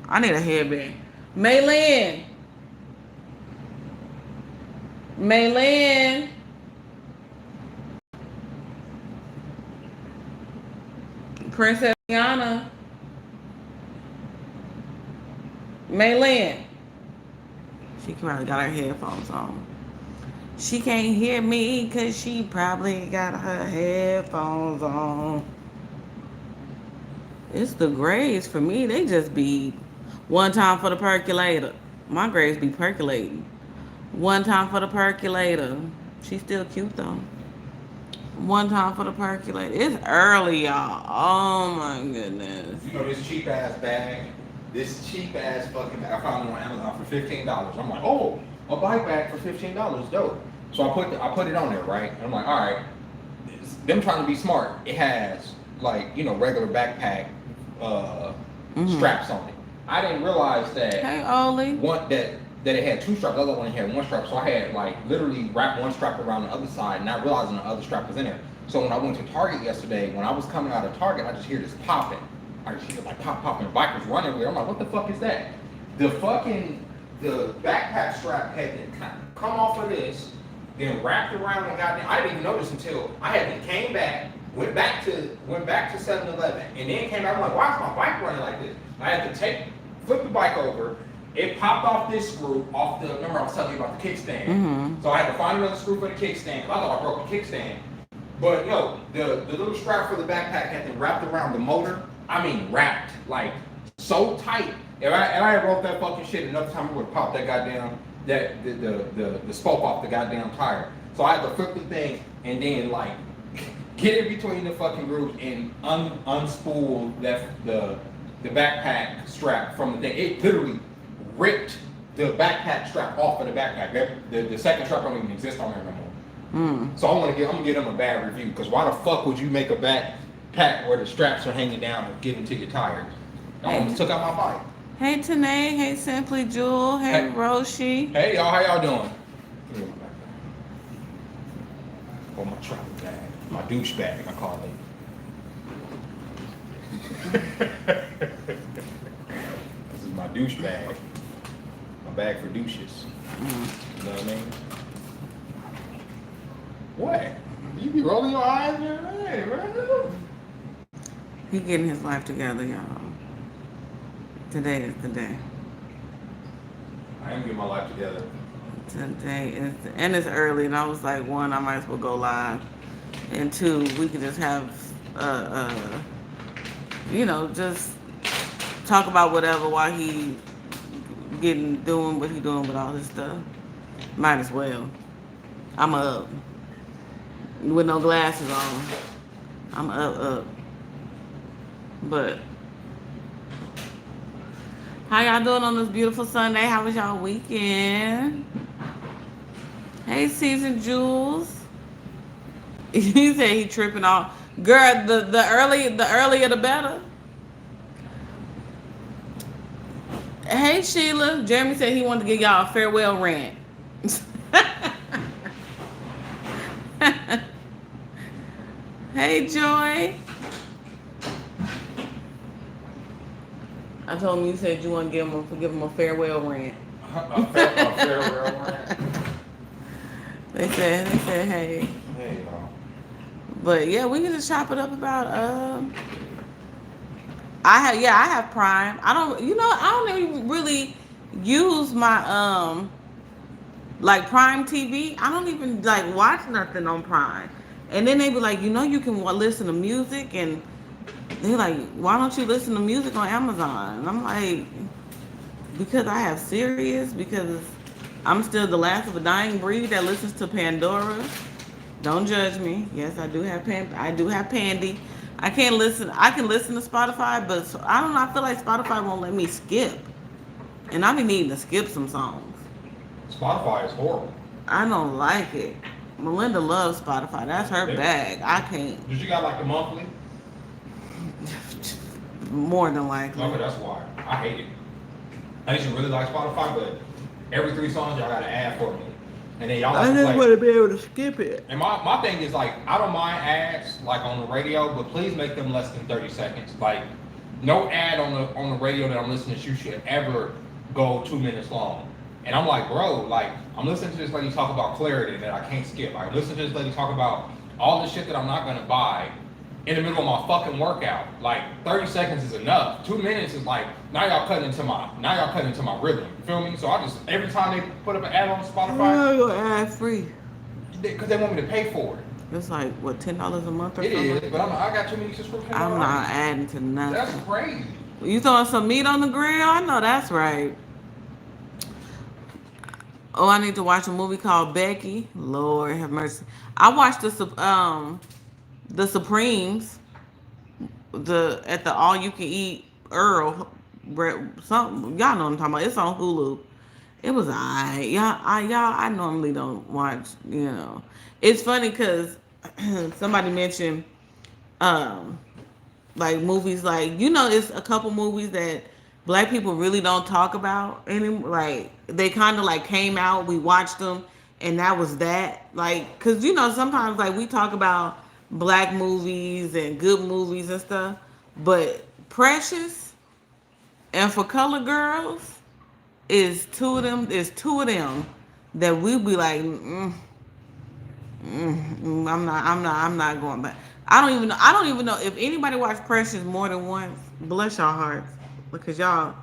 I need a headband. Maylin. Maylin. Princess Diana. Maylin. She probably got her headphones on. She can't hear me because she probably got her headphones on. It's the grades for me. They just be one time for the percolator. My grades be percolating. One time for the percolator. She's still cute though. One time for the percolator. It's early, y'all. Oh my goodness. You know this cheap ass bag? This cheap ass fucking bag. I found it on Amazon for $15. I'm like, oh, a bike bag for $15, dope. So I put it on there, right? And I'm like, all right. Them trying to be smart. It has like, you know, regular backpack straps on it. I didn't realize that Hey, Oli. that it had two straps. The other one had one strap. So I had like literally wrapped one strap around the other side, not realizing the other strap was in there. So when I went to Target yesterday, when I was coming out of Target, I just hear this popping. I just hear like popping, bikers running everywhere. I'm like, what the fuck is that? The backpack strap had to come off of this, then wrapped around the goddamn. I didn't even notice until I had came back, went back to 7-Eleven, and then came back. I'm like, why is my bike running like this? I had to flip the bike over. It popped off this screw off the. Remember I was telling you about the kickstand. Mm-hmm. So I had to find another screw for the kickstand. I thought I broke the kickstand. But no, the little strap for the backpack had been wrapped around the motor. I mean, wrapped like so tight. If I had broke that fucking shit another time, it would have popped that goddamn the spoke off the goddamn tire. So I had to flip the thing and then like get in between the fucking grooves and unspool the backpack strap from the thing. It literally ripped the backpack strap off of the backpack. The second strap don't even exist on there no more. So I'm gonna give them a bad review because why the fuck would you make a backpack where the straps are hanging down and giving to your tires? I almost took out my bike. Hey, Tanae. Hey, Simply Jewel. Hey, Roshi. Hey, y'all. How y'all doing? Oh, my travel bag. My douche bag, I call it. This is my douche bag. My bag for douches. You know what I mean? What? You be rolling your eyes, man? Hey, man. He getting his life together, y'all. Today is the day. I am getting my life together. Today is, and it's early, and I was like, one, I might as well go live, and two, we could just have, just talk about whatever while he doing what he doing with all his stuff. Might as well. I'm up with no glasses on. I'm up. But how y'all doing on this beautiful Sunday? How was y'all weekend? Hey, Season Jules. He said he tripping off. Girl, the earlier the better. Hey, Sheila. Jeremy said he wanted to give y'all a farewell rant. Hey, Joy. I told him you said you want to give him a farewell rant. A farewell rant. They said, hey. Hey, y'all. But yeah, we can just chop it up about I have Prime. I don't even really use my like Prime TV. I don't even like watch nothing on Prime. And then they be like, you can listen to music, and they're like, why don't you listen to music on Amazon? And I'm like, because I have Sirius, because I'm still the last of a dying breed that listens to Pandora. Don't judge me. Yes, I do have Pandy. I can listen to Spotify, but I don't know, I feel like Spotify won't let me skip. And I be needing to skip some songs. Spotify is horrible. I don't like it. Melinda loves Spotify. That's her bag. I can't. Did you got like the monthly? More than likely. Okay, that's why. I hate it. I used to really like Spotify, but every 3 songs y'all got to add for me. And then y'all I just want to be able to skip it. And my thing is like, I don't mind ads like on the radio, but please make them less than 30 seconds. Like, No ad on the radio that I'm listening to should ever go 2 minutes long. And I'm like, bro, like I'm listening to this lady talk about clarity that I can't skip. I'm listening to this lady talk about all the shit that I'm not gonna buy in the middle of my fucking workout. Like 30 seconds is enough. 2 minutes is like now y'all cutting into my rhythm. You feel me? So I just every time they put up an ad on Spotify, Go ad free. because they want me to pay for it. It's like what, $10 a month or It something? is, but I got too many subscriptions. I'm already. not adding to That's nothing. crazy. You throwing some meat on the grill? I know that's right. Oh, I need to watch a movie called Becky. Lord have mercy. I watched the Supremes, the at the all you can eat Earl something. Y'all know what I'm talking about. It's on Hulu. It was alright. Y'all, I normally don't watch, you know. It's funny because somebody mentioned um like movies, like, you know, it's a couple movies that black people really don't talk about anymore. Like they kind of like came out, we watched them, and that was that. Like, cause you know sometimes like we talk about black movies and good movies and stuff, but Precious and For Color Girls is two of them. Is two of them that we be like, I'm not going back. I don't even know if anybody watched Precious more than once. Bless your hearts, because y'all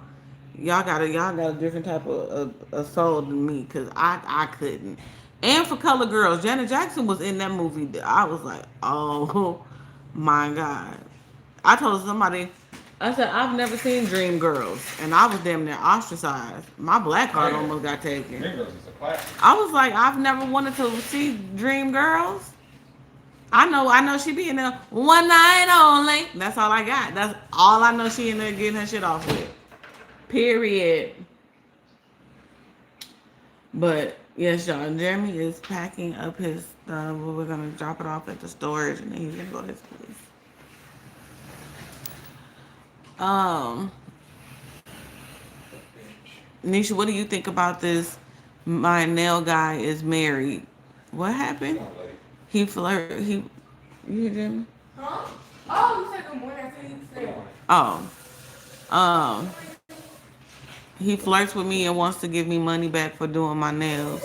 got a different type of soul than me. Cause I couldn't. And For Color Girls, Janet Jackson was in that movie. I was like, oh my god. I told somebody, I said I've never seen Dream Girls, and I was damn near ostracized. My black Oh, card yeah. almost got taken. Dreamgirls is a classic. I was like, I've never wanted to see Dream Girls. I know she be in there one night only. That's all I got. That's all I know she in there getting her shit off with. Period. But yes, y'all, Jeremy is packing up his stuff. We're gonna drop it off at the storage and then he's gonna go to his place. Um, Nisha, what do you think about this? My nail guy is married. What happened? Come on, lady. He flirt. You hear Jimmy? Huh? Oh, you said good morning. I said you Come said. on. Oh, he flirts with me and wants to give me money back for doing my nails.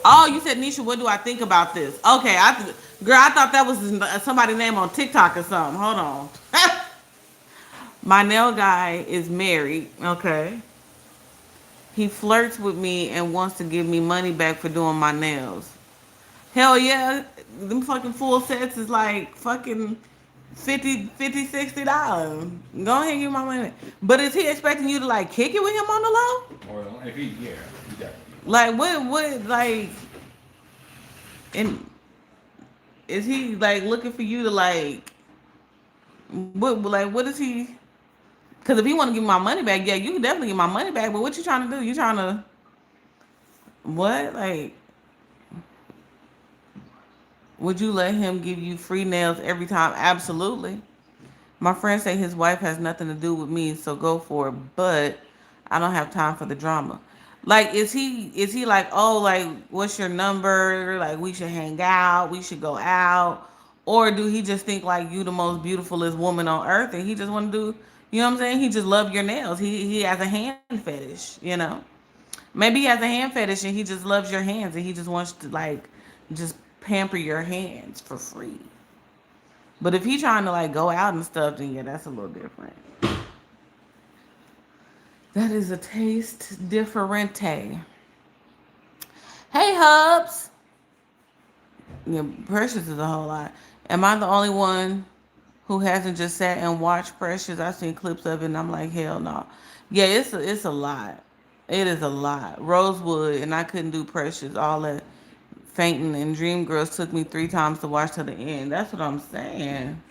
Oh, you said Nisha, what do I think about this? Okay, girl, I thought that was somebody's name on TikTok or something. Hold on. My nail guy is married. Okay. He flirts with me and wants to give me money back for doing my nails. Hell yeah. Them fucking full sets is like fucking $60. Go ahead and give my money. But is he expecting you to like kick it with him on the low? Well, if he definitely. Like what like, and is he like looking for you to what is he? Because if he want to give my money back, yeah, you can definitely get my money back. But what you trying to do? You trying to what? Like, would you let him give you free nails every time? Absolutely. My friend say his wife has nothing to do with me, so go for it. But I don't have time for the drama. Like, is he like, oh, like, what's your number? Like, we should hang out. We should go out. Or do he just think like you the most beautifulest woman on earth, and he just want to do, you know what I'm saying? He just love your nails. He has a hand fetish, you know. Maybe he has a hand fetish and he just loves your hands and he just wants to like just pamper your hands for free. But if he trying to like go out and stuff, then yeah, that's a little different. That is a taste differente. Hey Hubs. Yeah, Precious is a whole lot. Am I the only one who hasn't just sat and watched Precious? I've seen clips of it and I'm like, hell no. Yeah, it's a lot. It is a lot. Rosewood and I couldn't do Precious. All that fainting and Dreamgirls took me 3 times to watch to the end. That's what I'm saying.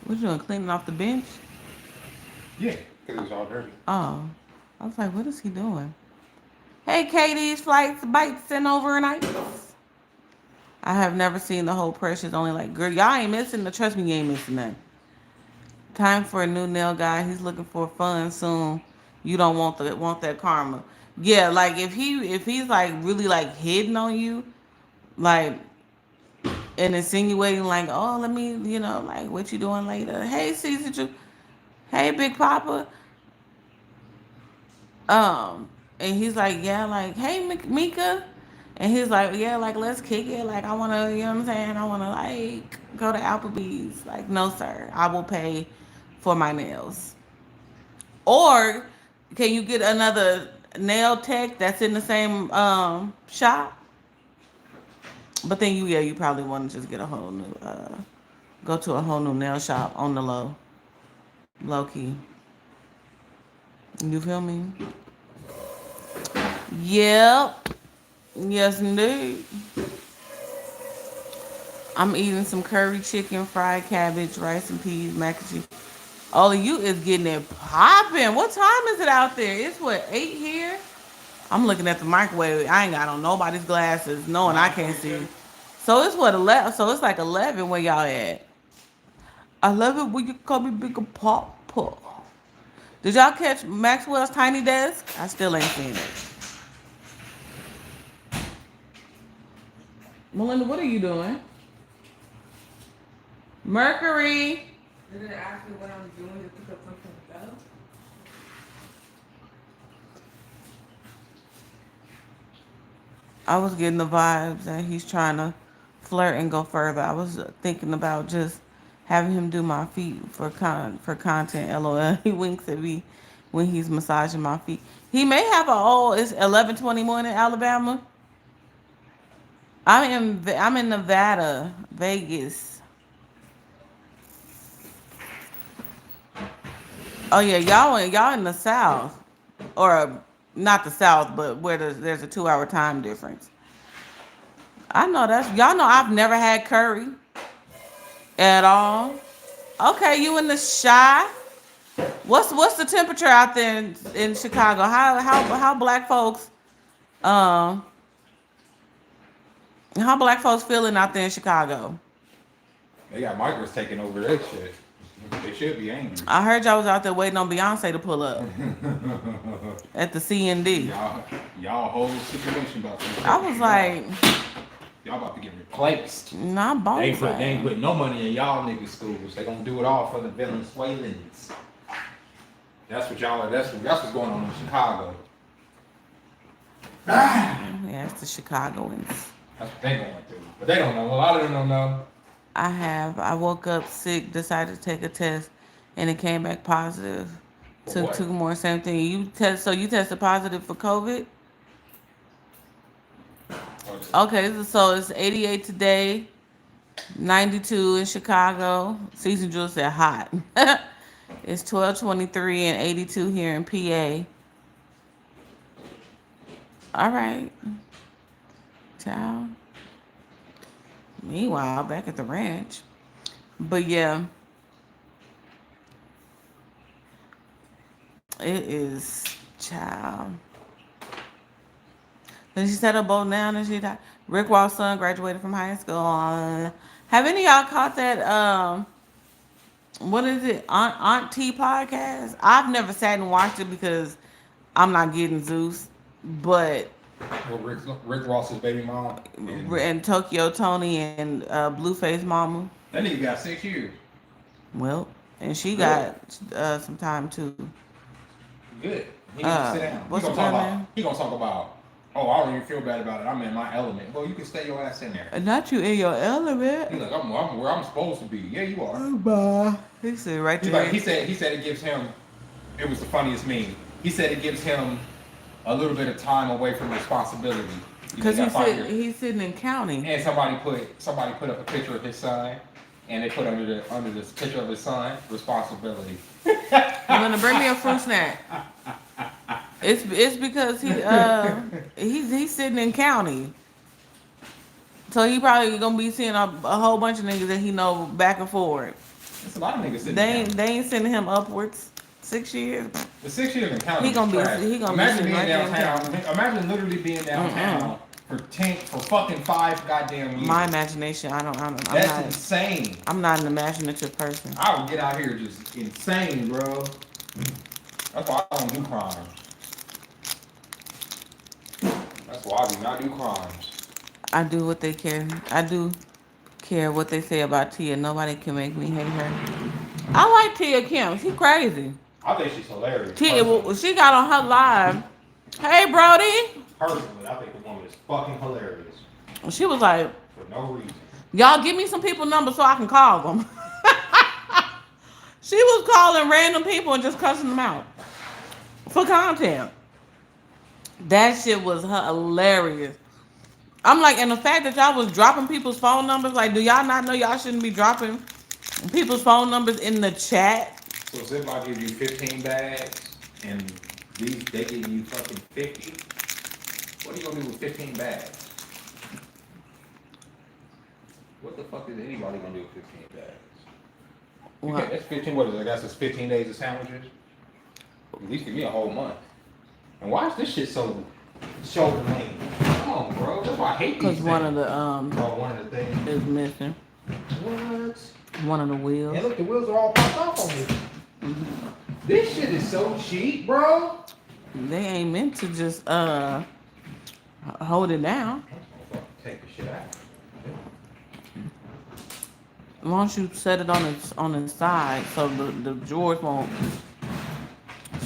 What you doing? Cleaning off the bench? Yeah, because it's all dirty. Oh. I was like, what is he doing? Hey, Katie's flights, bites, and overnights. I have never seen the whole Precious. Only like, girl, y'all ain't missing. Trust me, you ain't missing nothing. Time for a new nail guy. He's looking for fun soon. You don't want that karma. Yeah, like if he's like really like hitting on you, like and insinuating like, oh, let me, like what you doing later? Hey, Caesar, hey, Big Papa. Um, and he's like, yeah, like, hey, Mika. And he's like, yeah, like, let's kick it. Like, I want to, you know what I'm saying? I want to, like, go to Applebee's. Like, no, sir. I will pay for my nails. Or can you get another nail tech that's in the same shop? But then you probably want to just get a whole new, go to a whole new nail shop on the low key. You feel me? Yep. Yes, indeed. I'm eating some curry chicken, fried cabbage, rice and peas, mac and cheese. All of you is getting it popping. What time is it out there? It's what, 8 here? I'm looking at the microwave. I ain't got on nobody's glasses, knowing I can't see. So it's what, 11? So it's like 11 where y'all at. I love it when you call me Bigger Papa. Did y'all catch Maxwell's Tiny Desk? I still ain't seen it. Melinda, what are you doing? Mercury. They're gonna ask me what I'm doing to pick up something to go. I was getting the vibes that he's trying to flirt and go further. I was thinking about just having him do my feet for content. LOL. He winks at me when he's massaging my feet. He may have it's 11:21 in Alabama. I'm in Nevada, Vegas. Oh yeah, y'all in the South, or not the South, but where there's a 2 hour time difference. I know y'all know I've never had curry at all. Okay, you in the shy? What's the temperature out there in Chicago? How black folks um how black folks feeling out there in Chicago? They got migrants taking over that shit. They should be angry. I heard y'all was out there waiting on Beyonce to pull up at the CND. Y'all whole situation about to I was like, y'all about to get replaced. nah, They ain't bones. put no money in y'all niggas schools. They gonna do it all for the Venezuelans. That's what y'all are. That's what's going on in Chicago. Yeah, it's the Chicagoans. That's what they going through. But they don't know. A lot of them don't know. I woke up sick, decided to take a test, and it came back positive. For Took what? 2 more, same thing. So you tested positive for COVID? Okay, so it's 88 today, 92 in Chicago. Season Jewel said hot. It's 12:23 and 82 here in PA. All right. Ciao. Meanwhile, back at the ranch. But yeah, it is child. Then she set up both now and she died. Rick Ross' son graduated from high school. Have any of y'all caught that what is it? Aunt T podcast? I've never sat and watched it because I'm not getting Zeus. But Well, Rick Ross's baby mom. and Tokyo Tony and Blueface Mama. That nigga got 6 years. Well, and she got some time too. Good. He needs to sit down. What's the name? He gonna talk about. Oh, I don't even feel bad about it. I'm in my element. Well, you can stay your ass in there. Not you in your element. He's like, I'm where I'm supposed to be. Yeah, you are. Bye. He said right He's there. like, he said it gives him. It was the funniest meme. He said it gives him a little bit of time away from responsibility. Because he's sitting in county. And somebody put up a picture of his son, and they put under this picture of his son, responsibility. You gonna bring me a fruit snack? It's because he's sitting in county, so he probably gonna be seeing a whole bunch of niggas that he know back and forward. There's a lot of niggas sitting. They ain't sending him upwards. 6 years. The 6 years in county. He gonna be imagine sitting being right there in downtown. county. Imagine literally being downtown for fucking 5 goddamn years. My imagination, I'm That's not, insane. I'm not an imaginative person. I would get out here just insane, bro. That's why I don't do crimes. That's why I do not do crimes. I do what they care. I do care what they say about Tia. Nobody can make me hate her. I like Tia Kim. She crazy. I think she's hilarious. Tia, she got on her live. Hey, Brody. Personally, I think the woman is fucking hilarious. She was like, For no reason. y'all give me some people numbers so I can call them. She was calling random people and just cussing them out for content. That shit was hilarious. I'm like, and the fact that y'all was dropping people's phone numbers, like, do y'all not know y'all shouldn't be dropping people's phone numbers in the chat? So if I give you 15 bags and they give you fucking 50, what are you gonna do with 15 bags? What the fuck is anybody gonna do with 15 bags? What? Okay, that's 15, what is it? I guess it's 15 days of sandwiches? At least give me a whole month. And why is this shit so shoulder lane? Come on, bro. That's why I hate these Because things. one of the one of the things. is missing. What? One of the wheels. And look, the wheels are all popped off on this. Mm-hmm. This shit is so cheap, bro. They ain't meant to just hold it down. Take the shit out. As long as you set it on the side so the drawers won't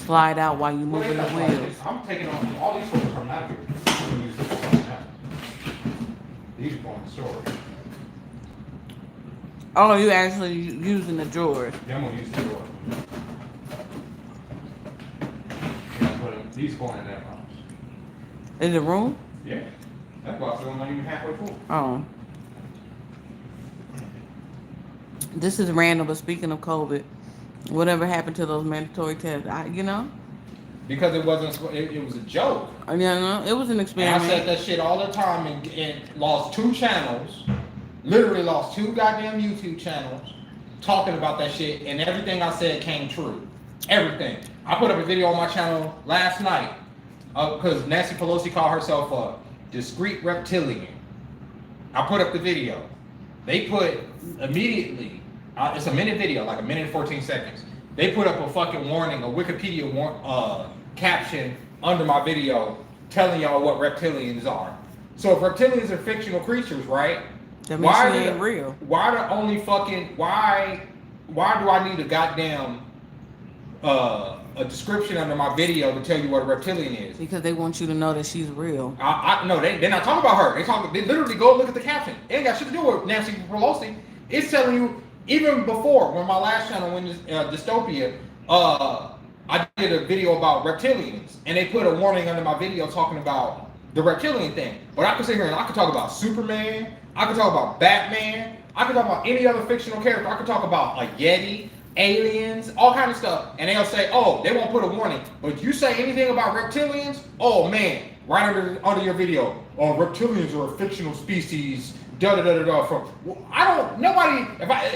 slide out while you moving the wheels. I'm taking all these photos from out here. I'm gonna use this one right now. These are going to storage. Oh, you actually using the drawers. Yeah, I'm gonna use the drawer. These going in that house. Is it room? Yeah. That's why I'm not even halfway full. Oh. This is random, but speaking of COVID, whatever happened to those mandatory tests? Because it wasn't. It was a joke. You know, it was an And experiment. I said that shit all the time and lost 2 channels. Literally lost 2 goddamn YouTube channels talking about that shit, and everything I said came true. Everything. I put up a video on my channel last night because Nancy Pelosi called herself a discreet reptilian. I put up the video. They put immediately, it's a minute video, like a minute and 14 seconds. They put up a fucking warning, a Wikipedia caption under my video telling y'all what reptilians are. So if reptilians are fictional creatures, right? That means she ain't real. Why the only fucking why do I need a goddamn a description under my video to tell you what a reptilian is? Because they want you to know that she's real. No, they're not talking about her. They literally go look at the caption. It ain't got shit to do with Nancy Pelosi. It's telling you even before when my last channel when Dystopia, I did a video about reptilians and they put a warning under my video talking about the reptilian thing. But I could sit here and I could talk about Superman. I could talk about Batman. I could talk about any other fictional character. I could talk about a Yeti, aliens, all kind of stuff. And they'll say, oh, they won't put a warning. But if you say anything about reptilians, oh man, right under your video, oh, reptilians are a fictional species, from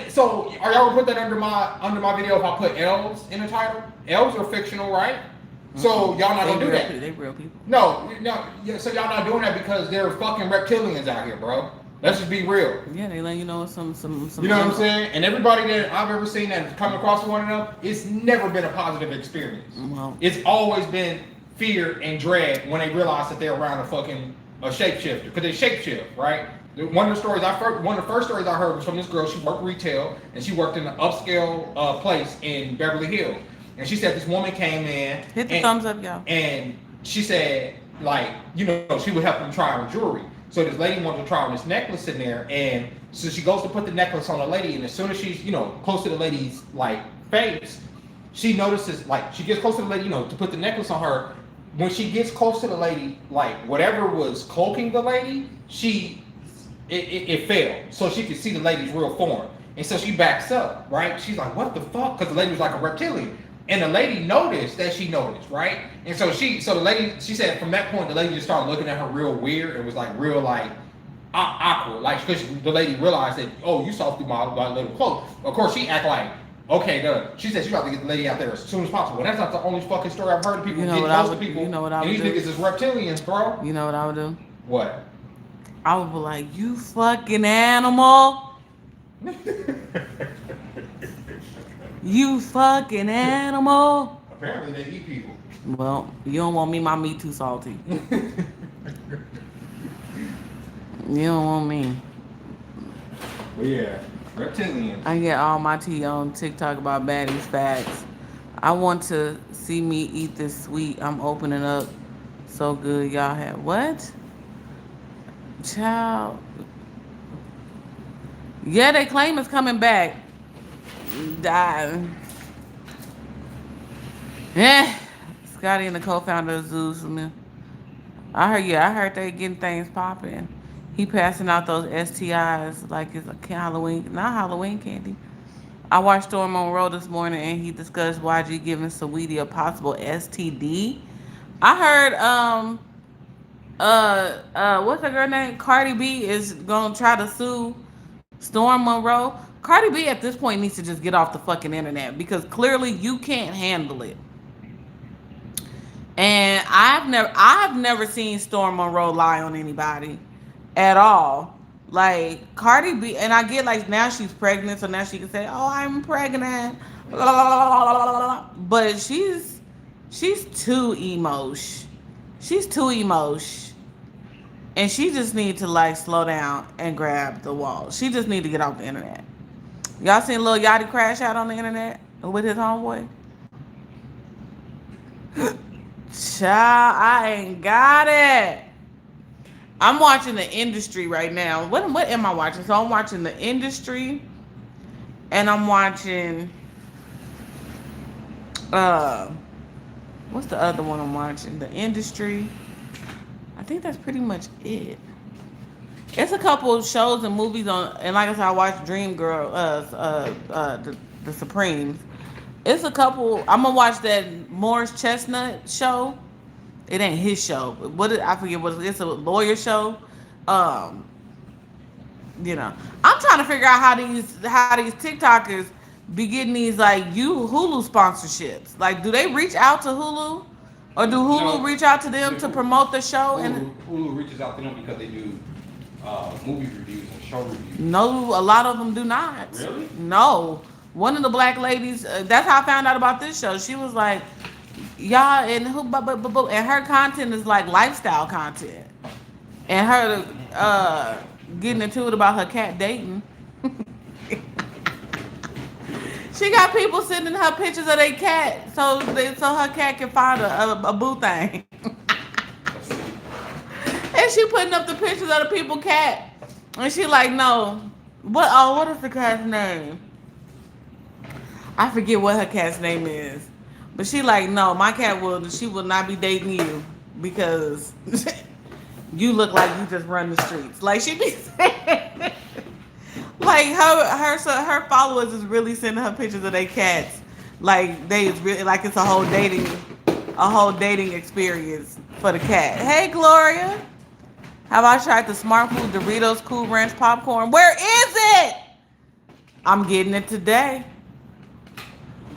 so are y'all gonna put that under my video if I put elves in the title? Elves are fictional, right? So y'all not gonna do that. They real people. No, yeah, so y'all not doing that because they're fucking reptilians out here, bro. Let's just be real. Yeah, they let you know some. You know what I'm saying? And everybody that I've ever seen that come across one of them, it's never been a positive experience. Well, It's always been fear and dread when they realize that they're around a shapeshifter, because they shapeshift, right? One of the first stories I heard was from this girl. She worked retail and she worked in an upscale place in Beverly Hills. And she said this woman came in. hit the thumbs up, y'all. And she said, like, she would help them try on jewelry. So this lady wanted to try on this necklace in there, and so she goes to put the necklace on the lady, and as soon as she's, close to the lady's like face, she notices, like, she gets close to the lady, to put the necklace on her. When she gets close to the lady, like whatever was cloaking the lady, it failed, so she could see the lady's real form, and so she backs up, right? She's like, what the fuck? Because the lady was like a reptilian. And the lady noticed that she noticed, right? And so the lady, she said from that point, the lady just started looking at her real weird. It was like real, like, awkward. Like, because the lady realized that, oh, you saw through my little cloak. Of course, she act like, okay, she said she's about to get the lady out there as soon as possible. And that's not the only fucking story I've heard of people get close to people. You know what I would do? And these niggas is reptilians, bro. You know what I would do? What? I would be like, you fucking animal. You fucking animal. Apparently they eat people. Well, you don't want me, my meat too salty. You don't want me. But yeah, reptilians. I get all my tea on TikTok about baddies facts. I want to see me eat this sweet. I'm opening up so good. Y'all have what? Child. Yeah, they claim it's coming back. Die. Yeah. Scotty and the co-founder of Zeus. I heard they getting things popping. He passing out those STIs like it's a Halloween, not Halloween candy. I watched Storm Monroe this morning and he discussed YG giving Saweetie a possible STD. I heard what's the girl name? Cardi B is gonna try to sue Storm Monroe. Cardi B at this point needs to just get off the fucking internet because clearly you can't handle it. And I've never seen Storm Monroe lie on anybody at all. Like Cardi B, and I get like now she's pregnant, so now she can say, "Oh, I'm pregnant," but she's too emosh. She's too emosh, and she just need to like slow down and grab the wall. She just need to get off the internet. Y'all seen Lil Yachty crash out on the internet with his homeboy? Child, I ain't got it. I'm watching the industry right now. What am I watching? So I'm watching the industry, and I'm watching what's the other one I'm watching? The industry. I think that's pretty much it. It's a couple of shows and movies on, and like I said, I watched Dream Girl, the Supremes. It's a couple. I'm gonna watch that Morris Chestnut show. It ain't his show. I forget what it's a lawyer show. Um, I'm trying to figure out how these TikTokers be getting these like Hulu sponsorships. Like, do they reach out to Hulu, or do Hulu reach out to them to promote the show? Hulu reaches out to them because they do movie reviews and show reviews. No, a lot of them do not. Really? No. One of the black ladies. That's how I found out about this show. She was like, "Y'all and and her content is like lifestyle content, and her getting into it about her cat dating." She got people sending her pictures of their cat so her cat can find a boo thing. And she putting up the pictures of the people cat. And she like, no. What is the cat's name? I forget what her cat's name is. But she like, no, my cat she will not be dating you because you look like you just run the streets. Like she be saying, like her followers is really sending her pictures of their cats. Like they is really like it's a whole dating experience for the cat. Hey Gloria. Have I tried the Smart Food Doritos Cool Ranch popcorn? Where is it? I'm getting it today.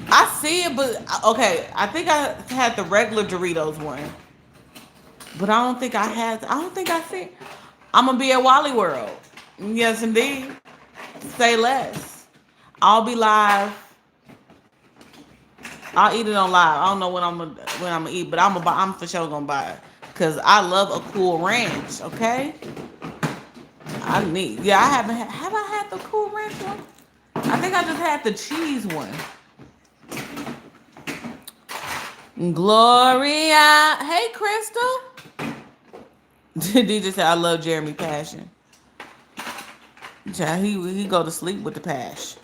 I see it, but okay. I think I had the regular Doritos one, but I don't think I see it. I'm gonna be at Wally World. Yes, indeed. Say less. I'll be live. I'll eat it on live. I don't know when I'm gonna eat, but I'm for sure gonna buy it. Cause I love a Cool Ranch, okay? I have I had the Cool Ranch one? I think I just had the cheese one. Gloria. Hey, Crystal. DJ said, I love Jeremy Passion. Child, he go to sleep with the pash.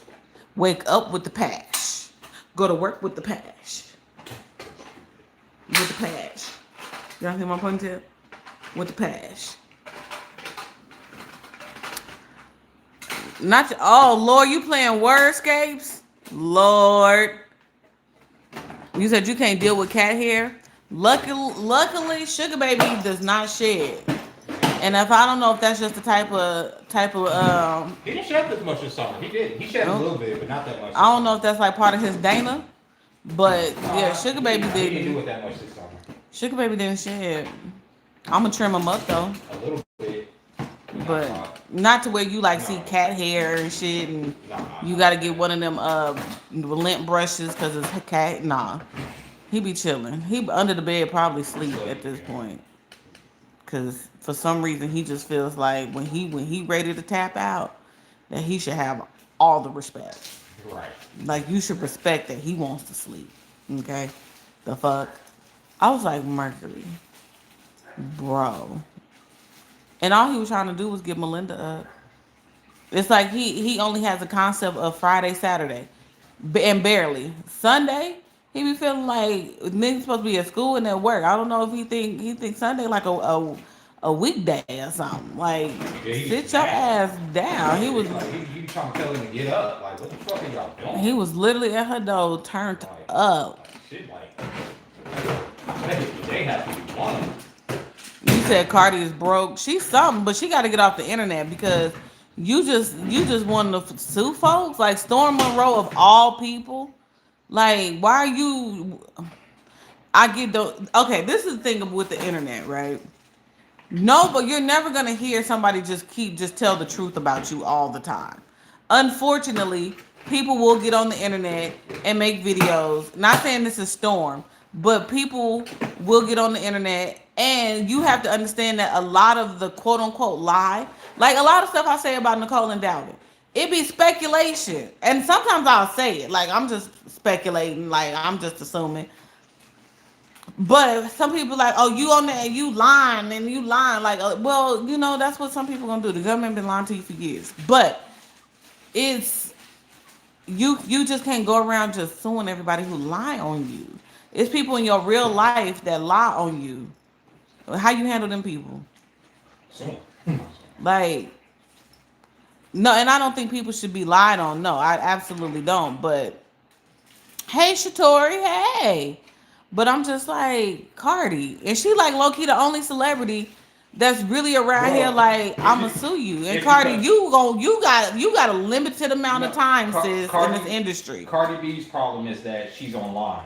Wake up with the pash. Go to work with the pash. With the pash. Y'all hear my ponytail? With the pash. Oh, Lord, you playing Wordscapes? Lord. You said you can't deal with cat hair? Luckily, Sugar Baby does not shed. And if I don't know if that's just the type of He didn't shed this much this summer. He did. He shed a little bit, but not that much. I don't know if that's like part of his Dana. But yeah, Sugar Baby He didn't didn't. do it that much this summer. Sugar Baby didn't shed. I'm gonna trim him up though. A little bit. but Nah. not to where you like see No. cat hair and shit, and Nah. you got to get one of them lint brushes because it's a cat. Nah, he be chilling. He under the bed probably sleep at this point, because for some reason he just feels like when he ready to tap out, that he should have all the respect. Right. Like you should respect that he wants to sleep. Okay, the fuck. I was like Mercury, bro, and all he was trying to do was get Melinda up. It's like he only has a concept of Friday, Saturday, and barely Sunday. He be feeling like niggas supposed to be at school and at work. I don't know if he thinks Sunday like a weekday or something. Like Yeah, he sit gets your mad. ass down. He was He trying to tell him to get up. Like, what the fuck are y'all doing? he was literally at her door turned Like, up. shit, like, they have to be one. You said Cardi is broke. She's something, but she got to get off the internet because you just want to sue folks like Storm Monroe of all people. Like, why are you? I get the okay. This is the thing with the internet, right? No, but you're never gonna hear somebody just tell the truth about you all the time. Unfortunately, people will get on the internet and make videos. Not saying this is Storm, but people will get on the internet and you have to understand that a lot of the quote unquote lie, like a lot of stuff I say about Nicole and Dalvin, it be speculation. And sometimes I'll say it. Like I'm just speculating, like I'm just assuming. But some people like, oh, you on there, you lying and you lying. Like, well, that's what some people gonna do. The government been lying to you for years. But it's you just can't go around just suing everybody who lie on you. It's people in your real life that lie on you. How you handle them people? So, Like, no, and I don't think people should be lied on. No, I absolutely don't. But hey, Shatori, hey. But I'm just like Cardi, and she like low key the only celebrity that's really around here. Like I'ma sue you, and it's Cardi, because- you got a limited amount of No, time, Car- sis, Cardi- in this industry. Cardi B's problem is that she's online.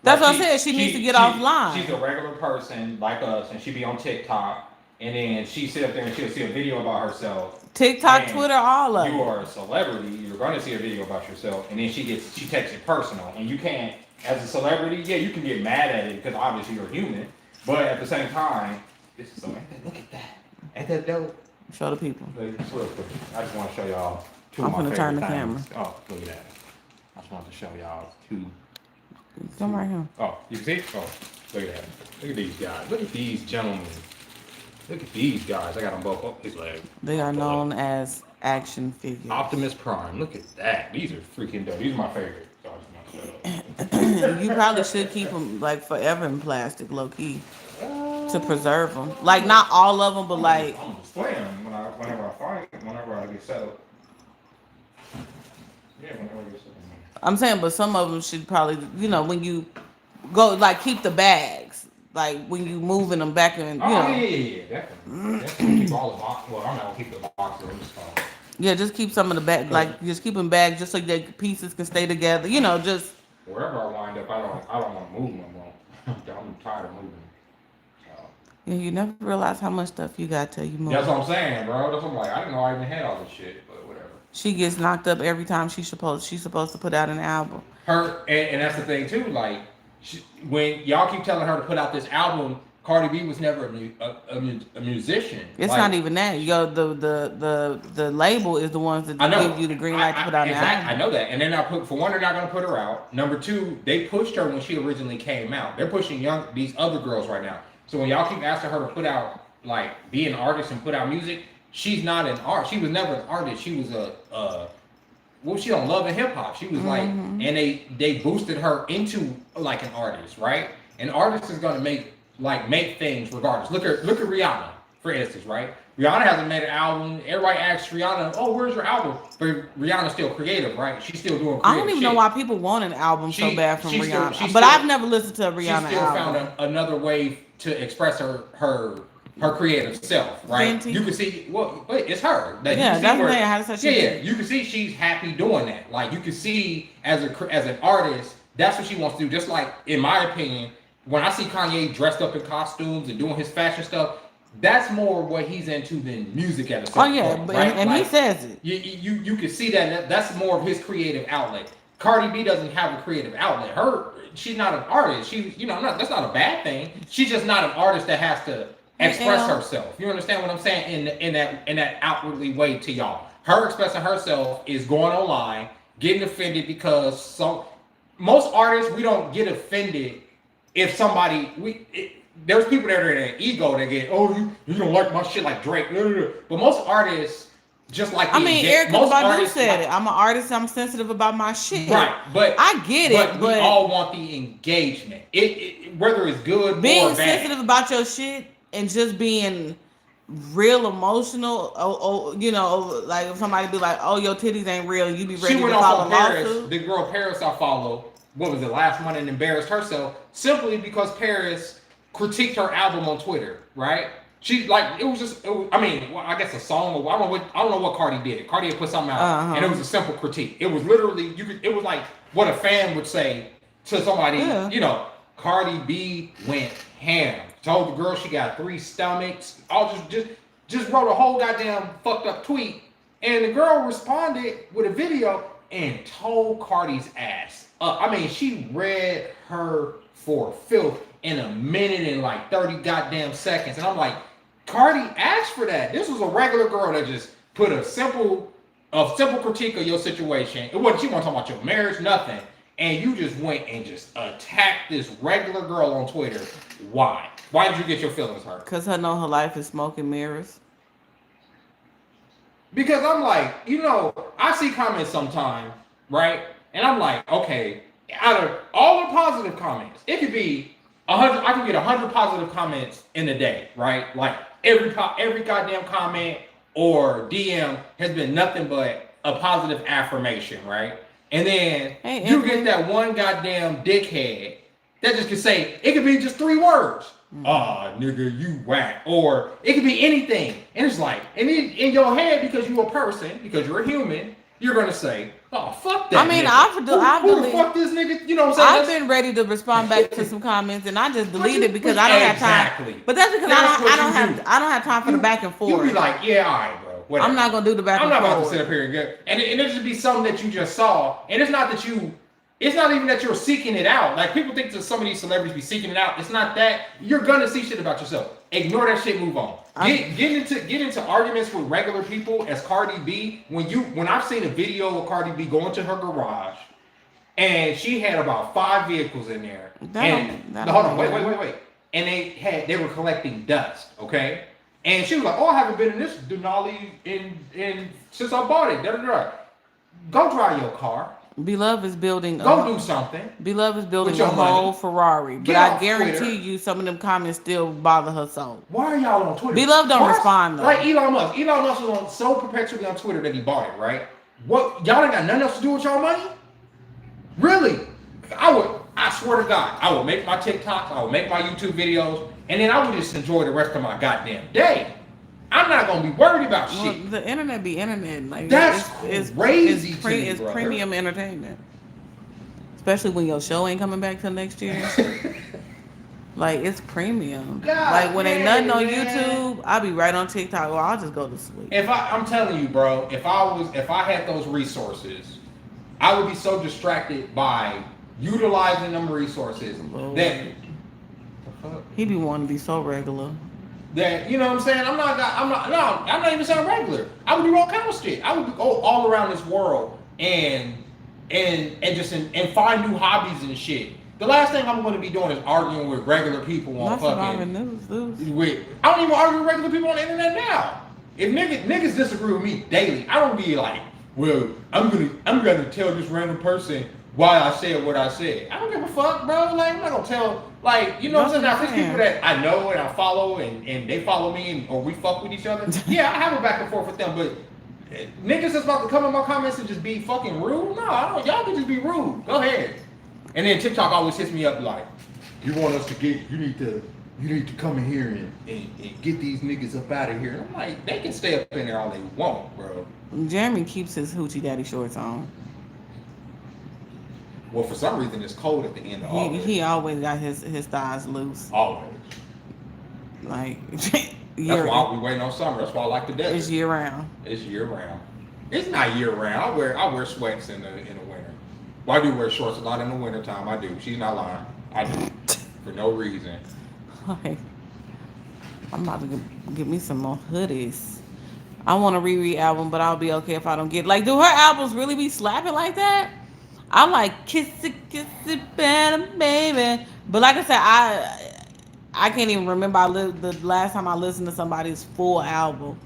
That's Like, what I said. She needs to get offline. She's a regular person like us, and she be on TikTok, and then she sit up there and she'll see a video about herself. TikTok, And Twitter, all of You it. are a celebrity. You're going to see a video about yourself, and then she takes it personal, and you can't. As a celebrity, yeah, you can get mad at it because obviously you're human, but at the same time, this is so. Look at that. Ain't that dope? Show the people. Like, just real quick, I just want to show y'all two I'm of my gonna favorite turn the things. camera. Oh, look at that. I just wanted to show y'all two. Come right here. Oh, you can see? Oh, look at that. Look at these guys. Look at these gentlemen. Look at these guys. I got them both up his leg. They are known as action figures. Optimus Prime. Look at that. These are freaking dope. These are my favorite. So I just want to show y'all. You probably should keep them like forever in plastic, low key, to preserve them. Like not all of them, but like I'm gonna display them whenever I get settled. Yeah, whenever I get settled. I'm saying, but some of them should probably, when you go like keep the bags, like when you moving them back in, Oh, yeah, definitely. Definitely keep all the box. Well, I'm not gonna keep the box in this phone. yeah, just keep some of the bag, like just keep them bags, just so that pieces can stay together. Just Wherever I wind up, I don't want to move no more. I'm tired of moving. So, yeah, you never realize how much stuff you got till you move. that's what I'm saying, bro. That's what I'm like. I didn't know I even had all this shit, but whatever. She gets knocked up every time she's supposed to put out an album. Her and that's the thing too. Like when y'all keep telling her to put out this album, Cardi B was never a musician. It's Like, not even that. The label is the ones that I know. give you the green light to put out an album. I know that. And then for one, they're not gonna put her out. Number two, they pushed her when she originally came out. They're pushing these other girls right now. So when y'all keep asking her to put out, like, be an artist and put out music, she's not an art. She was never an artist. She was she on Love and Hip Hop. She was like, and they boosted her into like an artist, right? An artist is gonna make things regardless. Look at Rihanna, for instance, right? Rihanna hasn't made an album. Everybody asks Rihanna, "Oh, where's your album?" But Rihanna's still creative, right? She's still doing creative I don't even know shit. why people want an album so bad from Rihanna. But still- I've never listened to a Rihanna She still album. found another way to express her creative self, right? Fenty. You can see, it's her. Like, you Yeah, can see that's where- what I had to say. Yeah, you can see she's happy doing that. Like, you can see as an artist, that's what she wants to do. Just like, in my opinion, when I see Kanye dressed up in costumes and doing his fashion stuff, that's more what he's into than music at a Oh certain yeah, point, but right? and he Like says it. you can see that's more of his creative outlet. Cardi B doesn't have a creative outlet. She's not an artist. That's not a bad thing. She's just not an artist that has to express herself. You understand what I'm saying? In that outwardly way to y'all. Her expressing herself is going online, getting offended because most artists we don't get offended if somebody there's people that are in an ego that get, oh, you don't like my shit like Drake. But most artists just like I mean, Erica most Badu artists said it. I'm an artist. I'm sensitive about my shit. right, but I get it. we all want the engagement. Whether it's good Being or bad. sensitive about your shit and just being real emotional. Like if somebody be like, "Oh, your titties ain't real," you be ready She went to off file on a Paris. lawsuit. The girl Paris I follow, what was it, last month, and embarrassed herself simply because Paris critiqued her album on Twitter, right? She like it was just, I guess a song or I don't know what Cardi did. Cardi had put something out, and it was a simple critique. It was literally it was like what a fan would say to somebody. Yeah. Cardi B went ham. Told the girl she got 3 stomachs. All just wrote a whole goddamn fucked up tweet, and the girl responded with a video and told Cardi's ass up. She read her for filth in a minute and like 30 goddamn seconds. And I'm like, Cardi asked for that. This was a regular girl that just put a simple critique of your situation. She wasn't talking about your marriage, nothing. And you just went and just attacked this regular girl on Twitter. Why? Why did you get your feelings hurt? Because I know her life is smoke and mirrors. Because I'm like, I see comments sometimes, right? And I'm like, okay, out of all the positive comments, it could be 100. I can get 100 positive comments in a day, right? Like every goddamn comment or DM has been nothing but a positive affirmation, right? And then you get that one goddamn dickhead that just could say, it could be just 3 words. Nigga, you whack. Or it could be anything. And it's like, and in your head, because you're a person, because you're a human, you're going to say, oh, fuck that nigga. Who the fuck this nigga? You know what I'm saying? I've been ready to respond back to some comments, and I just deleted because I don't have time. But that's because I don't have time for the back and forth. You be like, yeah, all right, bro. Whatever. I'm not gonna do the back and forth. I'm not about to sit up here and get, and it just be something that you just saw, and it's not even that you're seeking it out. Like people think that some of these celebrities be seeking it out. It's not that. You're gonna see shit about yourself. Ignore that shit. Move on. Get into arguments with regular people as Cardi B. When I've seen a video of Cardi B going to her garage, and she had about 5 vehicles in there. Hold on, wait. And they were collecting dust. Okay. And she was like, "Oh, I haven't been in this Denali in since I bought it." Go dry your car. Beloved is building. Go do something. Beloved is building a whole Ferrari, but I guarantee you, some of them comments still bother her soul. Why are y'all on Twitter? Beloved don't respond though. Like Elon Musk. Elon Musk was so perpetually on Twitter that he bought it, right? What, y'all ain't got nothing else to do with y'all money? Really? I swear to God, I would make my TikToks, I would make my YouTube videos, and then I would just enjoy the rest of my goddamn day. I'm not gonna be worried about shit. The internet be internet. Like that's crazy. It's premium entertainment, especially when your show ain't coming back till next year. Like it's premium. God, like when ain't nothing on YouTube, I'll be right on TikTok, or I'll just go to sleep. I'm telling you, bro, if I had those resources, I would be so distracted by utilizing them resources that he be wanting to be so regular. That, you know what I'm saying? I'm not even saying regular. I would do all kind of shit. I would go all around this world and find new hobbies and shit. The last thing I'm going to be doing is arguing with regular people on fucking news. I don't even argue with regular people on the internet now. If niggas disagree with me daily, I don't be like, well, I'm gonna tell this random person why I said what I said. I don't give a fuck, bro. Like, I'm not gonna tell, like, you know what I'm saying? Now, there's people that I know and I follow and they follow me or we fuck with each other. Yeah, I have a back and forth with them, but niggas that's about to come in my comments and just be fucking rude? No, I don't. Y'all can just be rude. Go ahead. And then TikTok always hits me up like, you want us to get, you need to come in here and get these niggas up out of here. And I'm like, they can stay up in there all they want, bro. Jeremy keeps his hoochie daddy shorts on. Well, for some reason, it's cold at the end of August. He always got his thighs loose. Always. Like, That's why we waiting on summer. That's why I like the desert. It's year round. It's year round. It's not year round. I wear sweats in the winter. Well, I do wear shorts a lot in the winter time. I do. She's not lying. I do. For no reason. Like, I'm about to get me some more hoodies. I want a Riri album, but I'll be okay if I don't get like. Do her albums really be slapping like that? I like kiss it, better, baby. But like I said, I can't even remember the last time I listened to somebody's full album.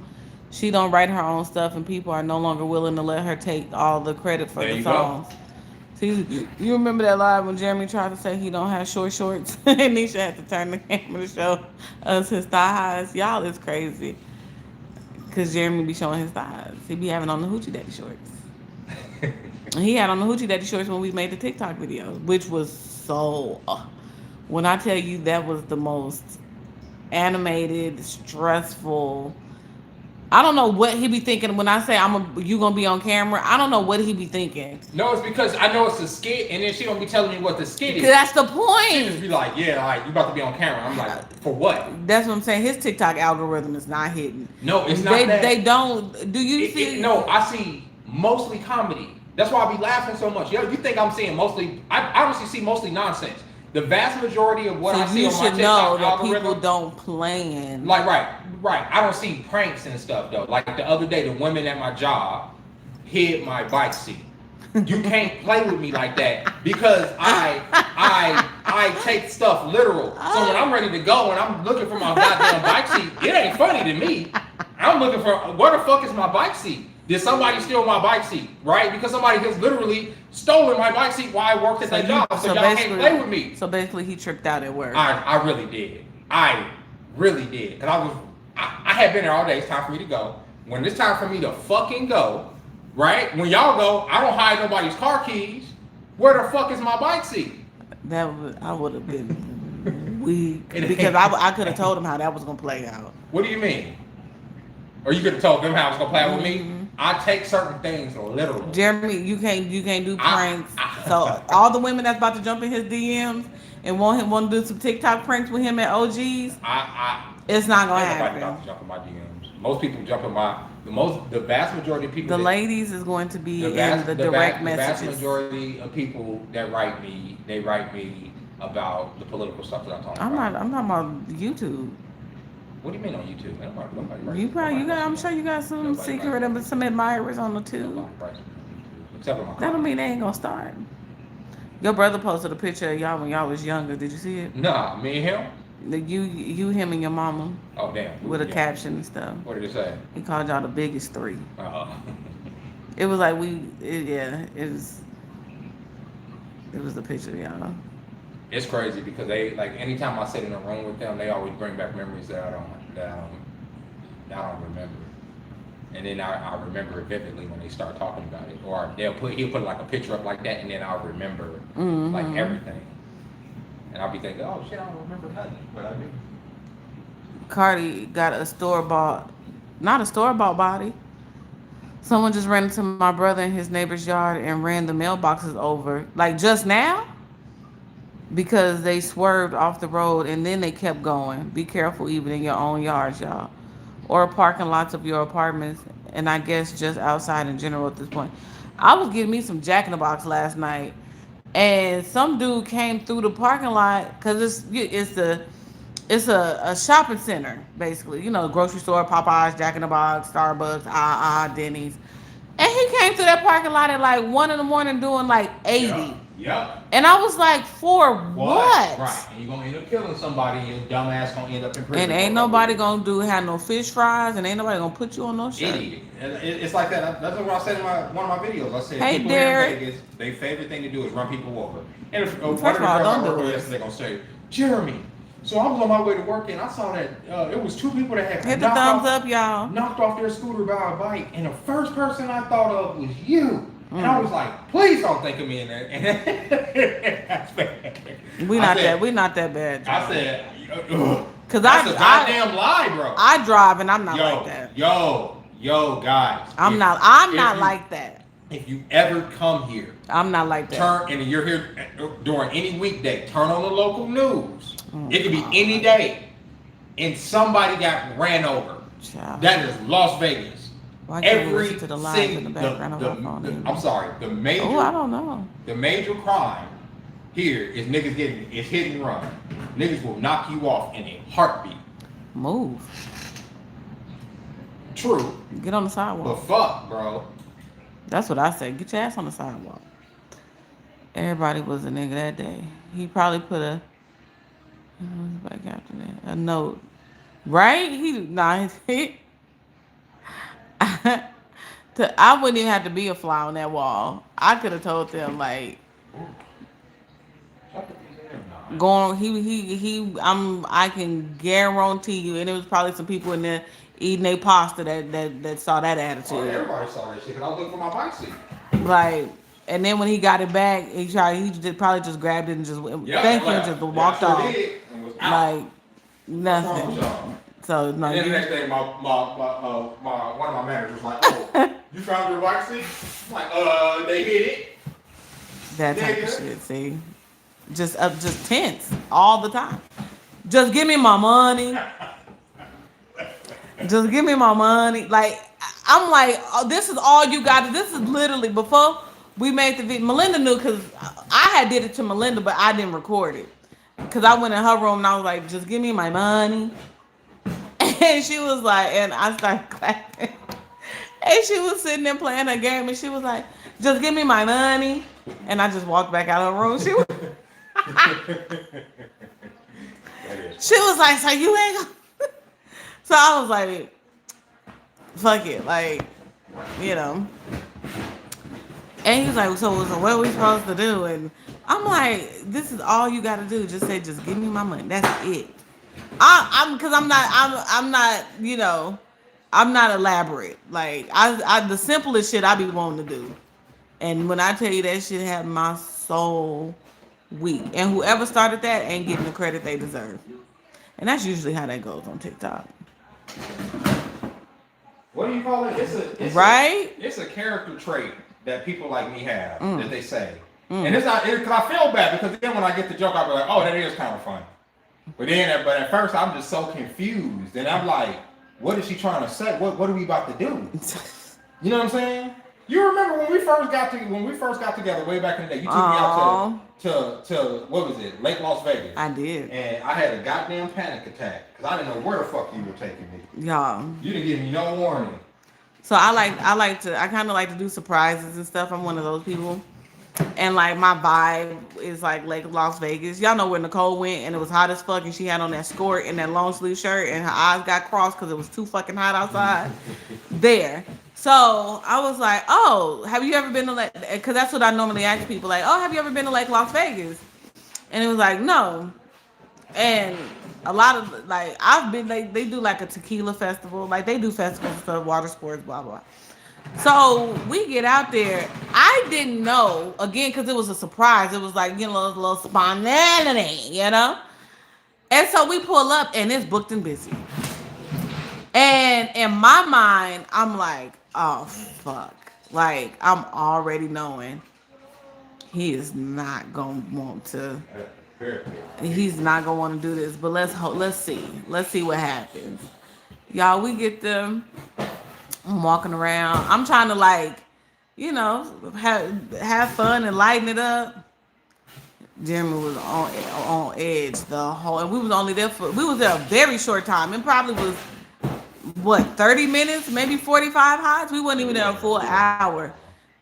She don't write her own stuff, and people are no longer willing to let her take all the credit for There the you songs. go. See, you remember that live when Jeremy tried to say he don't have short shorts, and Nisha had to turn the camera to show us his thigh highs. Y'all is crazy, cause Jeremy be showing his thighs. He be having on the hoochie daddy shorts. And he had on the hoochie daddy shorts when we made the TikTok video, which was so. When I tell you that was the most animated, stressful. I don't know what he be thinking when I say you gonna be on camera. I don't know what he be thinking. No, it's because I know it's a skit, and then she don't be telling me what the skit is. That's the She point. just be like, yeah, like, you about to be on camera. I'm like, for what? That's what I'm saying. His TikTok algorithm is not hitting. No, it's not that. They don't. Do you see? No, I see mostly comedy. That's why I be laughing so much. Yo, you think I'm seeing mostly? I honestly see mostly nonsense. The vast majority of what I see on my TikTok know that algorithm, people don't plan. like right. I don't see pranks and stuff though. Like the other day, the women at my job hid my bike seat. You can't play with me like that because I take stuff literal. So when I'm ready to go and I'm looking for my goddamn bike seat, it ain't funny to me. I'm looking for where the fuck is my bike seat? Did somebody steal my bike seat? Right? Because somebody has literally stolen my bike seat while I worked at that job. So y'all can't play with me. So basically, he tricked out at work. I really did. I really did. Cause I had been there all day. It's time for me to go. When it's time for me to fucking go, right? When y'all go, I don't hide nobody's car keys. Where the fuck is my bike seat? I would have been weak because I could have told him how that was gonna play out. What do you mean? Or you could have told them how it was gonna play out with me? I take certain things literally. Jeremy, you can't do pranks. So all the women that's about to jump in his DMs and want to do some TikTok pranks with him at OGs, it's not gonna happen. Nobody about to jump in my DMs. Most people jump in the vast majority of people. The ladies is going to be in the direct messages. The vast majority of people that write me, they write me about the political stuff that I'm talking about. I'm talking about YouTube. What do you mean on YouTube? I'm sure you got some secret, some admirers on the tube. Except for my That don't mean they ain't gonna start. Your brother posted a picture of y'all when y'all was younger. Did you see it? Nah, me and him. You, him, and your mama. Oh damn. With a caption and stuff. What did it say? He called y'all the biggest three. It was like it was the picture of y'all. It's crazy because they like anytime I sit in a room with them, they always bring back memories that I don't remember. And then I remember it vividly when they start talking about it. Or he'll put like a picture up like that, and then I'll remember like everything. And I'll be thinking, oh shit, I don't remember nothing, but I do. Cardi got not a store-bought body. Someone just ran into my brother in his neighbor's yard and ran the mailboxes over, like just now, because they swerved off the road and then they kept going. Be careful even in your own yards, y'all. Or parking lots of your apartments, and I guess just outside in general at this point. I was getting me some Jack in the Box last night, and some dude came through the parking lot because it's a shopping center basically. You know, grocery store, Popeyes, Jack in the Box, Starbucks, Denny's, and he came through that parking lot at like 1 a.m. doing like 80. Yep. And I was like, for what? Right. And you're gonna end up killing somebody, and your dumb ass gonna end up in prison. And ain't nobody gonna have no fish fries, and ain't nobody gonna put you on no shit. Idiot. It's like that. That's what I said in one of my videos. I said, hey, people Derek. here in Vegas, their favorite thing to do is run people over. And if, one of First the of all, girls I don't work do with it. yesterday gonna say, Jeremy. So I was on my way to work, and I saw that it was two people that had Hit the thumbs up, y'all. knocked off their scooter by a bike, and the first person I thought of was you. And I was like, please don't think of me in that. And that's bad. We not that bad. I said, because that's a goddamn lie, bro. I drive and I'm not like that. Yo, guys. I'm not like that. If you ever come here, I'm not like that. and you're here during any weekday, turn on the local news. It could be any day. and somebody got ran over. Child. That is Las Vegas. Why can't we Every listen to the live in the background of our phone? I'm sorry. The major. Oh, I don't know. The major crime here is niggas getting is hit and run. Niggas will knock you off in a heartbeat. Move. True. Get on the But sidewalk. fuck, bro. That's what I said. Get your ass on the sidewalk. Everybody was a nigga that day. He probably put back after that, a note. Right? I wouldn't even have to be a fly on that wall. I could have told them like going I can guarantee you, and it was probably some people in there eating their pasta that saw that Oh, attitude. everybody saw that shit. Cause I was looking for my bike seat. Like, and then when he got it back, he probably just grabbed it and just thank you and just walked off. Like nothing. So no, And then the next day, my one of my managers was like, "Oh, you found your bike seat?" I'm like, they hit it. that type of shit. See, just tense all the time. Just give me my money. Just give me my money. Like I'm like, oh, this is all you got. This is literally before we made the video. Melinda knew because I had did it to Melinda, but I didn't record it because I went in her room and I was like, just give me my money. And she was like, and I started clapping. And she was sitting there playing her game, and she was like, just give me my money. And I just walked back out of her room. She was like, so you ain't gonna... So I was like, fuck it. Like, you know. And he was like, so what are we supposed to do? And I'm like, this is all you got to do. Just say, just give me my money. That's it. I'm not, you know, I'm not elaborate. Like I the simplest shit I be wanting to do. And when I tell you that shit had my soul weak. And whoever started that ain't getting the credit they deserve. And that's usually how that goes on TikTok. What do you call it? It's a character trait that people like me have that they say. And it's not because I feel bad because then when I get the joke, I'll be like, oh, that is kind of funny. But at first I'm just so confused, and I'm like, what is she trying to say? What are we about to do? You know what I'm saying? You remember when we first got together way back in the day? You took me out to what was it? Lake Las Vegas. I did. And I had a goddamn panic attack because I didn't know where the fuck you were taking me. Y'all. You didn't give me no warning. So I kind of like to do surprises and stuff. I'm one of those people. And like my vibe is like Lake Las Vegas. Y'all know where Nicole went and it was hot as fuck and she had on that skirt and that long sleeve shirt and her eyes got crossed because it was too fucking hot outside. There. So I was like, oh, have you ever been to Lake? Because that's what I normally ask people. Like, oh, have you ever been to Lake Las Vegas? And it was like, no. And a lot of like I've been they do like a tequila festival. Like they do festivals and stuff, water sports, blah blah. So we get out there. I didn't know, again, because it was a surprise. It was like, you know, a little spontaneity, you know? And so we pull up and it's booked and busy. And in my mind, I'm like, oh, fuck. Like, I'm already knowing he is not going to want to. He's not going to want to do this. But let's see. Let's see what happens. Y'all, we get them. I'm walking around. I'm trying to like, you know, have fun and lighten it up. Jeremy was on edge the whole, and we was there a very short time. It probably was what 30 minutes, maybe 45 hots. We wasn't even there a full hour,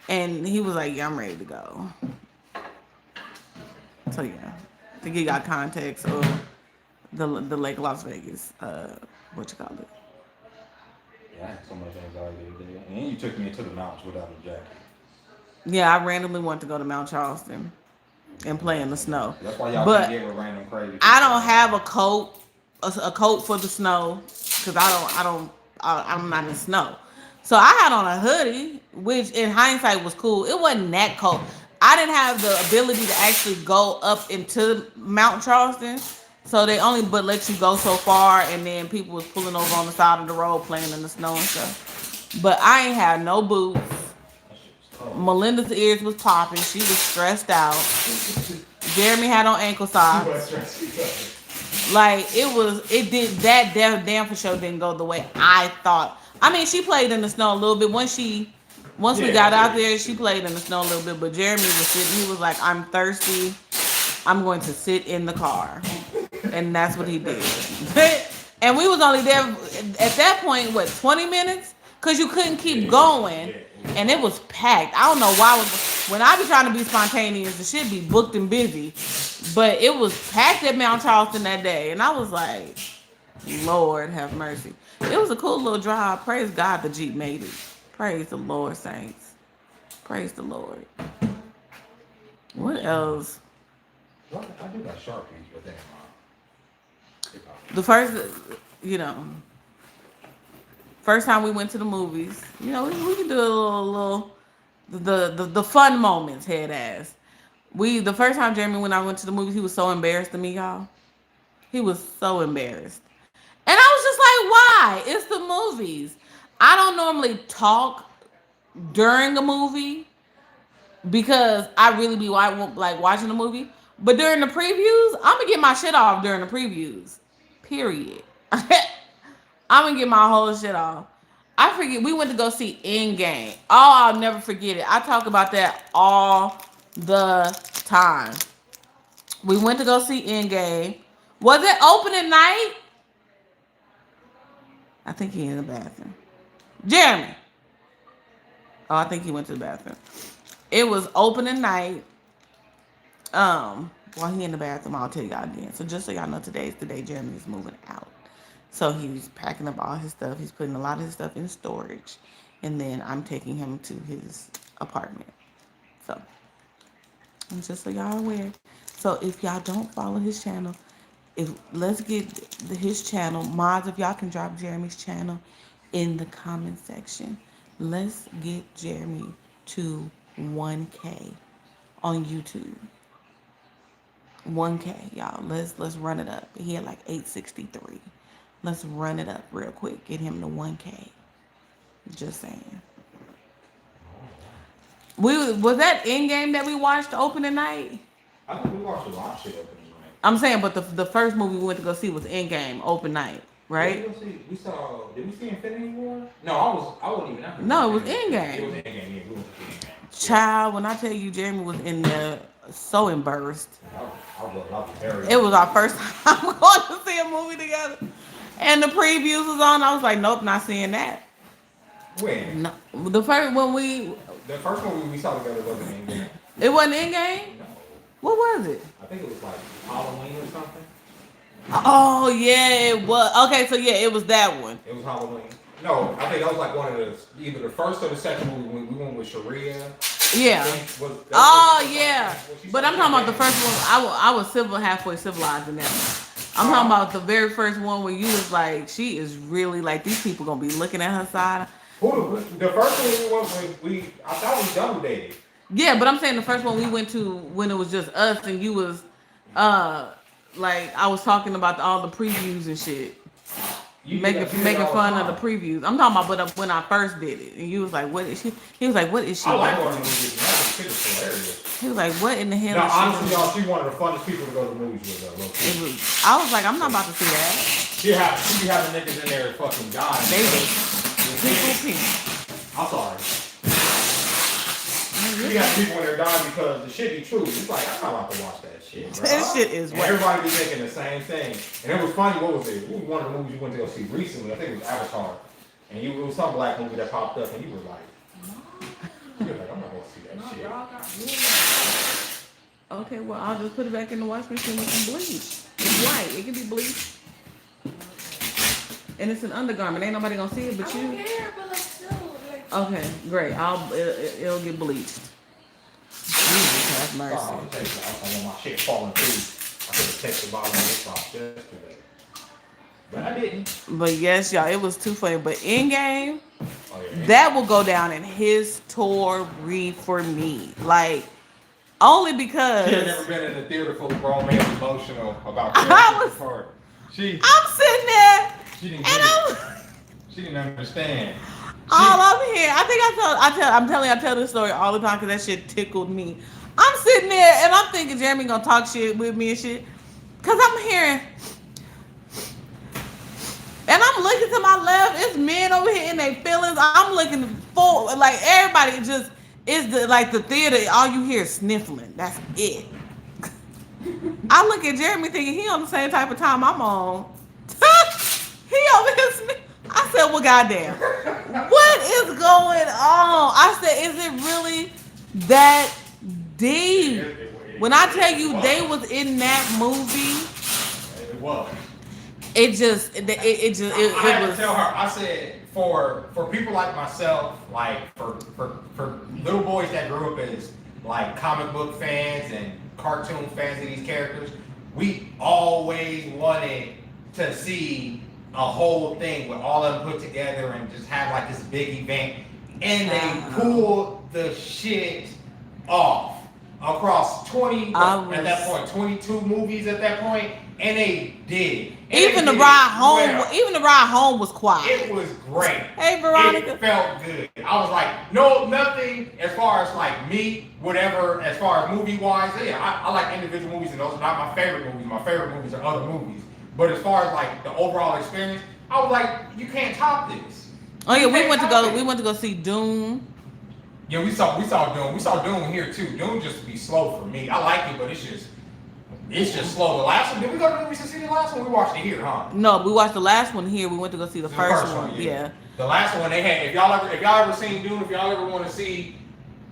and he was like, "Yeah, I'm ready to go." So yeah, I think he got context of the Lake Las Vegas. What you call it? I had so much anxiety today. And you took me into the mountains without a jacket. Yeah, I randomly wanted to go to Mount Charleston and play in the snow. That's why y'all can't get with random crazy people. I don't have a coat for the snow because I'm not in snow. So I had on a hoodie, which in hindsight was cool. It wasn't that cold. I didn't have the ability to actually go up into Mount Charleston. So they only but let you go so far, and then people was pulling over on the side of the road playing in the snow and stuff. But I ain't had no boots. Melinda's ears was popping. She was stressed out. Jeremy had on ankle socks. Like it did that damn for sure didn't go the way I thought. I mean, she played in the snow a little bit. Once we got out there, she played in the snow a little bit. But Jeremy was sitting. He was like, "I'm thirsty. I'm going to sit in the car," and that's what he did. And we was only there at that point, what, 20 minutes? Cause you couldn't keep going, and it was packed. I don't know why. When I be trying to be spontaneous, the shit be booked and busy, but it was packed at Mount Charleston that day, and I was like, Lord have mercy. It was a cool little drive. Praise God, the Jeep made it. Praise the Lord, saints. Praise the Lord. What else? What? I do got Sharpies, but then The first, you know, first time we went to the movies, you know, we can do a little the fun moments, head ass. The first time Jeremy when I went to the movies, he was so embarrassed of me, y'all. He was so embarrassed. And I was just like, why? It's the movies. I don't normally talk during a movie because I really be like watching the movie. But during the previews, I'm gonna get my shit off during the previews. Period. I'm gonna get my whole shit off. I forget we went to go see Endgame. Oh, I'll never forget it. I talk about that all the time. We went to go see Endgame. Was it opening night? I think he in the bathroom. Jeremy. Oh, I think he went to the bathroom. It was opening night. While he in the bathroom, I'll tell y'all again. So just so y'all know, today's the day Jeremy is moving out. So he's packing up all his stuff. He's putting a lot of his stuff in storage. And then I'm taking him to his apartment. So, and just so y'all aware. So if y'all don't follow his channel, let's get his channel. Mods, if y'all can drop Jeremy's channel in the comment section. Let's get Jeremy to 1K on YouTube. 1K, y'all. Let's run it up. He had like 863. Let's run it up real quick. Get him to 1K. Just saying. Was that Endgame that we watched opening night? I think we watched a lot of shit opening night. I'm saying, but the first movie we went to go see was Endgame open night, right? Did we see Infinity War? No, I wasn't even out. No, it was Endgame. It was Endgame. Yeah, we went to see Endgame. Child, when I tell you Jeremy was in there so embarrassed. I was very. It was our first time going to see a movie together. And the previews was on. I was like, nope, not seeing that. When? No, the first movie we saw together wasn't Endgame. It wasn't Endgame? No. What was it? I think it was like Halloween or something. Oh yeah, it was. Okay, so yeah, it was that one. It was Halloween. No, I think that was like one of either the first or the second movie when we went with Sharia. Yeah. Yeah. But I'm talking about the first one. I was halfway civilized in that one. I'm talking about the very first one where you was like, she is really like, these people gonna be looking at her side. The first one I thought we double dated. Yeah, but I'm saying the first one we went to when it was just us and you was like I was talking about all the previews and shit. Making fun of the previews. I'm talking about when I first did it. And you was like, what is she? He was like, what is she? I like going to movies. That was hilarious. He was like, what in the hell no, is she? Honestly, y'all, she's one of the funnest people to go to movies with. I was like, I'm not about to see that. She be having niggas in there fucking dying. They do. I'm sorry. You got people in there dying because the shit be true. It's like, I'm not about to watch that shit, bro. That shit is whack. Everybody be thinking the same thing. And it was funny, what was it? It was one of the movies you went to go see recently. I think it was Avatar. And it was some black movie that popped up and you were like, I'm not going to see that shit. Okay, well, I'll just put it back in the wash machine with some bleach. It's white. It can be bleached. And it's an undergarment. Ain't nobody gonna see it but you. I don't care, but like still. Okay, great. It'll get bleached. Jesus have mercy. I want my shit falling through. I could have texted about this off yesterday. But I didn't. But yes, y'all, it was too funny. But Endgame, that will go down in history for me. Like, only because she had never been in a theater full of grown men emotional about the part. I'm sitting there. She didn't understand. All I'm here, I tell this story all the time because that shit tickled me. I'm sitting there and I'm thinking Jeremy gonna talk shit with me and shit, cause I'm hearing to my left, it's men over here in their feelings. I'm looking for like everybody just is the like the theater. All you hear is sniffling. That's it. I look at Jeremy thinking he on the same type of time I'm on. He over here sniffling. I said, well, goddamn, what is going on? I said, is it really that deep? When I tell you they was in that movie, It was. it I had to was. tell her. I said for people like myself, like for little boys that grew up as like comic book fans and cartoon fans of these characters, we always wanted to see a whole thing with all of them put together and just have like this big event, and they pulled the shit off across 20 at that point 22 movies at that point, and they did. And Even they the did ride home, well. even the ride home was quiet. It was great. Hey, Veronica. It felt good. I was like, no, nothing as far as like me, whatever, as far as movie wise. Yeah, I like individual movies, and those are not my favorite movies. My favorite movies are other movies. But as far as like the overall experience, I was like, you can't top this. Oh yeah, You we can't went to top go. it. We went to go see Dune. Yeah, we saw Dune. We saw Dune here too. Dune just be slow for me. I like it, but it's just slow. The last one, did we go to the movies to see the last one? We watched it here, huh? No, we watched the last one here. We went to go see the first one. Yeah. The last one they had. If y'all ever seen Dune, if y'all ever want to see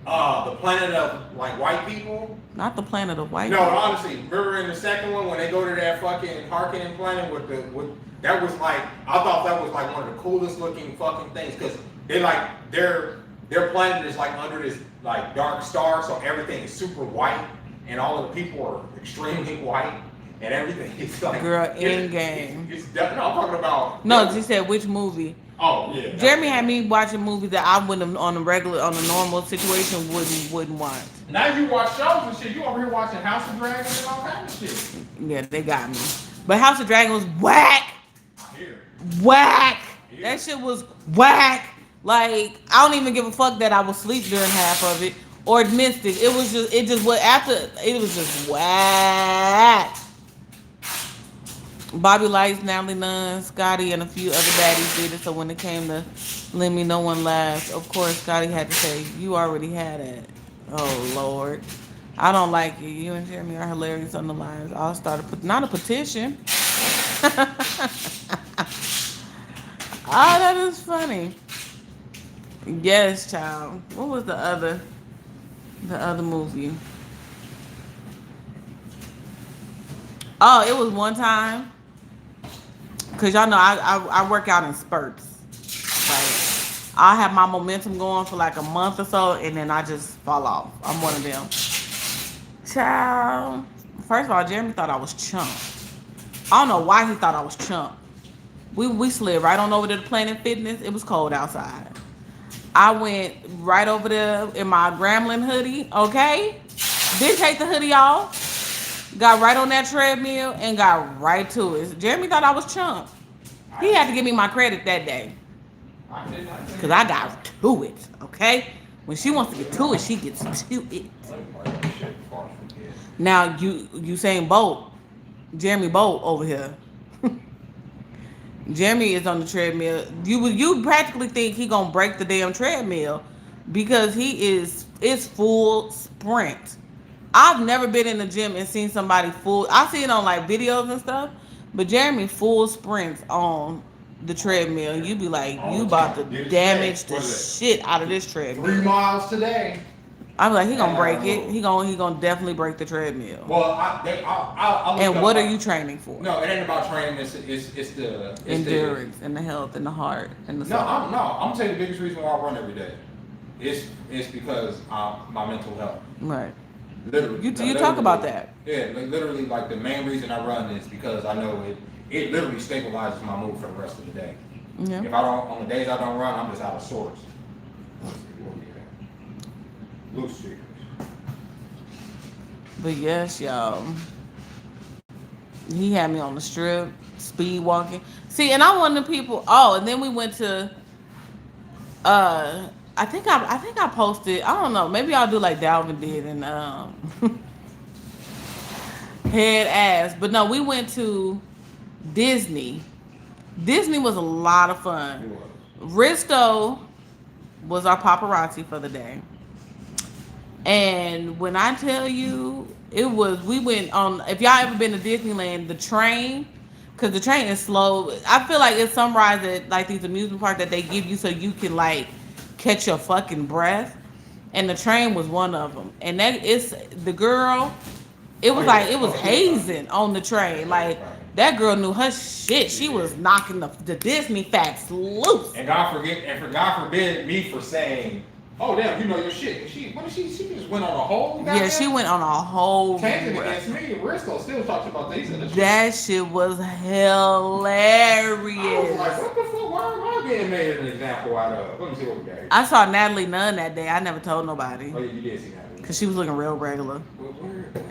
the planet of like white people. Not the planet of white. No, people. honestly, remember in the second one when they go to that fucking Harkonnen planet with that was like, I thought that was like one of the coolest looking fucking things, because they like their planet is like under this like dark star, so everything is super white and all of the people are extremely white and everything is like Girl, in game. No, I'm talking about No, she said which movie. Oh yeah. Jeremy had me watching movies that I wouldn't on a normal situation wouldn't watch. Now you watch shows and shit. You over here watching House of Dragons and all kinds of shit. Yeah, they got me. But House of Dragon was whack. Here. Whack. Yeah. That shit was whack. Like, I don't even give a fuck that I was asleep during half of it or missed it. It was just whack. Bobby Lights, Natalie Nunn, Scotty, and a few other baddies did it. So when it came to Let Me No One Laughed, of course, Scotty had to say, you already had it. Oh, Lord. I don't like it. You and Jeremy are hilarious on the lives. I'll start not a petition. Ah, that is funny. Yes, child. What was the other movie? Oh, it was one time. Cause y'all know I work out in spurts. Like, I have my momentum going for like a month or so, and then I just fall off. I'm one of them. Child. First of all, Jeremy thought I was chump. I don't know why he thought I was chump. We slid right on over to the Planet Fitness. It was cold outside. I went right over there in my Gremlin hoodie, okay? Didn't take the hoodie off. Got right on that treadmill and got right to it. Jeremy thought I was chump. He had to give me my credit that day. Because I got to it, okay? When she wants to get to it, she gets to it. Now, you saying Bolt. Jeremy Bolt over here. Jeremy is on the treadmill. You practically think he gonna break the damn treadmill because it's full sprint. I've never been in the gym and seen somebody full. I see it on like videos and stuff, but Jeremy full sprints on the treadmill. You be like, you about to damage the shit out of this treadmill. 3 miles today. I'm like, he gonna break it. He gonna definitely break the treadmill. Well, And what are you training for? No, it ain't about training. It's the Endurance and the health and the heart and the soul. I'm gonna tell you the biggest reason why I run every day. It's because my mental health. Right. Literally. You talk about that. Yeah, like literally, like the main reason I run is because I know it literally stabilizes my mood for the rest of the day. Yeah. If I don't, on the days I don't run, I'm just out of sorts. Loose speakers. But yes, y'all. He had me on the strip, speed walking. See, and I'm one of the people. Oh, and then we went to. I think I posted. I don't know. Maybe I'll do like Dalvin did and head ass. But no, we went to Disney. Disney was a lot of fun. It was. Risto was our paparazzi for the day. And when I tell you, we went on, if y'all ever been to Disneyland, the train, because the train is slow. I feel like it's some rides that, like these amusement parks that they give you so you can, like, catch your fucking breath. And the train was one of them. And that is, the girl, it was like, it was hazing on the train. Like, that girl knew her shit. She was knocking the Disney facts loose. And God forbid me for saying, "Oh damn, you know your shit." She just went on a whole. Yeah, she went on a whole tangent against me. Risto still talks about these. That shit was hilarious. I was like, what the fuck? Why am I getting made an example out of? Let me see what we got here. I saw Natalie Nunn that day. I never told nobody. Oh yeah, you did see Natalie. Cause she was looking real regular. Well,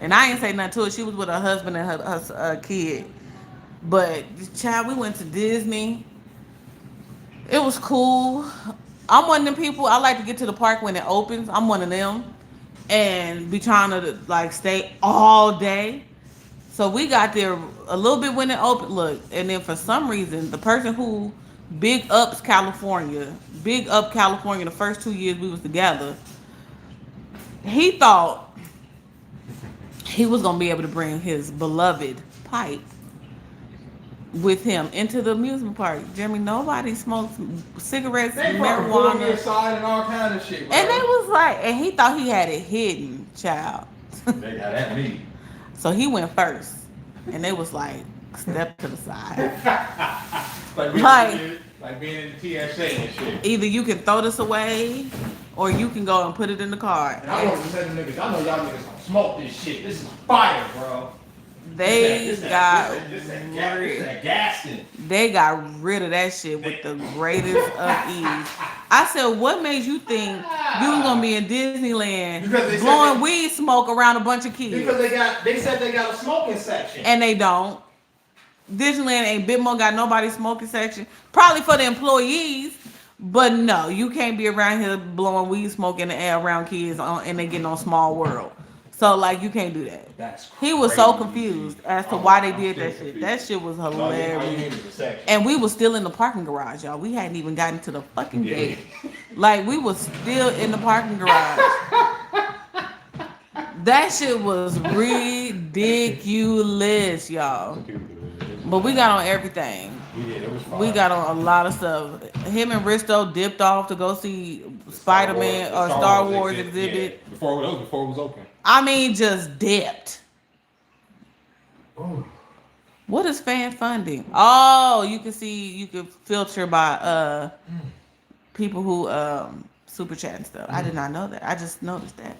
And I ain't say nothing to her. She was with her husband and her kid. But child, we went to Disney. It was cool. I'm one of them people. I like to get to the park when it opens. I'm one of them, and be trying to like stay all day. So we got there a little bit when it opened. Look, and then for some reason, the person who big up California, the first 2 years we was together, he thought he was gonna be able to bring his beloved pipe with him into the amusement park. Jeremy, nobody smokes cigarettes, they marijuana, inside and all kind of shit. Bro. and they was like, and he thought he had it hidden, child. They got at me. So he went first, and they was like, step to the side. like being in the TSA and shit. Either you can throw this away, or you can go and put it in the car. And I want to say to niggas, I know y'all niggas gonna smoke this shit. This is fire, bro. They got rid of that shit with the greatest of ease. I said, what made you think you was gonna be in Disneyland blowing weed smoke around a bunch of kids? Because they said they got a smoking section. And they don't. Disneyland ain't Bitmo got nobody smoking section. Probably for the employees, but no, you can't be around here blowing weed smoke in the air around kids and they getting on Small World. So like you can't do that. He was so confused as to why they did that shit. That shit was hilarious. And we was still in the parking garage, y'all. We hadn't even gotten to the fucking gate. Like we was still in the parking garage. That shit was ridiculous, y'all. But we got on everything. We got on a lot of stuff. Him and Risto dipped off to go see Spider-Man or Star Wars exhibit. Yeah. Before it was open. I mean, just dipped. What is fan funding? Oh, you can filter by people who super chat and stuff. I did not know that. I just noticed that.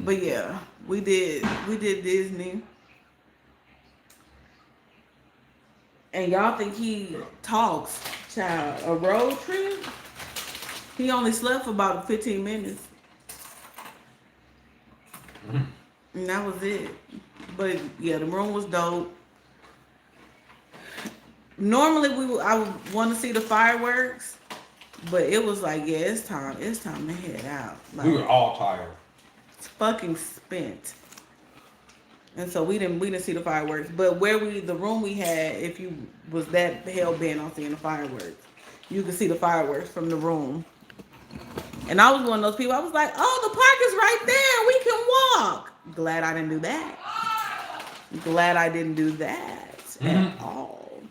But yeah, we did Disney. And y'all think he talks, child, a road trip? He only slept for about 15 minutes. And that was it. But yeah, the room was dope. Normally I would want to see the fireworks, but it was like, yeah, it's time to head out. Like, we were all tired. It's fucking spent. And so we didn't see the fireworks. But the room we had, if you was that hell bent on seeing the fireworks, you could see the fireworks from the room. And I was one of those people, I was like, oh, the park is right there. We can walk. Glad I didn't do that. At all.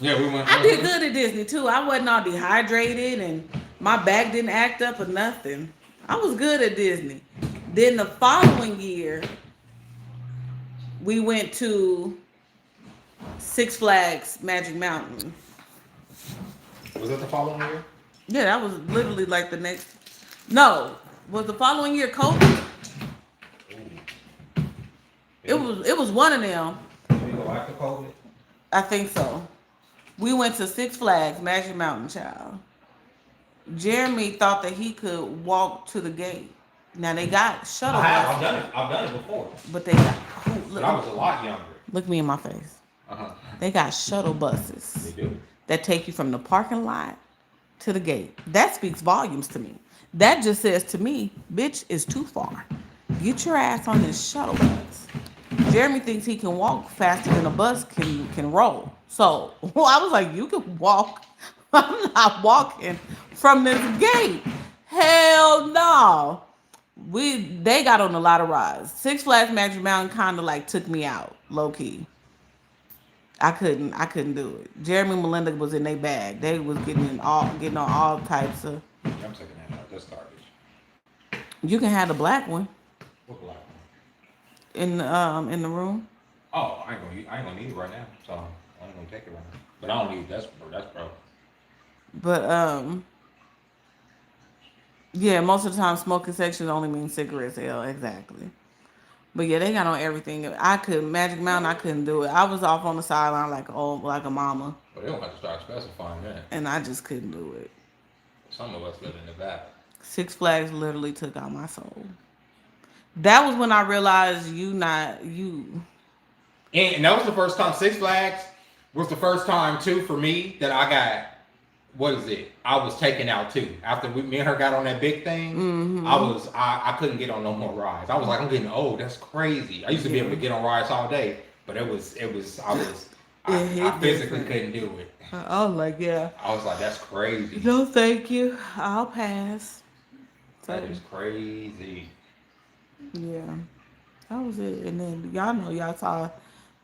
Yeah, we went. I did good at Disney too. I wasn't all dehydrated and my back didn't act up or nothing. I was good at Disney. Then the following year, we went to Six Flags Magic Mountain. Was that the following year? Yeah, that was literally like the next. No, was the following year COVID? It was one of them. Did you go after COVID? I think so. We went to Six Flags Magic Mountain, child. Jeremy thought that he could walk to the gate. Now they got shuttle buses. I've done it before. But they got. But I was a lot younger. Look me in my face. They got shuttle buses. They do. That take you from the parking lot to the gate. That speaks volumes to me. That just says to me, bitch, is too far. Get your ass on this shuttle bus. Jeremy thinks he can walk faster than a bus can roll. So I was like, you can walk. I'm not walking from this gate. Hell no. They got on a lot of rides. Six Flags Magic Mountain kind of like took me out, low key. I couldn't do it. Jeremy and Melinda was in their bag. They was getting on all types of. Yeah, I'm taking that out. That's garbage. You can have the black one What black one? in the room. Oh, I ain't gonna need it right now. So I ain't gonna take it right now. But I don't need that's bro. But yeah, most of the time smoking section only means cigarettes. Hell, exactly. But yeah, they got on everything. I could Magic Mountain. I couldn't do it. I was off on the sideline like a mama, But they don't have to start specifying that. and I just couldn't do it. Some of us live in the back. Six Flags literally took out my soul. That was when I realized you. And that was the first time Six Flags was the first time too for me that I got what is it? I was taken out too. After me and her got on that big thing, I couldn't get on no more rides. I was like, I'm getting old. That's crazy. I used to be able to get on rides all day, but I physically couldn't do it. I was like, yeah. I was like, that's crazy. No, thank you. I'll pass. That is crazy. Yeah, that was it. And then y'all saw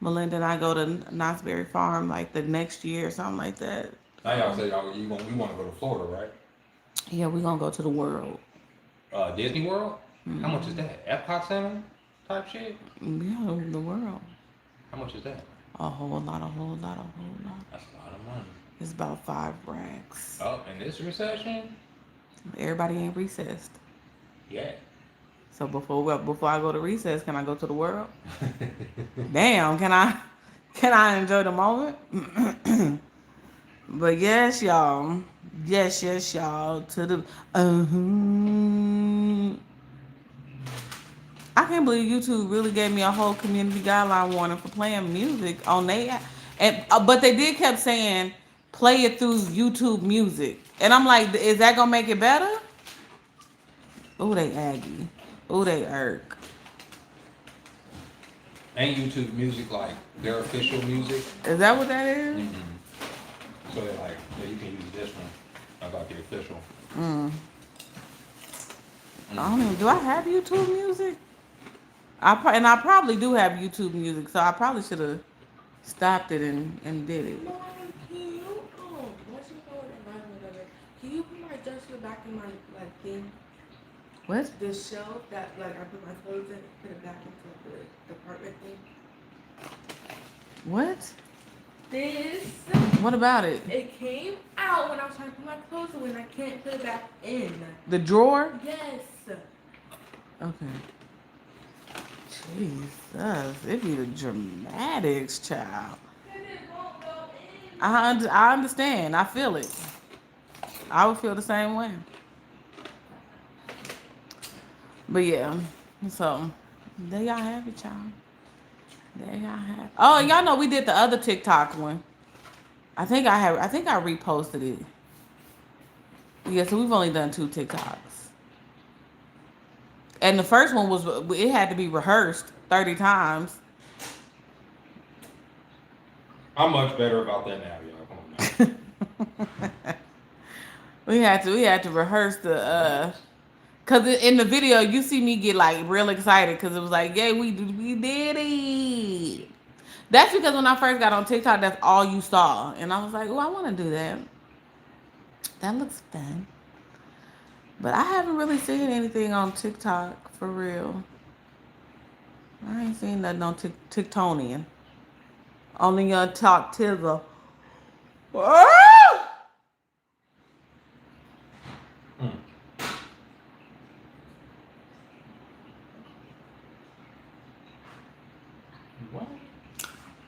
Melinda and I go to Knott's Berry Farm like the next year or something like that. Now y'all say we want to go to Florida, right? Yeah, we're gonna go to the world. Disney World? How much is that? Epcot Center type shit? Yeah, the world. How much is that? A whole lot, a whole lot, a whole lot. That's a lot of money. It's about 5 racks. Oh, in this recession? Everybody ain't recessed. Yeah. So before I go to recess, can I go to the world? Damn, can I enjoy the moment? But yes, y'all. Yes, y'all. To the I can't believe YouTube really gave me a whole community guideline warning for playing music on they and but they did kept saying play it through YouTube Music. And I'm like, is that gonna make it better? Oh, they Aggie. Oh, they irk. Ain't YouTube Music like their official music? Is that what that is? So they're like, yeah, you can use this one. How about the official? I don't even. Do I have YouTube Music? I probably do have YouTube Music, so I probably should have stopped it and did it. Mom, can you what's it called? Can you put my dresser back in my thing? What? The shelf that I put my clothes in, put it back into the department thing. What? This. What about it? It came out when I was trying to put my clothes away and I can't put it back in. The drawer? Yes. Okay. Jesus, it be the dramatics, child. And it won't go in. I understand. I feel it. I would feel the same way. But yeah, so there y'all have it, y'all. There y'all have it. Oh, y'all know we did the other TikTok one. I think I reposted it. Yeah, so we've only done 2 TikToks. And the first one it had to be rehearsed 30 times. I'm much better about that now, y'all. Come on now. We had to rehearse the cause in the video you see me get like real excited because it was like, yeah, we did it. That's because when I first got on TikTok, that's all you saw, and I was like, oh, I want to do that. That looks fun. But I haven't really seen anything on TikTok for real. I ain't seen nothing on TikTonian. Only on Talk Tizzle. What?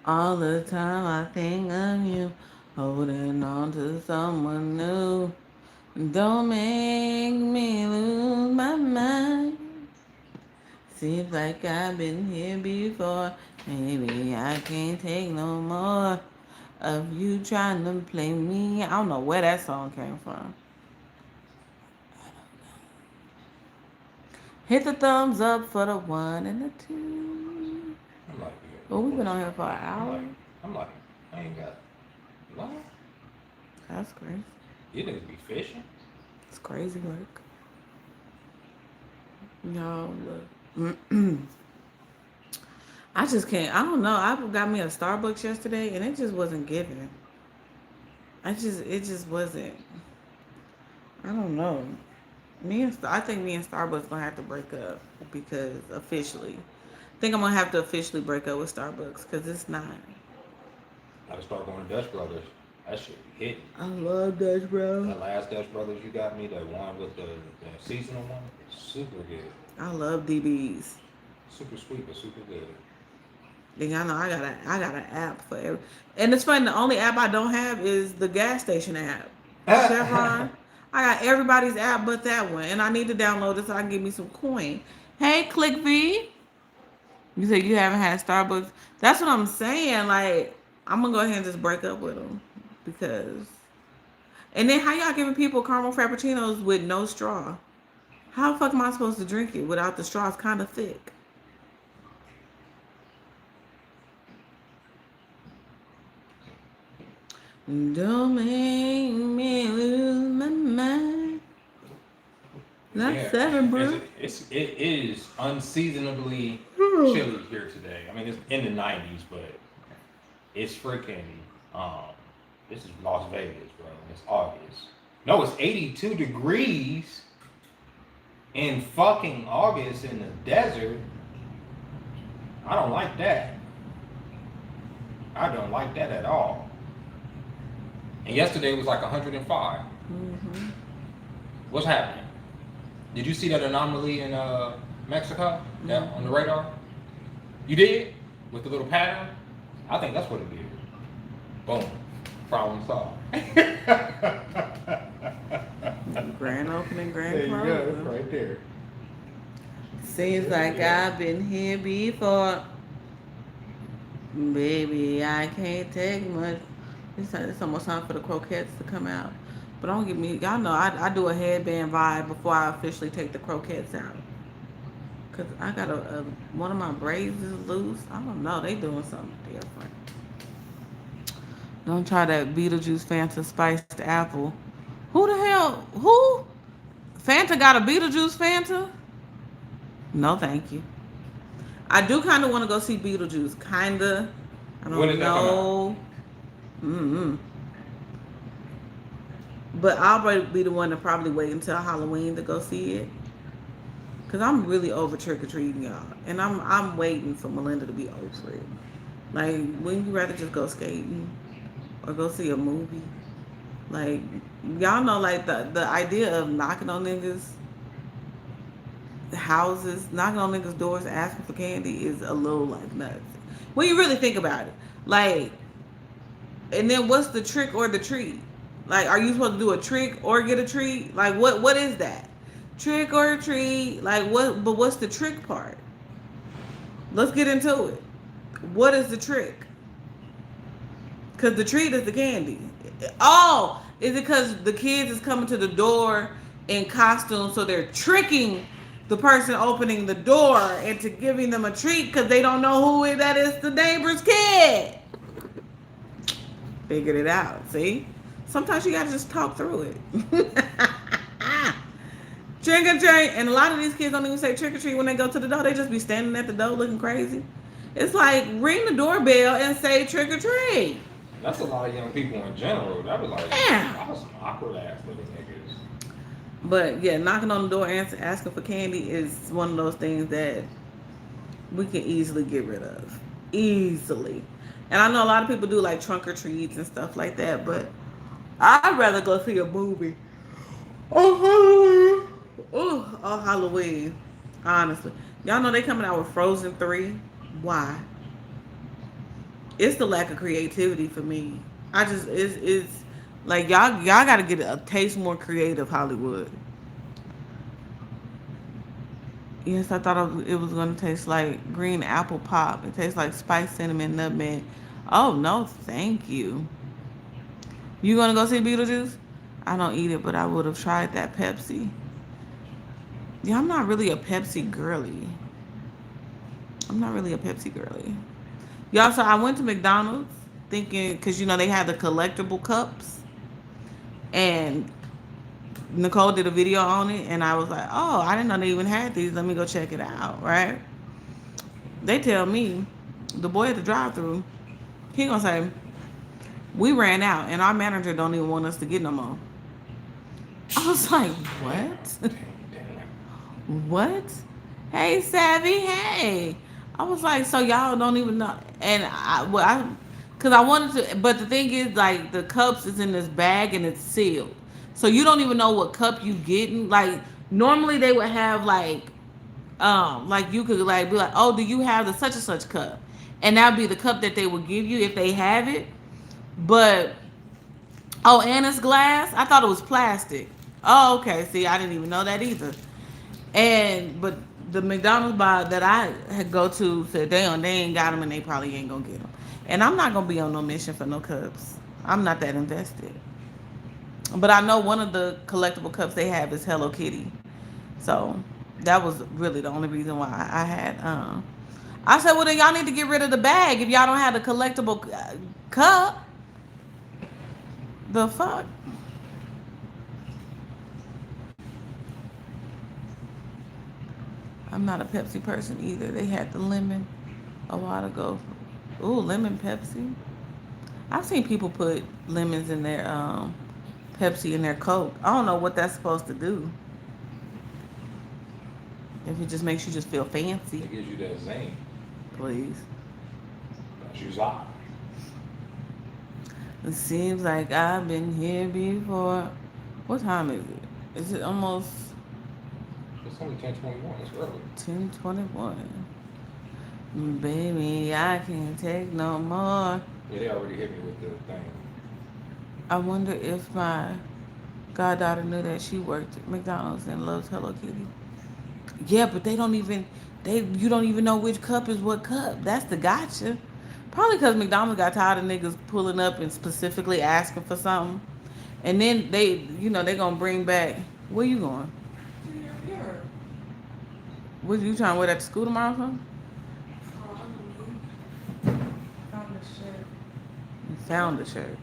All the time I think of you, holding on to someone new. Don't make me lose my mind. Seems like I've been here before. Maybe I can't take no more of you trying to play me. I don't know where that song came from. Hit the thumbs up for the 1 and the 2. I'm like, Well, we've been on here for an hour. I ain't got What? That's crazy. You niggas be fishing? It's crazy work. No, look. I just can't. I don't know. I got me a Starbucks yesterday, and it just wasn't giving. It just wasn't. I don't know. I think me and Starbucks gonna have to break up because officially, I think I'm gonna have to officially break up with Starbucks because it's not. Gotta start going to Dutch Brothers. That shit be hitting. I love Dutch Bro. That last Dutch Brothers you got me, that one with the seasonal one, super good. I love DBs. Super sweet, but super good. And y'all know I got an app for every. And it's funny. The only app I don't have is the gas station app. Chevron. I got everybody's app but that one, and I need to download it so I can get me some coin. Hey, Click V. You said you haven't had Starbucks. That's what I'm saying. Like, I'm gonna go ahead and just break up with them because. And then how y'all giving people caramel frappuccinos with no straw? How the fuck am I supposed to drink it without the straw? It's kind of thick. Don't make me lose my mind. That's Yeah, seven, bro. it is unseasonably chilly here today. I mean, it's in the 90s, but it's freaking. Um, this is Las Vegas, bro. And it's August. No, it's 82 degrees in fucking August in the desert. I don't like that. I don't like that at all. And yesterday was like 105. Mm-hmm. What's happening? Did you see that anomaly in Mexico on the radar? You did? With the little pattern? I think that's what it did. Boom. Problem solved. Grand opening, There grand you go. closing. It's right there. Seems like I've been here before. Baby, I can't take much. It's almost time for the croquettes to come out. But don't get me, y'all know I do a headband vibe before I officially take the croquettes out. Cause I got one of my braids is loose. I don't know, they doing something different. Don't try that Beetlejuice Fanta spiced apple. Who the hell? Who? Fanta got a Beetlejuice Fanta? No, thank you. I do kind of want to go see Beetlejuice. Kinda. I When don't does that come out? know. Mm-hmm. But I'll probably be the one to probably wait until Halloween to go see it. Cause I'm really over trick or treating, y'all, and I'm waiting for Melinda to be over it. Like, wouldn't you rather just go skating or go see a movie? Like, y'all know, like the idea of knocking on niggas' houses, knocking on niggas' doors, asking for candy is a little like nuts. When you really think about it, like, and then what's the trick or the treat? Like, are you supposed to do a trick or get a treat? Like, what is that? Trick or treat? Like, what? But what's the trick part? Let's get into it. What is the trick? Because the treat is the candy. Oh, is it because the kids is coming to the door in costume, so they're tricking the person opening the door into giving them a treat because they don't know who that is, the neighbor's kid? Figured it out. See? Sometimes you gotta just talk through it. Trick or treat. And a lot of these kids don't even say trick or treat when they go to the door. They just be standing at the door looking crazy. It's like, ring the doorbell and say trick or treat. That's a lot of young people in general. That was like, Yeah. that was some awkward ass little niggas. But yeah, knocking on the door and asking for candy is one of those things that we can easily get rid of. Easily. And I know a lot of people do like trunk or treats and stuff like that, but I'd rather go see a movie. Oh, Halloween. Oh, Halloween. Honestly. Y'all know they coming out with Frozen 3. Why? It's the lack of creativity for me. It's like y'all gotta get a taste more creative, Hollywood. Yes, I thought it was gonna taste like green apple pop. It tastes like spice, cinnamon, nutmeg. Oh no, thank you. You gonna go see Beetlejuice? I don't eat it, but I would have tried that Pepsi. Yeah, I'm not really a Pepsi girly. I'm not really a Pepsi girly. Y'all, so I went to McDonald's thinking because they had the collectible cups, and Nicole did a video on it, and I was like, oh, I didn't know they even had these. Let me go check it out. Right? They tell me the boy at the drive-through, he gonna say we ran out, and our manager don't even want us to get no more. I was like, what? What? Hey, Savvy, hey. I was like, so y'all don't even know. And because I wanted to, but the thing is, like, the cups is in this bag and it's sealed. So you don't even know what cup you getting. Like, normally they would have, like you could, like, be like, oh, do you have the such and such cup? And that'd be the cup that they would give you if they have it. But, oh, and it's glass? I thought it was plastic. Oh, okay. See, I didn't even know that either. But the McDonald's bar that I had go to said they ain't got them and they probably ain't gonna get them. And I'm not gonna be on no mission for no cups. I'm not that invested. But I know one of the collectible cups they have is Hello Kitty. So that was really the only reason why I had. I said, well then y'all need to get rid of the bag if y'all don't have the collectible cup. The fuck. I'm not a Pepsi person either. They had the lemon a while ago. Ooh, lemon Pepsi. I've seen people put lemons in their Pepsi in their Coke. I don't know what that's supposed to do. If it just makes you just feel fancy. It gives you that zing. Please. That's you lie. It seems like I've been here before. What time is it? Is it almost It's only 10:21. It's early. 10:21? Baby, I can't take no more. Yeah, they already hit me with the thing. I wonder if my goddaughter knew that she worked at McDonald's and loves Hello Kitty. Yeah, but you don't even know which cup is what cup. That's the gotcha. Probably because McDonald's got tired of niggas pulling up and specifically asking for something. And then they gonna bring back, where you going? Here. What you trying to wear that to school tomorrow or something? Found this shirt. You found the shirt.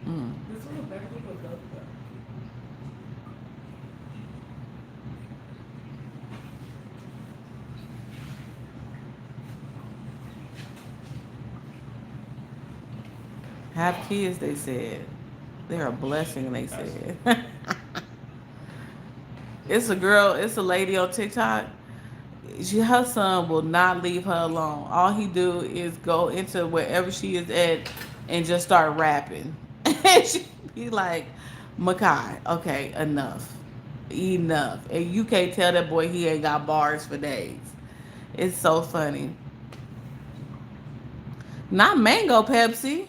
Mm. This one was better with the Have kids, they said. They're a blessing, they said. It's a lady on TikTok. Her son will not leave her alone. All he do is go into wherever she is at and just start rapping. And she be like, Makai, okay, enough. Enough. And you can't tell that boy he ain't got bars for days. It's so funny. Not mango Pepsi.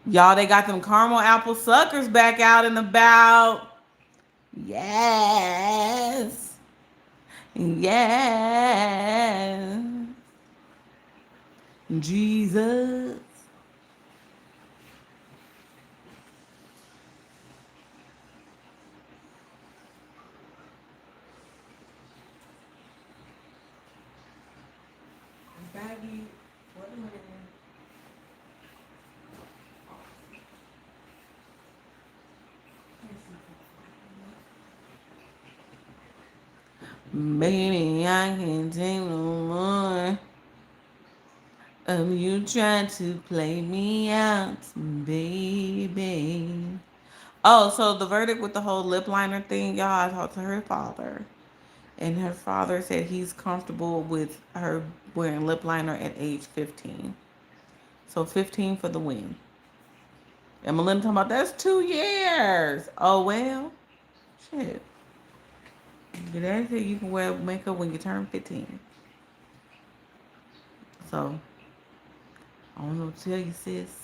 Y'all, they got them caramel apple suckers back out and about. Yes. Yes. Jesus. baggy watermelon. Baby, I can't take no more of you trying to play me out, baby. Oh, so the verdict with the whole lip liner thing, y'all, I talked to her father. And her father said he's comfortable with her wearing lip liner at age 15. So 15 for the win. And Melinda talking about, that's 2 years. Oh, well, shit. Your daddy said you can wear makeup when you turn 15. So, I don't know what to tell you, sis.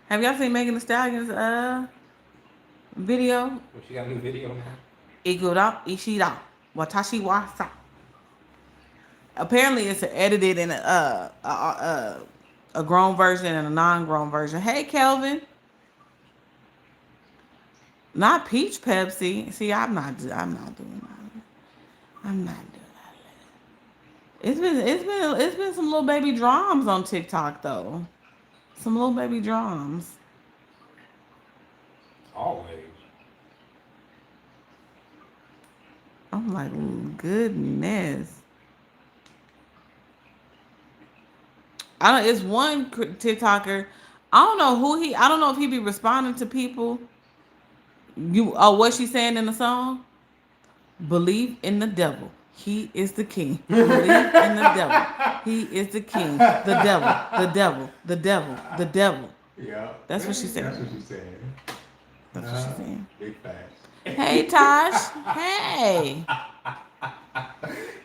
Have y'all seen Megan Thee Stallion's video? Well, she got a new video now. Igura Ishida Watashi Wasa. Apparently, it's edited in a grown version and a non-grown version. Hey, Kelvin. Not peach Pepsi. See, I'm not doing that. I'm not doing that. It's been some little baby drums on TikTok though. Some little baby drums. Always. I'm like, ooh, goodness. I don't. It's one TikToker. I don't know who he. I don't know if he be responding to people. What she saying in the song? Believe in the devil. He is the king. Believe in the devil. He is the king. The devil. The devil. The devil. The devil. Yeah. That's what she That's said. what she's saying. That's what she's saying. Big facts. Hey Tosh. Hey.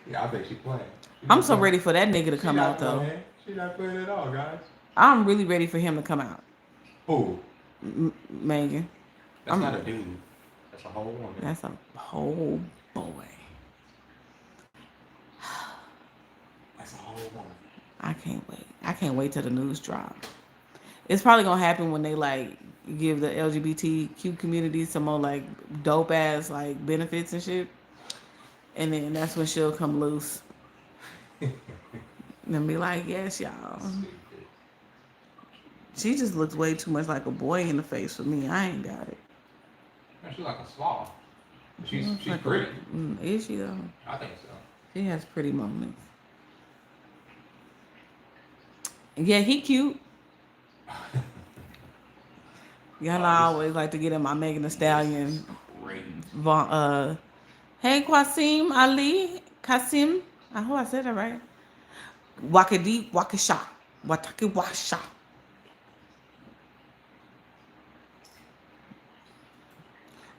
Yeah, I think she playing. I'm so ready for that nigga to She come not out though. playing. She not playing at all, guys. I'm really ready for him to come out. Who? Megan. That's not a dude. That's a whole woman. That's a whole boy. That's a whole woman. I can't wait. I can't wait till the news drop. It's probably gonna happen when they like give the LGBTQ community some more like dope ass like benefits and shit, and then that's when she'll come loose and be like, "Yes, y'all." She just looks way too much like a boy in the face for me. I ain't got it. Man, she's like a sloth. She's Like pretty. Is she though? I think so. She has pretty moments. Yeah, he cute. Y'all know I always like to get in my Megan Thee Stallion. Great. Hey, Qasim Ali. Qasim. I hope I said that right. Wakadi Wakasha. Wataki Washa.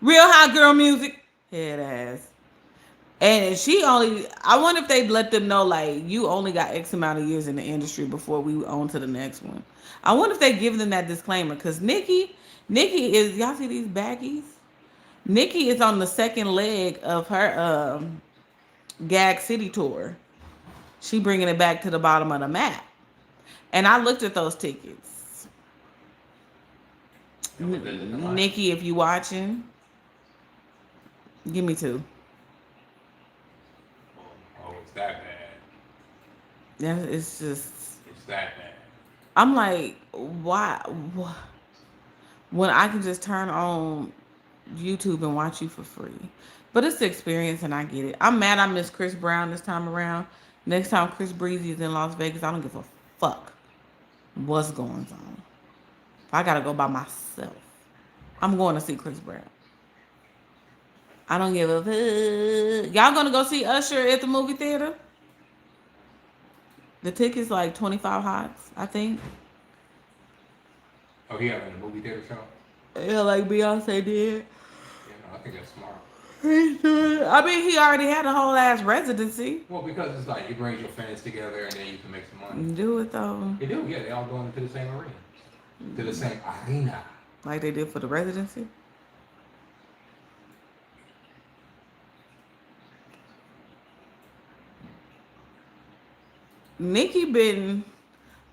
Real hot girl music. Head ass. And I wonder if they'd let them know, like, you only got X amount of years in the industry before we on to the next one. I wonder if they give them that disclaimer. Because Nikki is, y'all see these baggies? Nikki is on the second leg of her Gag City tour. She bringing it back to the bottom of the map. And I looked at those tickets. Nikki, if you watching, give me 2. Oh, it's that bad. Yeah, it's just. It's that bad. I'm like, why? When I can just turn on YouTube and watch you for free. But it's the experience, and I get it. I'm mad I missed Chris Brown this time around. Next time Chris Breezy is in Las Vegas, I don't give a fuck what's going on. I gotta go by myself. I'm going to see Chris Brown. I don't give a fuck. Y'all gonna go see Usher at the movie theater? The ticket's like 25 hots, I think. Oh, he having a movie theater show? Yeah, like Beyonce did. Yeah, no, I think that's smart. I mean, he already had a whole ass residency. Well, because it's like it brings your fans together and then you can make some money. Do it though. They do, yeah. They all going into the same arena. To the same arena. Like they did for the residency. Nikki been,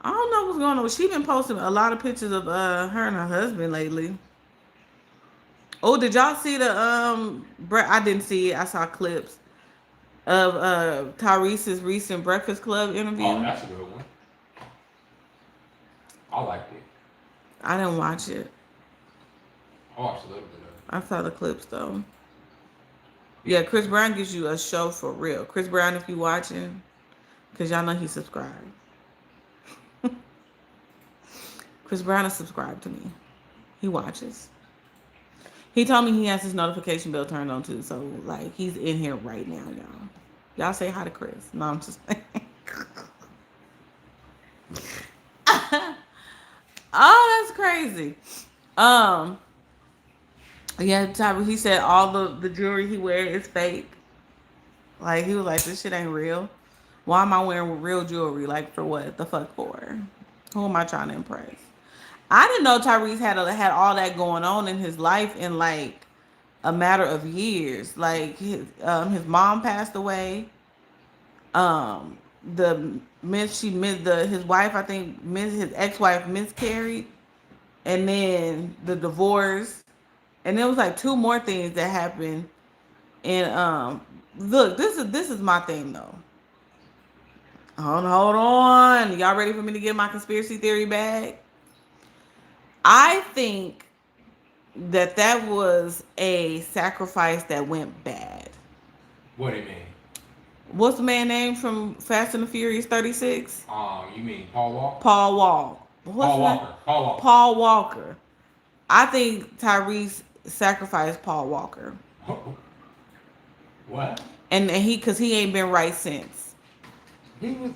I don't know what's going on. She been posting a lot of pictures of her and her husband lately. Oh, did y'all see the I didn't see it. I saw clips of Tyrese's recent Breakfast Club interview. Oh, that's a good one. I liked it. I didn't watch it. I watched a little bit of it. I saw the clips though. Yeah, Chris Brown gives you a show for real. Chris Brown, if you watching, because y'all know he subscribed. Chris Brown is subscribed to me. He watches. He told me he has his notification bell turned on too. So, like, he's in here right now, y'all. Y'all say hi to Chris. No, I'm just Oh, that's crazy. Yeah, Tyra, he said all the jewelry he wear is fake. Like, he was like, this shit ain't real. Why am I wearing real jewelry? Like, for what? The fuck for? Who am I trying to impress? I didn't know Tyrese had all that going on in his life in, like, a matter of years. Like, his mom passed away. His wife, I think, his ex-wife miscarried. And then the divorce. And there was like two more things that happened. And look, this is my thing though. Hold on. Y'all ready for me to get my conspiracy theory bag? I think that was a sacrifice that went bad. What do you mean? What's the man name from Fast and the Furious 36? You mean Paul Walker? Paul Wall. What's Paul that? Walker. Paul Walker. Paul Walker. I think Tyrese sacrificed Paul Walker, What? and because he ain't been right since. Tyrese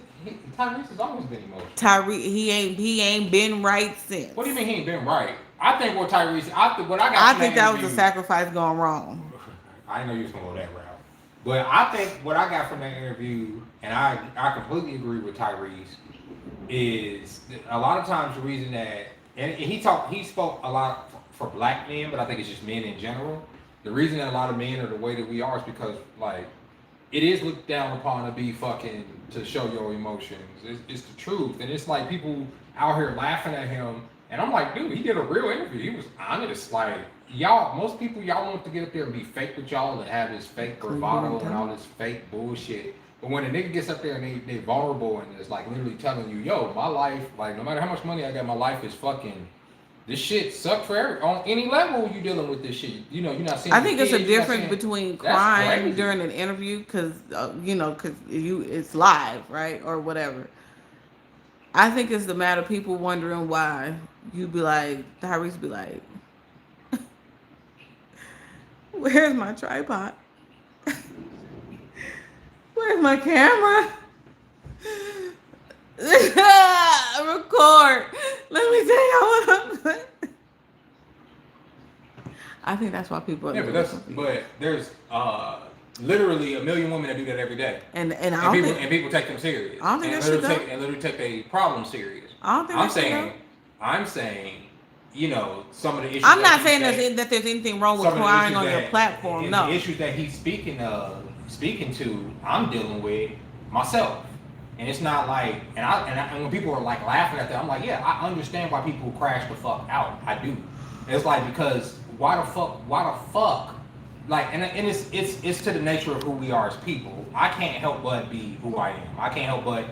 has always been emotional. Tyrese, he ain't been right since. What do you mean he ain't been right? I think what Tyrese, what I got I from think that that was a interview, sacrifice gone wrong. I didn't know you was gonna go that route. But I think what I got from that interview, and I completely agree with Tyrese, is that a lot of times the reason that, and he spoke a lot for black men, but I think it's just men in general. The reason that a lot of men are the way that we are is because like it is looked down upon to be fucking to show your emotions. It's the truth, and it's like people out here laughing at him, and I'm like, dude, he did a real interview. He was honest. Like y'all, most people y'all want to get up there and be fake with y'all and have this fake bravado and all this fake bullshit. But when a nigga gets up there and they vulnerable and is like literally telling you, yo, my life, like no matter how much money I got, my life is fucking. This shit sucks for on any level you dealing with this shit. You know, you're not seeing. I think it's a difference between crying crazy. during an interview because it's live, right, or whatever. I think it's the matter of people wondering why you be like Tyrese be like, "Where's my tripod? Where's my camera? Record. Let me tell y'all what I'm saying." I think that's why people are but there's literally a million women that do that every day. And I don't think people take them serious. I don't think that shit literally take a problem serious. I don't think I'm saying, you know, some of the issues. I'm not saying that there's anything wrong with crying on your platform. No. The issues that he's speaking to, I'm dealing with myself. And it's not like, and when people are like laughing at that, I'm like, yeah, I understand why people crash the fuck out. I do. And it's like, because why the fuck, like, and it's to the nature of who we are as people. I can't help but be who I am. I can't help but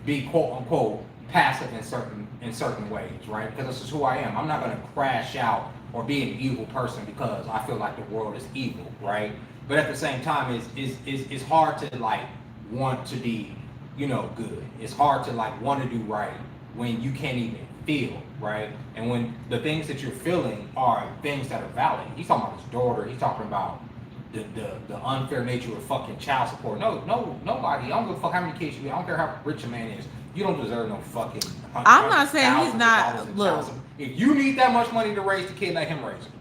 be quote unquote passive in certain ways, right? Because this is who I am. I'm not gonna crash out or be an evil person because I feel like the world is evil, right? But at the same time, it's hard to like want to be, you know, good. It's hard to like want to do right when you can't even feel, right? And when the things that you're feeling are things that are valid. He's talking about his daughter. He's talking about the unfair nature of fucking child support. Nobody. I don't give a fuck how many kids you have. I don't care how rich a man is. You don't deserve no fucking. I'm not saying he's not. Look, if you need that much money to raise the kid, let him raise him.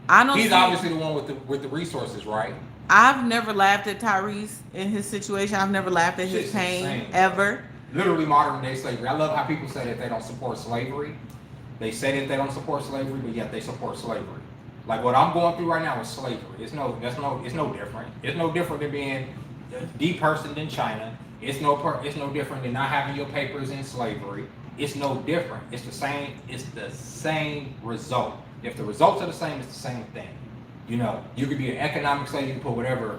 I don't. He's obviously the one with the resources, right? I've never laughed at Tyrese in his situation. I've never laughed at his pain ever. Literally modern day slavery. I love how people say that they don't support slavery. They say that they don't support slavery, but yet they support slavery. Like what I'm going through right now is slavery. It's no different. It's no different than being depersoned in China. It's no different than not having your papers in slavery. It's no different. It's the same. It's the same result. If the results are the same, it's the same thing. You know, you could be an economic slave. You can put whatever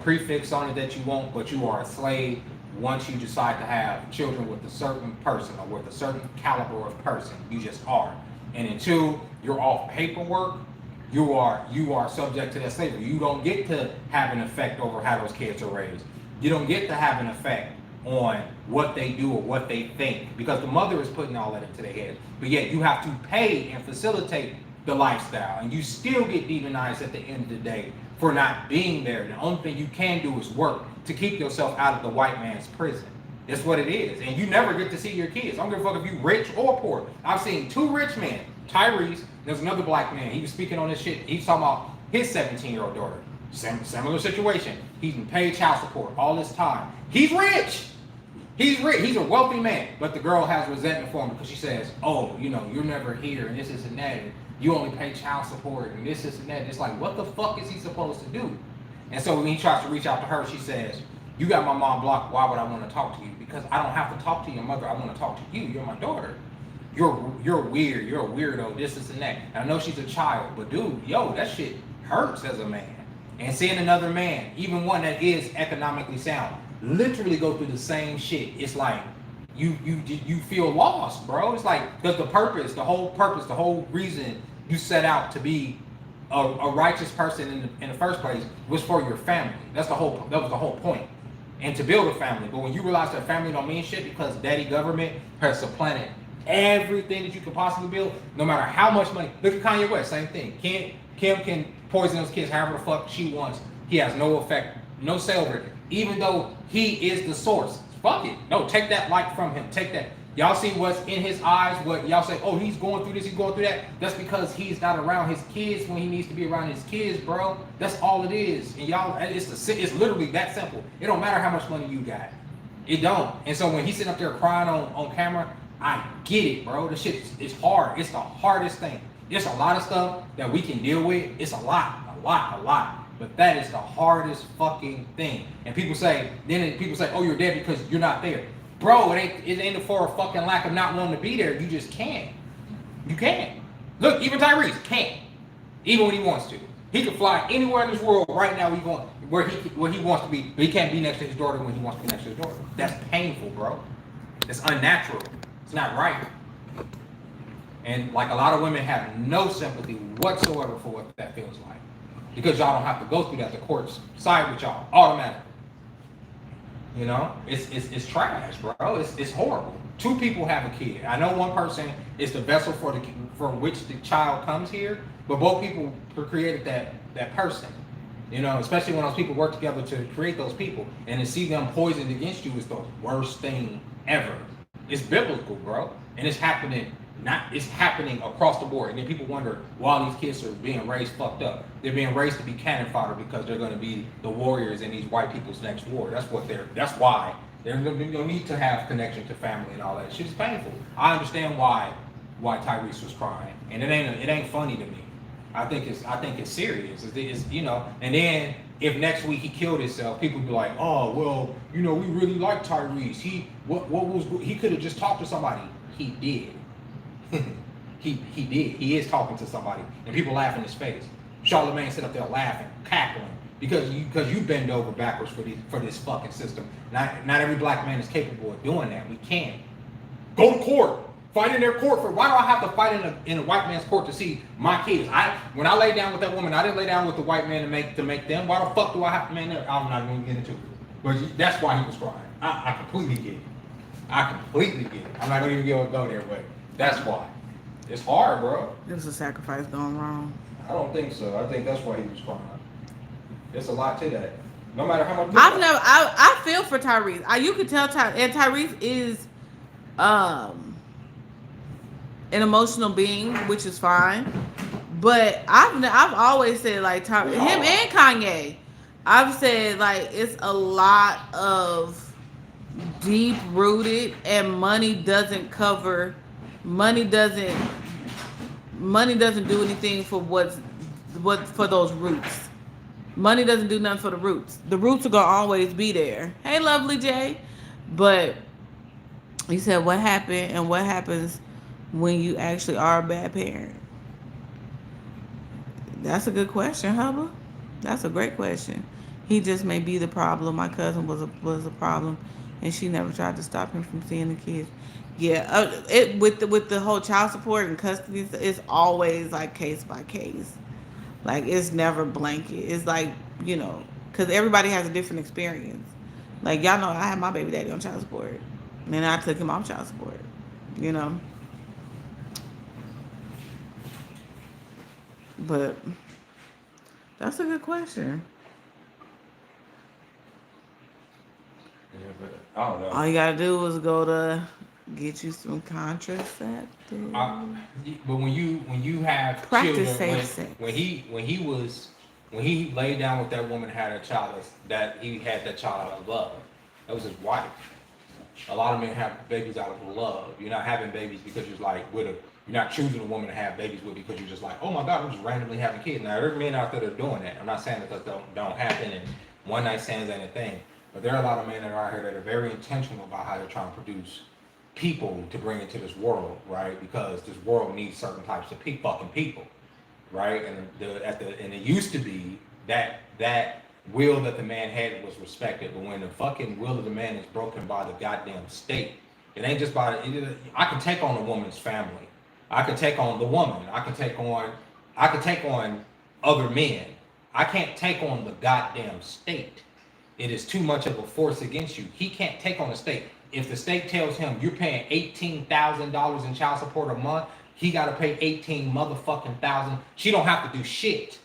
prefix on it that you want, but you are a slave once you decide to have children with a certain person or with a certain caliber of person. You just are. And until you're off paperwork, you are subject to that slavery. You don't get to have an effect over how those kids are raised. You don't get to have an effect on what they do or what they think, because the mother is putting all that into their head. But yet you have to pay and facilitate the lifestyle, and you still get demonized at the end of the day for not being there. The only thing you can do is work to keep yourself out of the white man's prison. That's what it is. And you never get to see your kids. I don't give a fuck if you rich or poor. I've seen two rich men, Tyrese, there's another black man. He was speaking on this shit. He's talking about his 17-year-old daughter. Similar situation. He's been paid child support all this time. He's rich. He's rich. He's a wealthy man. But the girl has resentment for him because she says, oh, you're never here and this and that. And you only pay child support and this and that. And it's like, what the fuck is he supposed to do? And so when he tries to reach out to her, she says, you got my mom blocked. Why would I want to talk to you? Because I don't have to talk to your mother. I want to talk to you. You're my daughter. you're weird, you're a weirdo, this and that. And I know she's a child, but dude, yo, that shit hurts as a man. And seeing another man, even one that is economically sound, literally go through the same shit. It's like you feel lost, bro. It's like because the whole reason you set out to be a righteous person in the first place was for your family. That was the whole point. And to build a family. But when you realize that family don't mean shit because daddy government has supplanted everything that you could possibly build, no matter how much money. Look at Kanye West, same thing. Kim can poison those kids however the fuck she wants. He has no effect, no say over it. Even though he is the source. Fuck it. No, take that light from him. Take that. Y'all see what's in his eyes, what y'all say, oh, he's going through this, he's going through that. That's because he's not around his kids when he needs to be around his kids, bro. That's all it is. And y'all, it's literally that simple. It don't matter how much money you got. It don't. And so when he's sitting up there crying on camera, I get it, bro. This shit is hard. It's the hardest thing. There's a lot of stuff that we can deal with. It's a lot. But that is the hardest fucking thing. And people say, oh, you're dead because you're not there. Bro, it ain't for a fucking lack of not wanting to be there. You just can't. You can't. Look, even Tyrese can't. Even when he wants to. He can fly anywhere in this world right now where he wants to be, but he can't be next to his daughter when he wants to be next to his daughter. That's painful, bro. It's unnatural. It's not right. And like a lot of women have no sympathy whatsoever for what that feels like. Because y'all don't have to go through that. The courts side with y'all automatically. You know, it's trash, bro. It's horrible. Two people have a kid. I know one person is the vessel for which the child comes here, but both people created that person. You know, especially when those people work together to create those people, and to see them poisoned against you is the worst thing ever. It's biblical, bro, and it's happening. It's happening across the board. And then people wonder why these kids are being raised fucked up. They're being raised to be cannon fodder because they're going to be the warriors in these white people's next war. That's why they don't need to have connection to family and all that. Shit's painful. I understand why Tyrese was crying, and it ain't funny to me. I think it's serious. It's you know. And then if next week he killed himself, people be like, oh well, you know, we really like Tyrese. He could have just talked to somebody. He did. he did. He is talking to somebody, and people laugh in his face. Charlamagne sit up there laughing, cackling, because you bend over backwards for this fucking system. Not every black man is capable of doing that. We can't go to court, fight in their court for. Why do I have to fight in a white man's court to see my kids? When I lay down with that woman, I didn't lay down with the white man to make them. Why the fuck do I have to man there? I'm not going to get into it. But that's why he was crying. I completely get it. I'm not going to even go there, but. That's why. It's hard, bro. There's a sacrifice going wrong. I don't think so. I think that's why he was crying. There's a lot to that. No matter how much. I feel for Tyrese. You could tell Tyrese is an emotional being, which is fine. But I've always said like him and Kanye. I've said like it's a lot of deep rooted, and money doesn't do anything for those roots. Money doesn't do nothing for the roots. The roots are gonna always be there. Hey, lovely Jay. But he said, what happened and what happens when you actually are a bad parent? That's a good question, Hubba. That's a great question. He just may be the problem. My cousin was a problem, and she never tried to stop him from seeing the kids. Yeah, with the whole child support and custody, it's always like case by case. Like it's never blanket. It's like, you know, because everybody has a different experience. Like y'all know, I had my baby daddy on child support, and then I took him off child support. You know, but that's a good question. Yeah, but I don't know. All you gotta do is go to get you some contraceptives. But when you have Practice children, safe sex. when he laid down with that woman and had a child, that he had that child out of love. That was his wife. A lot of men have babies out of love. You're not having babies because you're like you're not choosing a woman to have babies with because you're just like, oh my God, I'm just randomly having kids. Now there's men out there that are doing that. I'm not saying that don't happen and one night stands ain't a thing. But there are a lot of men that are out here that are very intentional about how they're trying to produce people to bring into this world, right? Because this world needs certain types of fucking people, right? And it used to be that will that the man had was respected, but when the fucking will of the man is broken by the goddamn state, it ain't just by I can take on a woman's family, I can take on the woman, I can take on other men. I can't take on the goddamn state. It is too much of a force against you. He can't take on the state. If the state tells him you're paying $18,000 in child support a month, he got to pay 18 motherfucking thousand. She don't have to do shit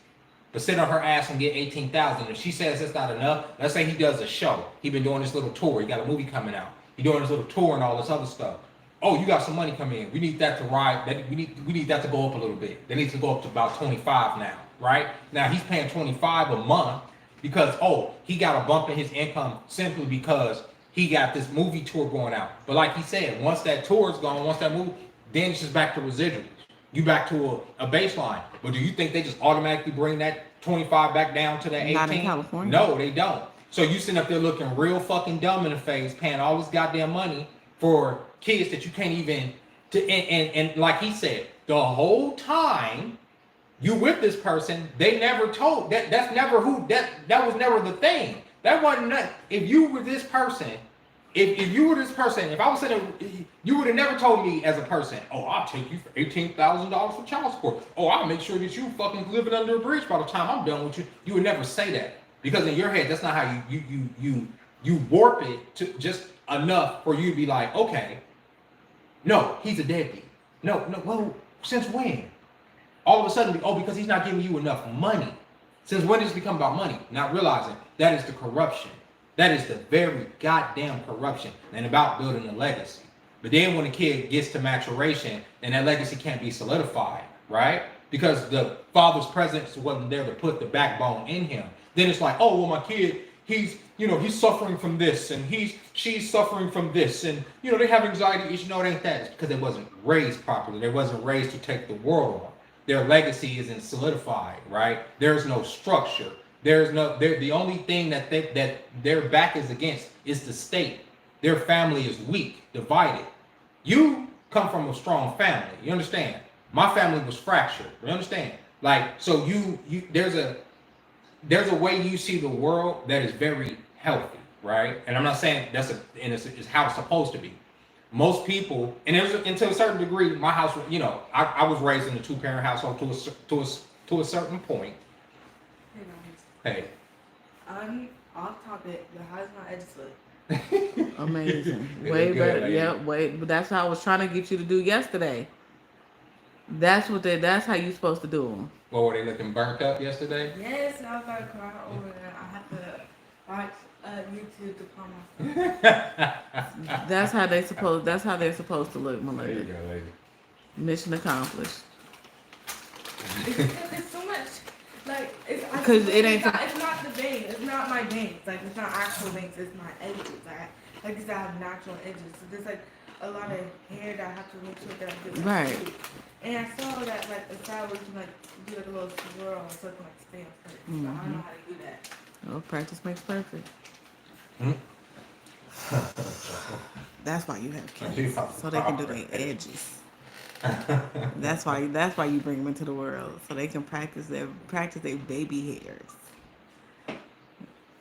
but sit on her ass and get 18,000. If she says that's not enough, let's say he does a show. He been doing this little tour. He got a movie coming out. He doing this little tour and all this other stuff. Oh, you got some money coming in. We need that to ride. We need that to go up a little bit. That needs to go up to about 25 now, right? Now he's paying 25 a month because he got a bump in his income simply because he got this movie tour going out. But like he said, once that tour is gone, once that movie, then it's just back to residuals. You back to a baseline. But do you think they just automatically bring that 25 back down to that 18? Not in California. No, they don't. So you sitting up there looking real fucking dumb in the face, paying all this goddamn money for kids that you can't even and like he said, the whole time you with this person, they never told that's never who that was never the thing. That wasn't that. If you were this person, if you were this person, if I was sitting, you would have never told me as a person, oh, I'll take you for $18,000 for child support. Oh, I'll make sure that you fucking living under a bridge by the time I'm done with you. You would never say that because in your head, that's not how you warp it to just enough for you to be like, okay, no, he's a deadbeat. No, well, since when? All of a sudden, because he's not giving you enough money. Since when does it become about money? Not realizing that is the corruption. That is the very goddamn corruption and about building a legacy. But then when the kid gets to maturation, then that legacy can't be solidified, right? Because the father's presence wasn't there to put the backbone in him. Then it's like, oh, well, my kid, he's suffering from this and she's suffering from this and, they have anxiety issues. No, it ain't that. It's because they wasn't raised properly. They wasn't raised to take the world on. Their legacy isn't solidified, right? There's no structure. The only thing that their back is against is the state. Their family is weak, divided. You come from a strong family. You understand? My family was fractured. You understand? Like, so there's a way you see the world that is very healthy, right? And I'm not saying it's how it's supposed to be. Most people, and to a certain degree, my house, I was raised in a 2-parent household to a certain point. Hey. Off topic, but how's my edges look? Amazing. Way better. Yeah, but that's how I was trying to get you to do yesterday. That's how you supposed to do them. Well, were they looking burnt up yesterday? Yes, I was about to cry over that. I have to watch YouTube to calm myself. That's how they're supposed to look, my lady. There you go, lady. Mission accomplished. It's so much. Like, it's not the veins. It's not my veins. Like, it's not actual veins. It's my edges. Like I have natural edges. So there's like a lot of hair that I have to make sure that I get right. And I saw that like a side where you can like do like a little swirl so it can like stay on first. Mm-hmm. So I don't know how to do that. Well, practice makes perfect. That's why you have kids, so they can do their edges. That's why you bring them into the world, so they can practice their baby hairs.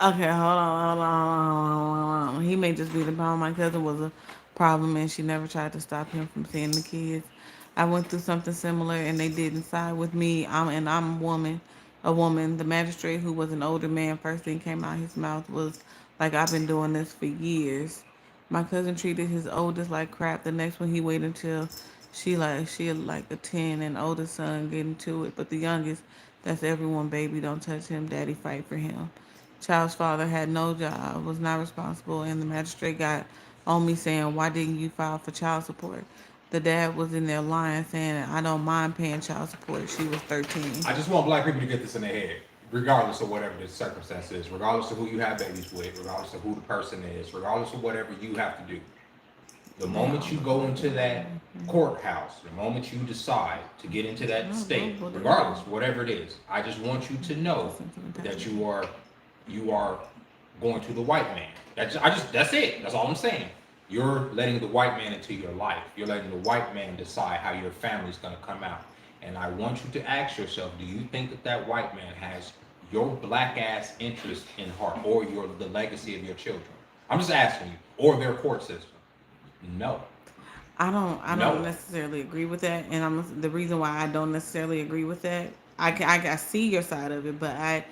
Okay, hold on. He may just be the problem. My cousin was a problem, and she never tried to stop him from seeing the kids. I went through something similar, and they didn't side with me. I'm a woman. The magistrate, who was an older man, first thing came out his mouth was like, "I've been doing this for years." My cousin treated his oldest like crap. The next one, he waited until she had like a 10 and older son get into it. But the youngest, that's everyone, baby, don't touch him. Daddy fight for him. Child's father had no job, was not responsible, and the magistrate got on me saying, "Why didn't you file for child support?" The dad was in there lying, saying, "I don't mind paying child support." She was 13. I just want black people to get this in their head, regardless of whatever the circumstance is, regardless of who you have babies with, regardless of who the person is, regardless of whatever you have to do. The moment you go into that courthouse, the moment you decide to get into that state, regardless, whatever it is, I just want you to know that you are going to the white man. That's it. That's all I'm saying. You're letting the white man into your life. You're letting the white man decide how your family's going to come out. And I want you to ask yourself, do you think that that white man has your black ass interest in heart, or the legacy of your children? I'm just asking you, or their court system? No. I don't necessarily agree with that, and the reason why I don't necessarily agree with that. I see your side of it, but I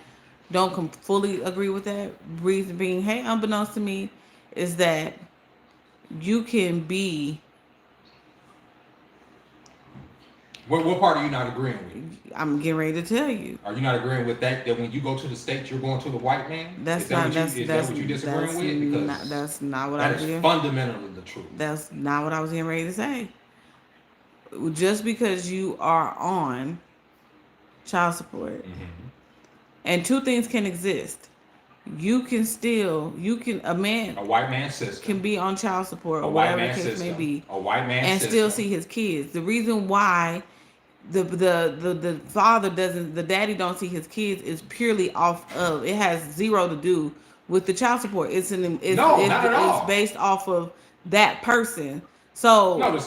don't fully agree with that. Reason being, hey, unbeknownst to me, is that you can be. What part are you not agreeing with? I'm getting ready to tell you. Are you not agreeing with that when you go to the States, you're going to the white man? Is that what you disagreeing with? Because that's not what I was. That is fundamentally the truth. That's not what I was getting ready to say. Just because you are on child support, and two things can exist. A white man system can be on child support, or whatever the case may be, a white man and system, still see his kids. The reason why the father doesn't, the daddy don't see his kids is purely off of, it has zero to do with the child support. It's not at all. It's based off of that person. So no, the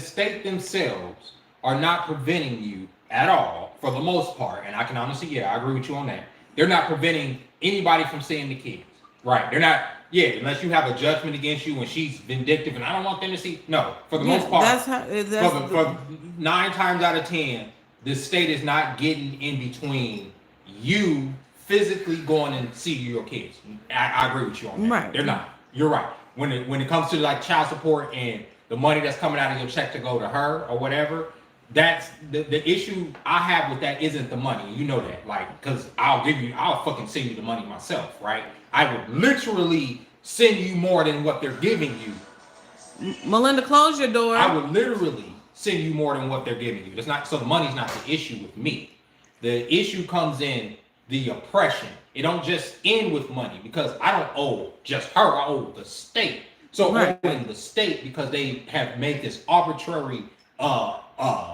state themselves are not preventing you at all, for the most part. And I can honestly, I agree with you on that. They're not preventing anybody from seeing the kids. Right. They're not, unless you have a judgment against you and she's vindictive and I don't want them to see. No, for the most part, for 9 times out of 10, the state is not getting in between you physically going and see your kids. I agree with you on that. Right. They're not. You're right. When it comes to like child support and the money that's coming out of your check to go to her or whatever, that's the issue I have with that isn't the money. You know that, like, because I'll fucking send you the money myself, right? I would literally send you more than what they're giving you. Melinda, close your door. I would literally send you more than what they're giving you. It's not, so the money's not the issue with me. The issue comes in the oppression. It don't just end with money, because I don't owe just her, I owe the state. So right. Owing the state because they have made this arbitrary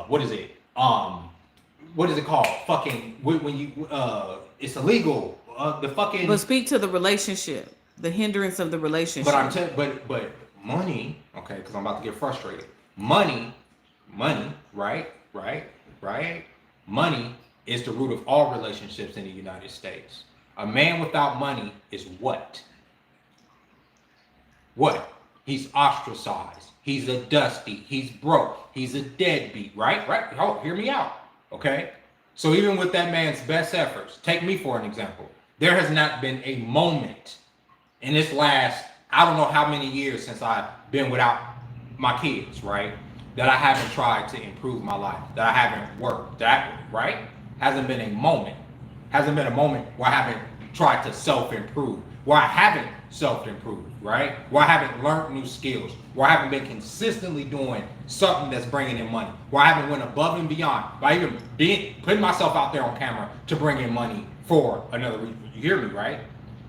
what is it called? Fucking when you it's illegal. The fucking. But speak to the relationship, the hindrance of the relationship. But money, okay? Because I'm about to get frustrated. Money, right? Money is the root of all relationships in the United States. A man without money is what? What? He's ostracized. He's a dusty. He's broke. He's a deadbeat. Right? Oh, hear me out. Okay? So even with that man's best efforts, take me for an example. There has not been a moment in this last, I don't know how many years since I've been without my kids, right? That I haven't tried to improve my life. That I haven't worked. That, right? Hasn't been a moment. Hasn't been a moment where I haven't tried to self-improve. Where I haven't self-improved, right? Where I haven't learned new skills. Where I haven't been consistently doing something that's bringing in money. Where I haven't went above and beyond by even putting myself out there on camera to bring in money for another reason. You hear me, right?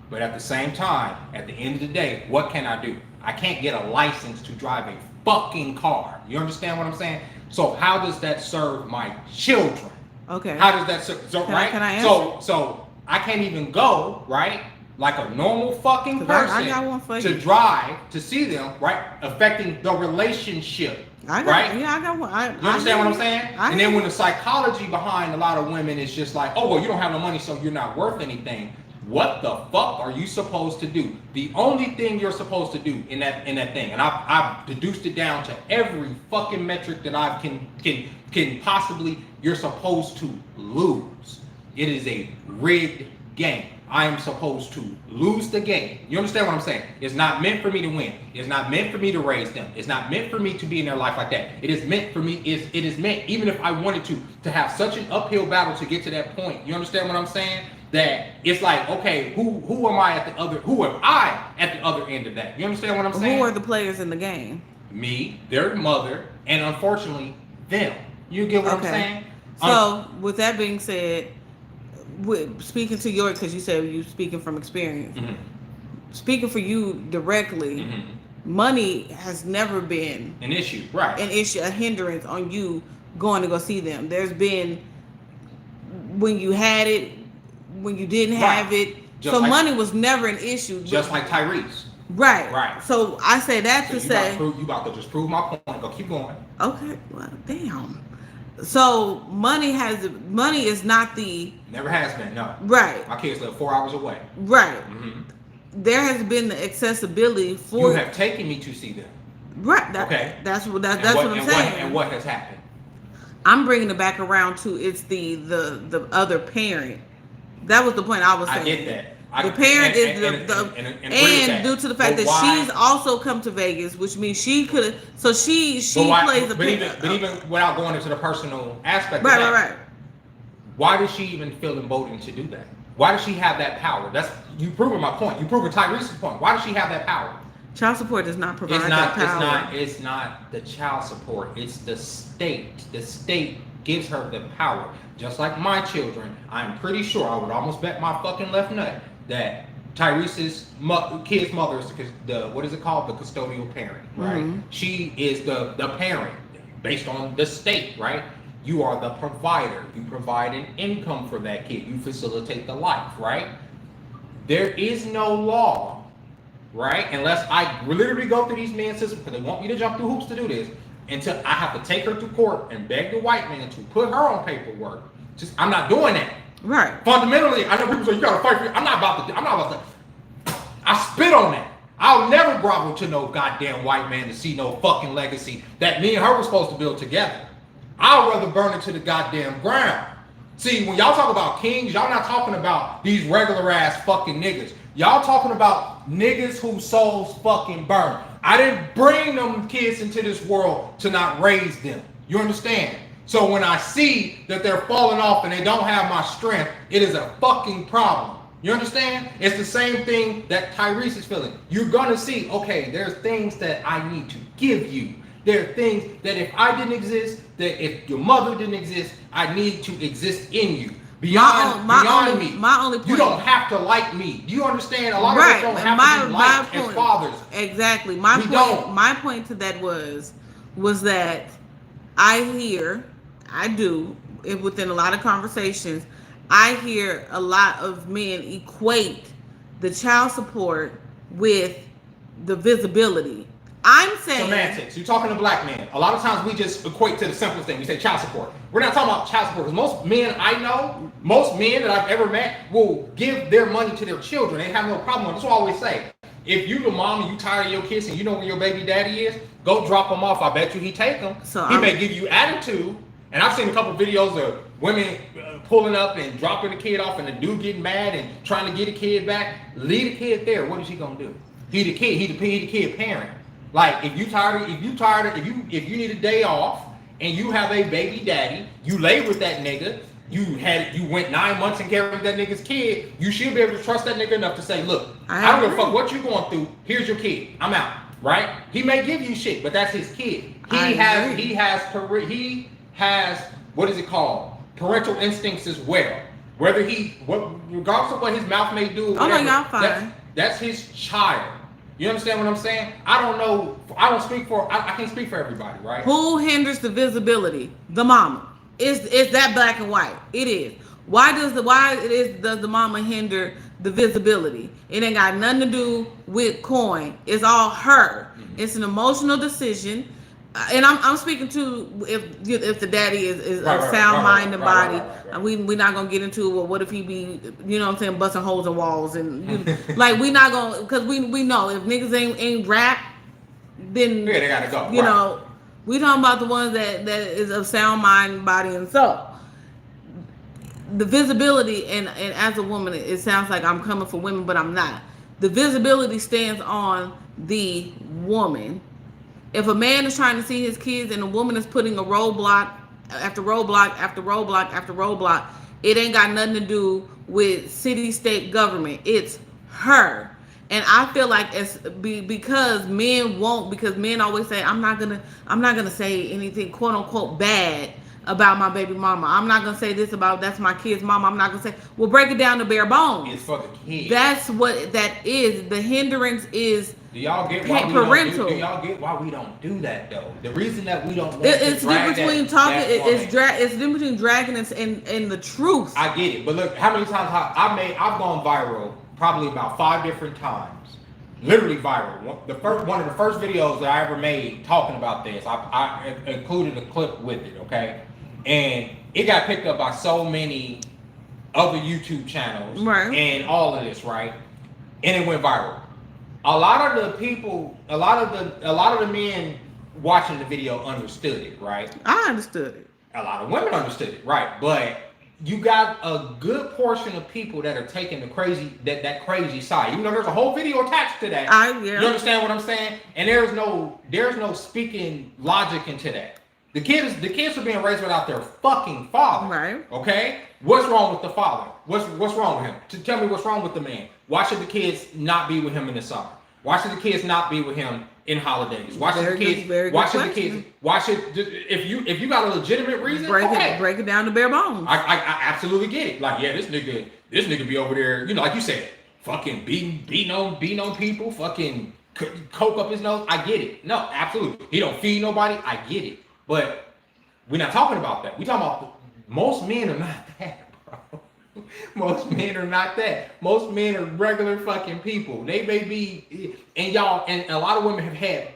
But at the same time, at the end of the day, what can I do? I can't get a license to drive a fucking car. You understand what I'm saying? So how does that serve my children? Okay. How does that serve? So, right? Can I answer? So I can't even go, right? Like a normal fucking person I got one for to you. drive to see them, right? Affecting the relationship, right? Yeah, I got one. You understand what I'm saying? And then when the psychology behind a lot of women is just like, oh, well, you don't have no money, so you're not worth anything. What the fuck are you supposed to do? The only thing you're supposed to do in that thing, and I've deduced it down to every fucking metric that I can possibly, you're supposed to lose. It is a rigged game. I am supposed to lose the game. You understand what I'm saying? It's not meant for me to win. It's not meant for me to raise them. It's not meant for me to be in their life like that. It is meant for me, it is meant, even if I wanted to have such an uphill battle to get to that point. You understand what I'm saying? That it's like, okay, who am I at the other end of that? You understand what I'm saying? Who are the players in the game? Me, their mother, and unfortunately, them. You get what I'm saying? So, with that being said, speaking to your, because you said you speaking from experience, speaking for you directly, money has never been an issue, right? An issue, a hindrance on you going to go see them. There's been when you had it, when you didn't have it. So money was never an issue. Just like Tyrese. Right. Right. So I say that So to you say, about to just prove my point. Go keep going. okay, well, damn. So money is not the Never has been. No. right. My kids live 4 hours away. Right. Mm-hmm. There has been the accessibility for You have taken me to see them. right. Okay. That's what I'm saying. And what has happened? I'm bringing it back around to it's the other parent. That was the point I was saying. I get that. The parent is and due to the fact that she's also come to Vegas, which means she could. So she plays a but even without going into the personal aspect. Right, of that, right. Why does she even feel emboldened to do that? Why does she have that power? That's you proving my point. You proving Tyrese's point. Why does she have that power? Child support does not provide that power. It's not the child support. It's the state. The state gives her the power. Just like my children, I'm pretty sure I would almost bet my fucking left nut that Tyrese's kid's mother is the what is it called? The custodial parent, right? Mm-hmm. She is the parent based on the state, right? You are the provider. You provide an income for that kid. You facilitate the life, right? There is no law, right? Unless I literally go through these men's systems because they want me to jump through hoops to do this, until I have to take her to court and beg the white man to put her on paperwork. I'm not doing that. Right. Fundamentally, I know people say you gotta fight for it. I'm not about to. I spit on that. I'll never grovel to no goddamn white man to see no fucking legacy that me and her were supposed to build together. I'd rather burn it to the goddamn ground. See, when y'all talk about kings, y'all not talking about these regular ass fucking niggas. Y'all talking about niggas whose souls fucking burn. I didn't bring them kids into this world to not raise them. You understand? So when I see that they're falling off and they don't have my strength, it is a fucking problem. You understand? It's the same thing that Tyrese is feeling. You're gonna see, okay, there's things that I need to give you. There are things that if I didn't exist, that if your mother didn't exist, I need to exist in you. Beyond me. My only point. You don't have to like me. Do you understand? A lot of us don't have to be liked as fathers. Exactly. My point to that was that I do, within a lot of conversations, I hear a lot of men equate the child support with the visibility. I'm saying semantics. You're talking to black men. A lot of times we just equate to the simplest thing. We say child support. We're not talking about child support because most men I know, most men that I've ever met will give their money to their children. They have no problem with it. That's what I always say. If you the mom and you tired of your kids and you know where your baby daddy is, go drop them off. I bet you he take them. He may give you attitude. And I've seen a couple of videos of women pulling up and dropping the kid off and the dude getting mad and trying to get the kid back. Leave the kid there. What is he gonna do? He the kid parent. Like if you need a day off and you have a baby daddy, you lay with that nigga, you went 9 months and carried that nigga's kid, you should be able to trust that nigga enough to say, look, I don't give a fuck what you're going through, here's your kid, I'm out, right? He may give you shit, but that's his kid. He has what is it called? Parental instincts as well. Regardless of what his mouth may do, whatever, y'all fine. That's his child. You understand what I'm saying? I don't know. I can't speak for everybody, right? Who hinders the visibility? The mama. It's that black and white. It is. Why does the mama hinder the visibility? It ain't got nothing to do with coin. It's all her. Mm-hmm. It's an emotional decision. And I'm speaking to if the daddy is of sound mind and body. Right. We're not gonna get into well, what if he be, you know what I'm saying, busting holes in walls and like we not gonna, because we know if niggas ain't rap, then they gotta go. You know, we talking about the ones that is of sound mind, body, and soul. The visibility and as a woman, it sounds like I'm coming for women, but I'm not. The visibility stands on the woman. If a man is trying to see his kids and a woman is putting a roadblock after roadblock after roadblock after roadblock, it ain't got nothing to do with city, state, government. It's her. And I feel like because men won't, because men always say, I'm not gonna say anything quote unquote bad about my baby mama. I'm not gonna say this about that's my kid's mama. I'm not gonna say, well, break it down to bare bones. It's for the kid. That's what that is. The hindrance is. Do y'all get parental. Do y'all get why we don't do that though? The reason that we don't want it's different between talking. It's different between dragging and the truth. I get it, but look, how many times I've gone viral probably about 5 different times literally viral. One of the first videos that I ever made talking about this, I included a clip with it, okay? And it got picked up by so many other YouTube channels Right. and all of this, right? And it went viral. A lot of the people, a lot of the men watching the video understood it, right? I understood it. A lot of women understood it, right? But you got a good portion of people that are taking the crazy that crazy side. Even though there's a whole video attached to that. You understand what I'm saying? And there's no speaking logic into that. The kids are being raised without their fucking father. Right. Okay? What's wrong with the father? What's wrong with him? Tell me what's wrong with the man. Why should the kids not be with him in the summer? Why should the kids not be with him in holidays? Why should the kids? If you got a legitimate reason, break it down to bare bones. I absolutely get it. Like, yeah, this nigga be over there, like you said, fucking beating on people, fucking coke up his nose. I get it. No, absolutely. He don't feed nobody. I get it. But we're not talking about that. We talking about most men are not that, bro. Most men are not that. Most men are regular fucking people. They may be, and a lot of women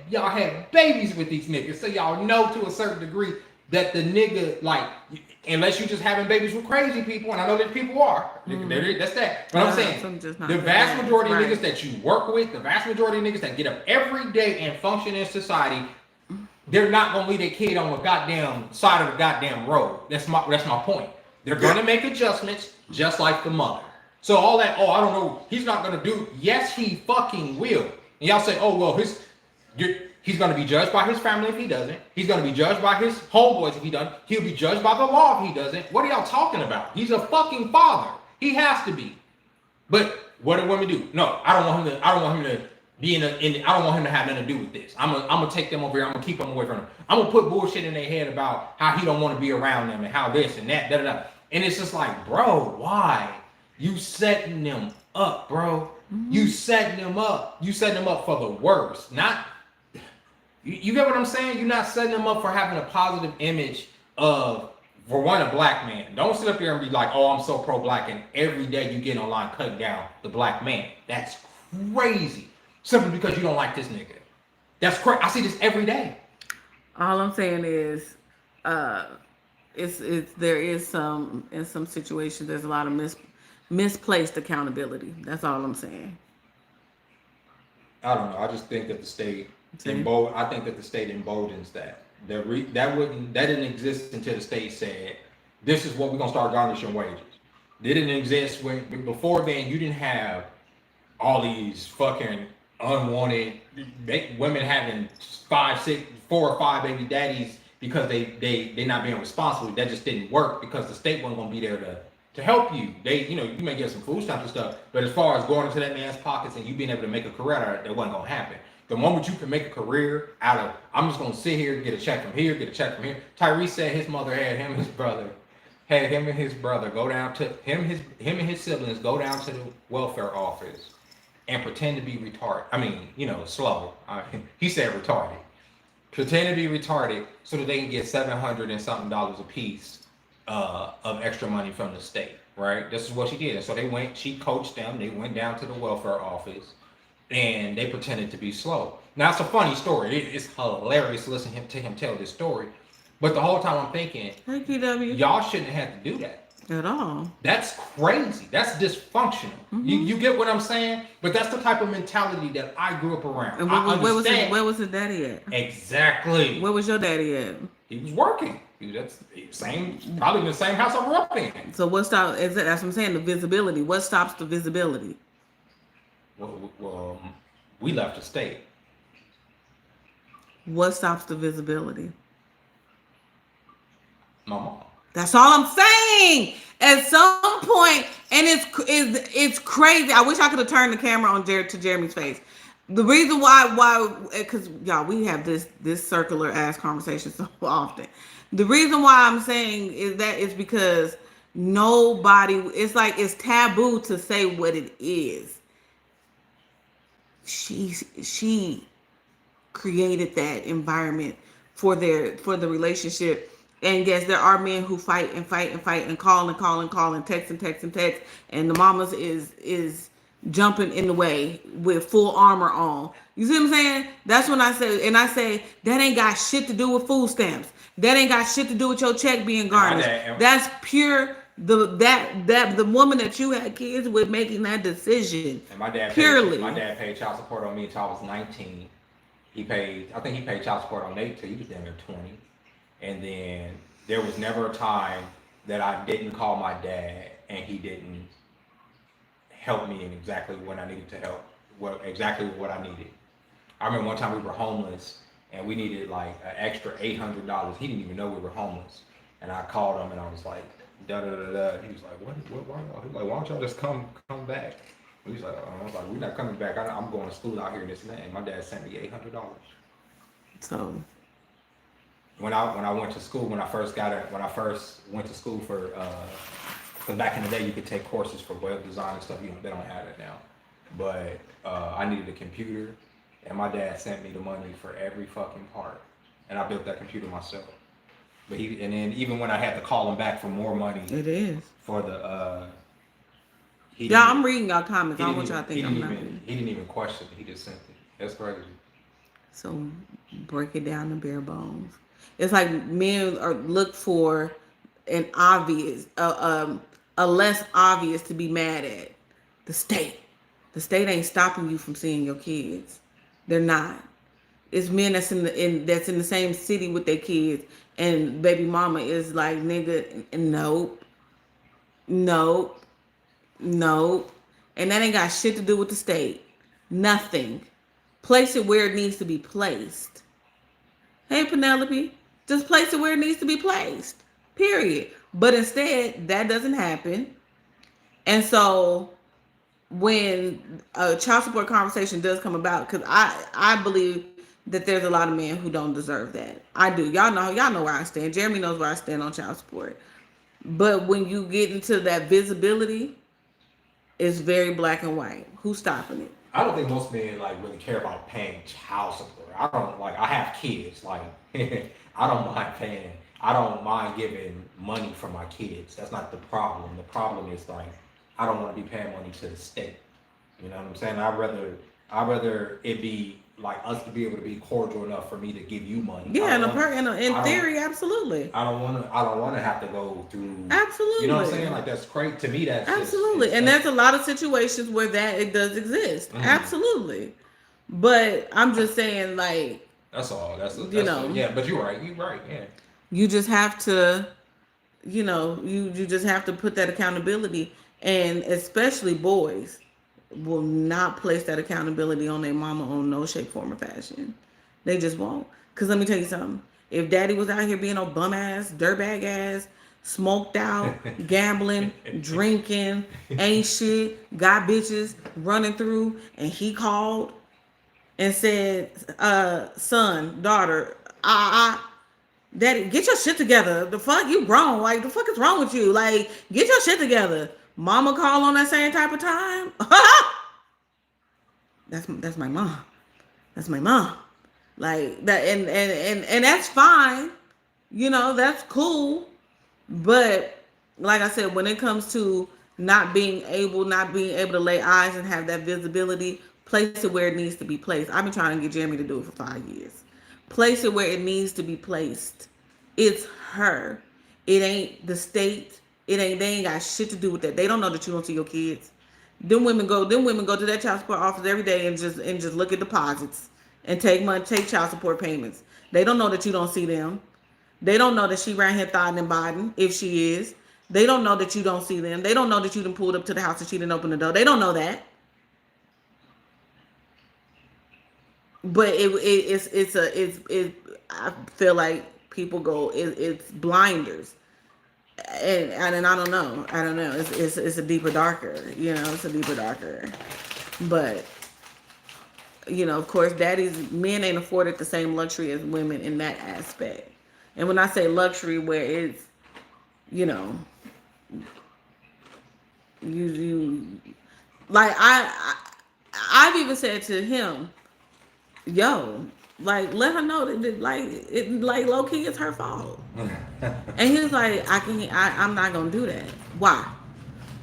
y'all had babies with these niggas, so y'all know to a certain degree that the nigga, like, unless you just having babies with crazy people, and I know that people are, that's that. But I'm saying, the vast majority of niggas that you work with, the vast majority of niggas that get up every day and function in society, they're not gonna leave their kid on the goddamn side of the goddamn road. That's my point. They're gonna make adjustments just like the mother. So all that, I don't know, he's not gonna do. Yes, he fucking will. And y'all say, well, he's gonna be judged by his family if he doesn't. He's gonna be judged by his homeboys if he doesn't. He'll be judged by the law if he doesn't. What are y'all talking about? He's a fucking father. He has to be. But what do women do? No, I don't want him to be I don't want him to have nothing to do with this. I'm gonna take them over here. I'm gonna keep them away from him. I'm gonna put bullshit in their head about how he don't want to be around them and how this and that, da. And it's just like, bro, why? You setting them up, bro. Mm-hmm. You setting them up. You setting them up for the worst. Not, you get what I'm saying? You're not setting them up for having a positive image of, for one, a black man. Don't sit up here and be like, I'm so pro-black, and every day you get online cutting down the black man. That's crazy. Simply because you don't like this nigga. That's crazy. I see this every day. All I'm saying is, there is some, in some situations, there's a lot of misplaced accountability. That's all I'm saying. I don't know. I just think that the state emboldens that. That didn't exist until the state said, this is what we're gonna start garnishing wages. They didn't exist before then. You didn't have all these fucking unwanted women having 4 or 5 baby daddies because they not being responsible. That just didn't work because the state wasn't gonna be there to help you. You may get some food stamps and stuff, but as far as going into that man's pockets and you being able to make a career out of it, that wasn't gonna happen. The moment you can make a career out of, I'm just gonna sit here, get a check from here, get a check from here. Tyrese said his mother had him and his brother go down to him and his siblings go down to the welfare office and pretend to be retarded. I mean, slow. He said retarded. Pretend to be retarded so that they can get $700 and something a piece of extra money from the state, right? This is what she did. And so she coached them. They went down to the welfare office and they pretended to be slow. Now, it's a funny story. It's hilarious to listen to him tell this story. But the whole time I'm thinking, hey, PW, y'all shouldn't have to do that. At all. That's crazy. That's dysfunctional. Mm-hmm. You get what I'm saying? But that's the type of mentality that I grew up around. And where was his daddy at? Exactly. Where was your daddy at? He was working. Probably in the same house I grew up in. So what stops? That's what I'm saying. The visibility. What stops the visibility? Well, we left the state. What stops the visibility? My mom. That's all I'm saying. At some point, and it's crazy. I wish I could have turned the camera on to Jeremy's face. The reason why, because y'all, we have this circular ass conversation so often. The reason why I'm saying is because nobody. It's like it's taboo to say what it is. She created that environment for the relationship. And yes, there are men who fight and call and text and text. And the mamas is jumping in the way with full armor on. You see what I'm saying? That's when I say that ain't got shit to do with food stamps. That ain't got shit to do with your check being garnished. That's pure the woman that you had kids with making that decision. And my dad Purely. my dad paid child support on me until I was 19. I think he paid child support on Nate till he was damn near 20. And then there was never a time that I didn't call my dad and he didn't help me in exactly what I needed to help, exactly what I needed. I remember one time we were homeless and we needed like an extra $800. He didn't even know we were homeless. And I called him and I was like, da da da da. He was like, what why y'all? He was like, why don't y'all just come back? He was like, I was like, we're not coming back. I'm going to school out here and this and that. And my dad sent me $800. So when I went to school, when I first went to school for because back in the day you could take courses for web design and stuff. They don't have it now. But I needed a computer, and my dad sent me the money for every fucking part, and I built that computer myself. But and then even when I had to call him back for more money, it is for the. Yeah, I'm reading y'all comments. I don't want y'all to think I'm not reading. He didn't even question it. He just sent it. That's crazy. So break it down to bare bones. It's like men look for an obvious, a less obvious to be mad at. The state. The state ain't stopping you from seeing your kids. They're not. It's men that's in the same city with their kids, and baby mama is like, nigga, nope, nope, nope, and that ain't got shit to do with the state. Nothing. Place it where it needs to be placed. Hey, Penelope, just place it where it needs to be placed. Period. But instead, that doesn't happen. And so when a child support conversation does come about, because I believe that there's a lot of men who don't deserve that. I do. Y'all know where I stand. Jeremy knows where I stand on child support. But when you get into that visibility, it's very black and white. Who's stopping it? I don't think most men like really care about paying child support. I have kids. Like I don't mind giving money for my kids. That's not the problem. The problem is like I don't want to be paying money to the state. You know what I'm saying? I'd rather it be like us to be able to be cordial enough for me to give you money. Yeah, in theory, absolutely. I don't want to have to go through. Absolutely. You know what I'm saying? Like that's great to me. That's absolutely, and there's a lot of situations where it does exist. Mm-hmm. Absolutely, but I'm just saying, like that's all. Yeah. But you're right. Yeah. You just have to, you just have to put that accountability, and especially boys will not place that accountability on their mama on no shape, form, or fashion. They just won't. Because let me tell you something. If daddy was out here being a bum ass, dirtbag ass, smoked out, gambling, drinking, ain't shit, got bitches running through, and he called and said, son, daughter, daddy, get your shit together. The fuck, you grown. Like, the fuck is wrong with you? Like, get your shit together. Mama call on that same type of time. That's my mom. That's my mom. Like that, and that's fine. That's cool. But like I said, when it comes to not being able to lay eyes and have that visibility, place it where it needs to be placed. I've been trying to get Jeremy to do it for 5 years. Place it where it needs to be placed. It's her. It ain't the state. They ain't got shit to do with that. They don't know that you don't see your kids. Them women go to that child support office every day and just look at deposits and take child support payments. They don't know that you don't see them. They don't know that she ran here thotting and biting, if she is. They don't know that you don't see them. They don't know that you done pulled up to the house and she didn't open the door. They don't know that. But I feel like people go, it's blinders. And I don't know. It's a deeper, darker. It's a deeper, darker. But of course, men ain't afforded the same luxury as women in that aspect. And when I say luxury, where it's, you like I've even said to him, yo, like, let her know that like low key it's her fault. And he was like, I'm not gonna do that. Why?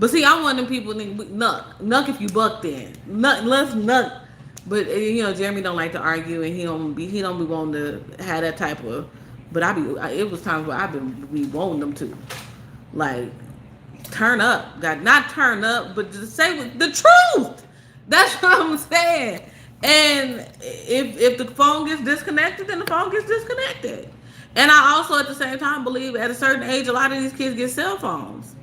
But see, I'm one of them people nuck if you buck then. Let's nuck. But Jeremy don't like to argue and he don't be wanting to have that type of but it was times where I've been be wanting them to. Like turn up. Got not turn up, but just say the truth. That's what I'm saying. And if the phone gets disconnected, then the phone gets disconnected. And I also at the same time believe at a certain age a lot of these kids get cell phones.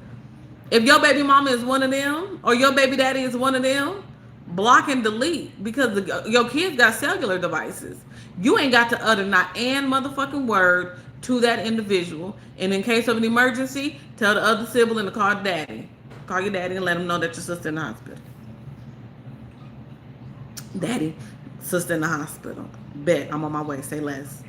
If your baby mama is one of them, or your baby daddy is one of them, block and delete because your kids got cellular devices. You ain't got to utter not an motherfucking word to that individual. And in case of an emergency, tell the other sibling to call daddy. Call your daddy and let him know that your sister in the hospital. Daddy, sister in the hospital. Bet I'm on my way. Say less.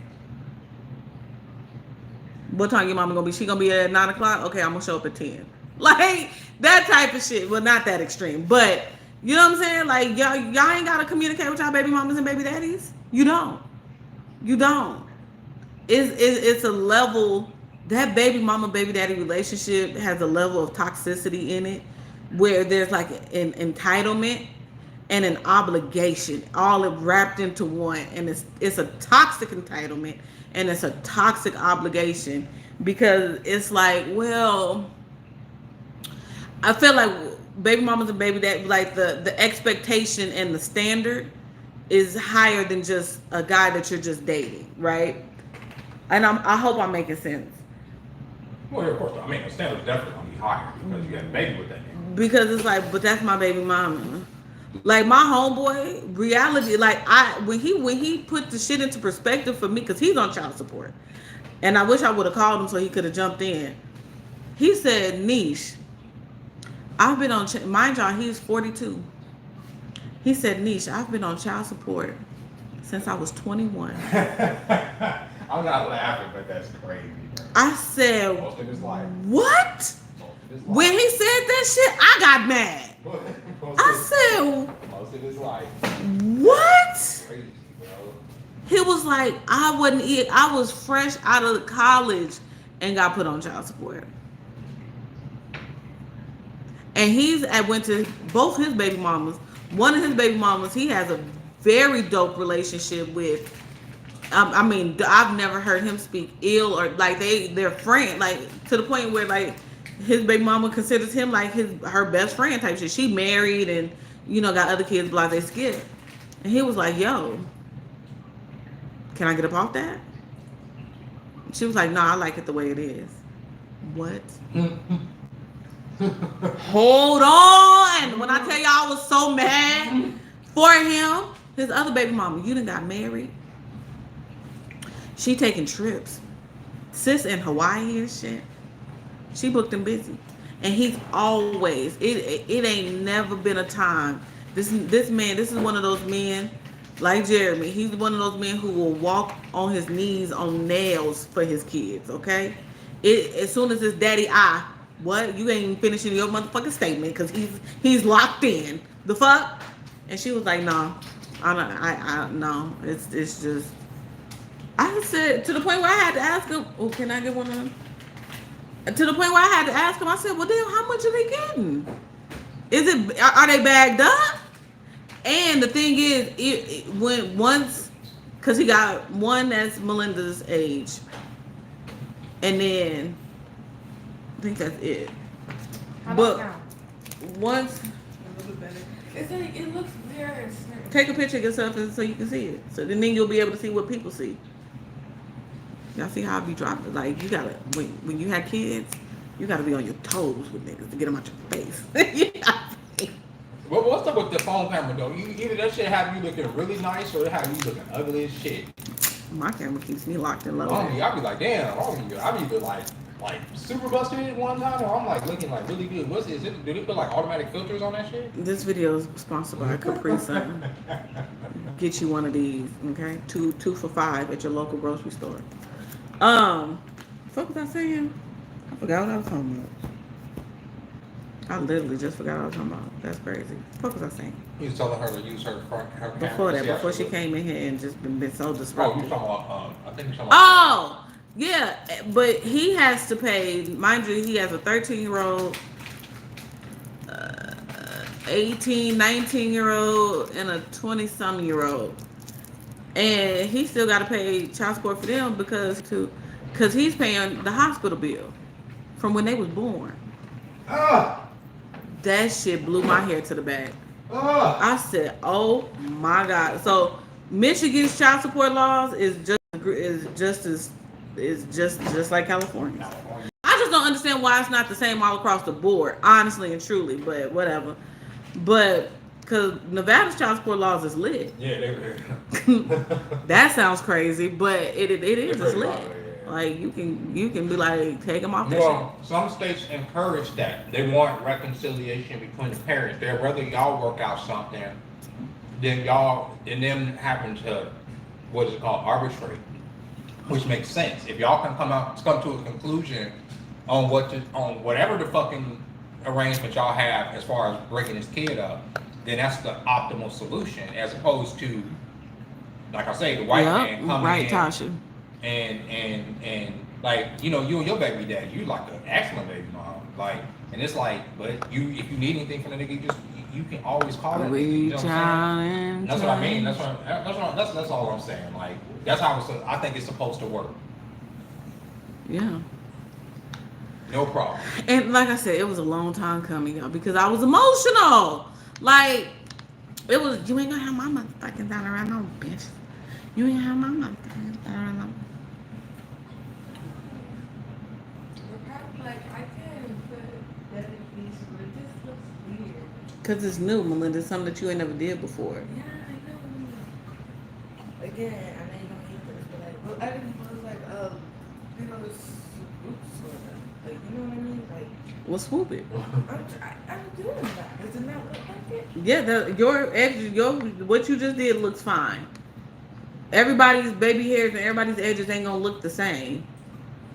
What time your mama gonna be? She gonna be at 9 o'clock? Okay, I'm gonna show up at 10. Like that type of shit. Well, not that extreme, but you know what I'm saying? Like y'all ain't gotta communicate with y'all baby mamas and baby daddies. You don't. It's a level that baby mama baby daddy relationship has a level of toxicity in it, where there's like an entitlement and an obligation all wrapped into one, and it's a toxic entitlement and it's a toxic obligation because it's like, well, I feel like baby mamas and baby dad, like the expectation and the standard is higher than just a guy that you're just dating, right? And I hope I'm making sense. Well, yeah, of course. I mean, the standard's definitely gonna be higher because you got a baby with that nigga. Because it's like, but that's my baby mama. Like my homeboy, reality. Like when he put the shit into perspective for me, because he's on child support, and I wish I would have called him so he could have jumped in. He said, "Niche, I've been on, mind y'all, he's 42. He said, Niche, I've been on child support since I was 21. I'm not laughing, but that's crazy, bro. I said, Most of his life. What? Most of his life. When he said that shit, I got mad. I said, most of his life. What? Crazy, bro. He was like, I was fresh out of college and got put on child support. And I went to both his baby mamas. One of his baby mamas, he has a very dope relationship with. I mean, I've never heard him speak ill or like they're friends, like to the point where like his baby mama considers him like her best friend type shit. She married and got other kids, blah, they skip. And he was like, yo, can I get up off that? She was like, no, I like it the way it is. What? Hold on. When I tell y'all I was so mad for him, his other baby mama, you done got married. She taking trips. Sis in Hawaii and shit. She booked him busy. And he's always, it ain't never been a time. This man, this is one of those men like Jeremy. He's one of those men who will walk on his knees on nails for his kids, okay? As soon as his daddy, what? You ain't even finishing your motherfucking statement because he's locked in. The fuck? And she was like, no. No. It's just, I said, to the point where I had to ask him, oh, can I get one of them? To the point where I had to ask him, I said, well, damn, how much are they getting? Are they bagged up? And the thing is, because he got one that's Melinda's age. And then, I think that's it. How but about now? Once, A little bit better. It's like, it looks very smooth. take a picture of yourself so you can see it. So then you'll be able to see what people see. Y'all see how I be dropping? Like, you gotta, when you have kids, you gotta be on your toes with niggas to get them out your face. Well, what's up with the phone camera though? Either that shit have you looking really nice or it have you looking ugly as shit. My camera keeps me locked and loaded. I be like, damn. I be either like super busted one time, or I'm like looking like really good. Do they put like automatic filters on that shit? This video is sponsored by Capri Sun. Get you one of these, okay? Two for $5 at your local grocery store. What was I saying? I forgot what I was talking about. I literally just forgot what I was talking about. That's crazy. What was I saying? You was telling her to use her camera. Before that, before she came in here and just been so Oh, disruptive. you talking about? I think you're talking about. Oh, yeah, but he has to pay. Mind you, he has a 13-year-old 18, 19-year-old and a 20-some-year-old. And he still got to pay child support for them because he's paying the hospital bill from when they was born. Ah, That shit blew my hair to the back. ah. I said, "Oh my god!" So Michigan's child support laws is just like California. I just don't understand why it's not the same all across the board, honestly and truly. But whatever. But because Nevada's child support laws is lit. Yeah, That sounds crazy, but it is They're it's pretty lit. popular, yeah. Like you can be like take them off that Well, some states encourage that. They want reconciliation between the parents. They'd rather y'all work out something than them having to, what is it called, arbitrate, which makes sense. If y'all can come to a conclusion on on whatever the fucking arrangement y'all have as far as breaking this kid up, then that's the optimal solution, as opposed to, like I say, the white man coming right, in Tasha. and like, you know, you and your baby dad, you like an excellent baby mom, like, and it's like, but if you need anything from the nigga, you can always call that nigga, you know what I'm saying? And That's what I mean. That's all I'm saying. Like, that's how I think it's supposed to work. Yeah. No problem. And like I said, it was a long time coming, y'all, because I was emotional. Like, it was, you ain't gonna have my motherfucking dollar around no bitch. You ain't have my motherfucking dollar around no. Like, I can put that in piece, but it just looks weird. Because it's new, Melinda. Something that you ain't never did before. Yeah, I know. Again, I know you don't hate this, but like, well, other people is like, you know, it's oops, like, you know what I mean? Like, Well, swoop it. I'm doing that. Does it not look like it? Yeah, your edges, what you just did looks fine. Everybody's baby hairs and everybody's edges ain't gonna look the same.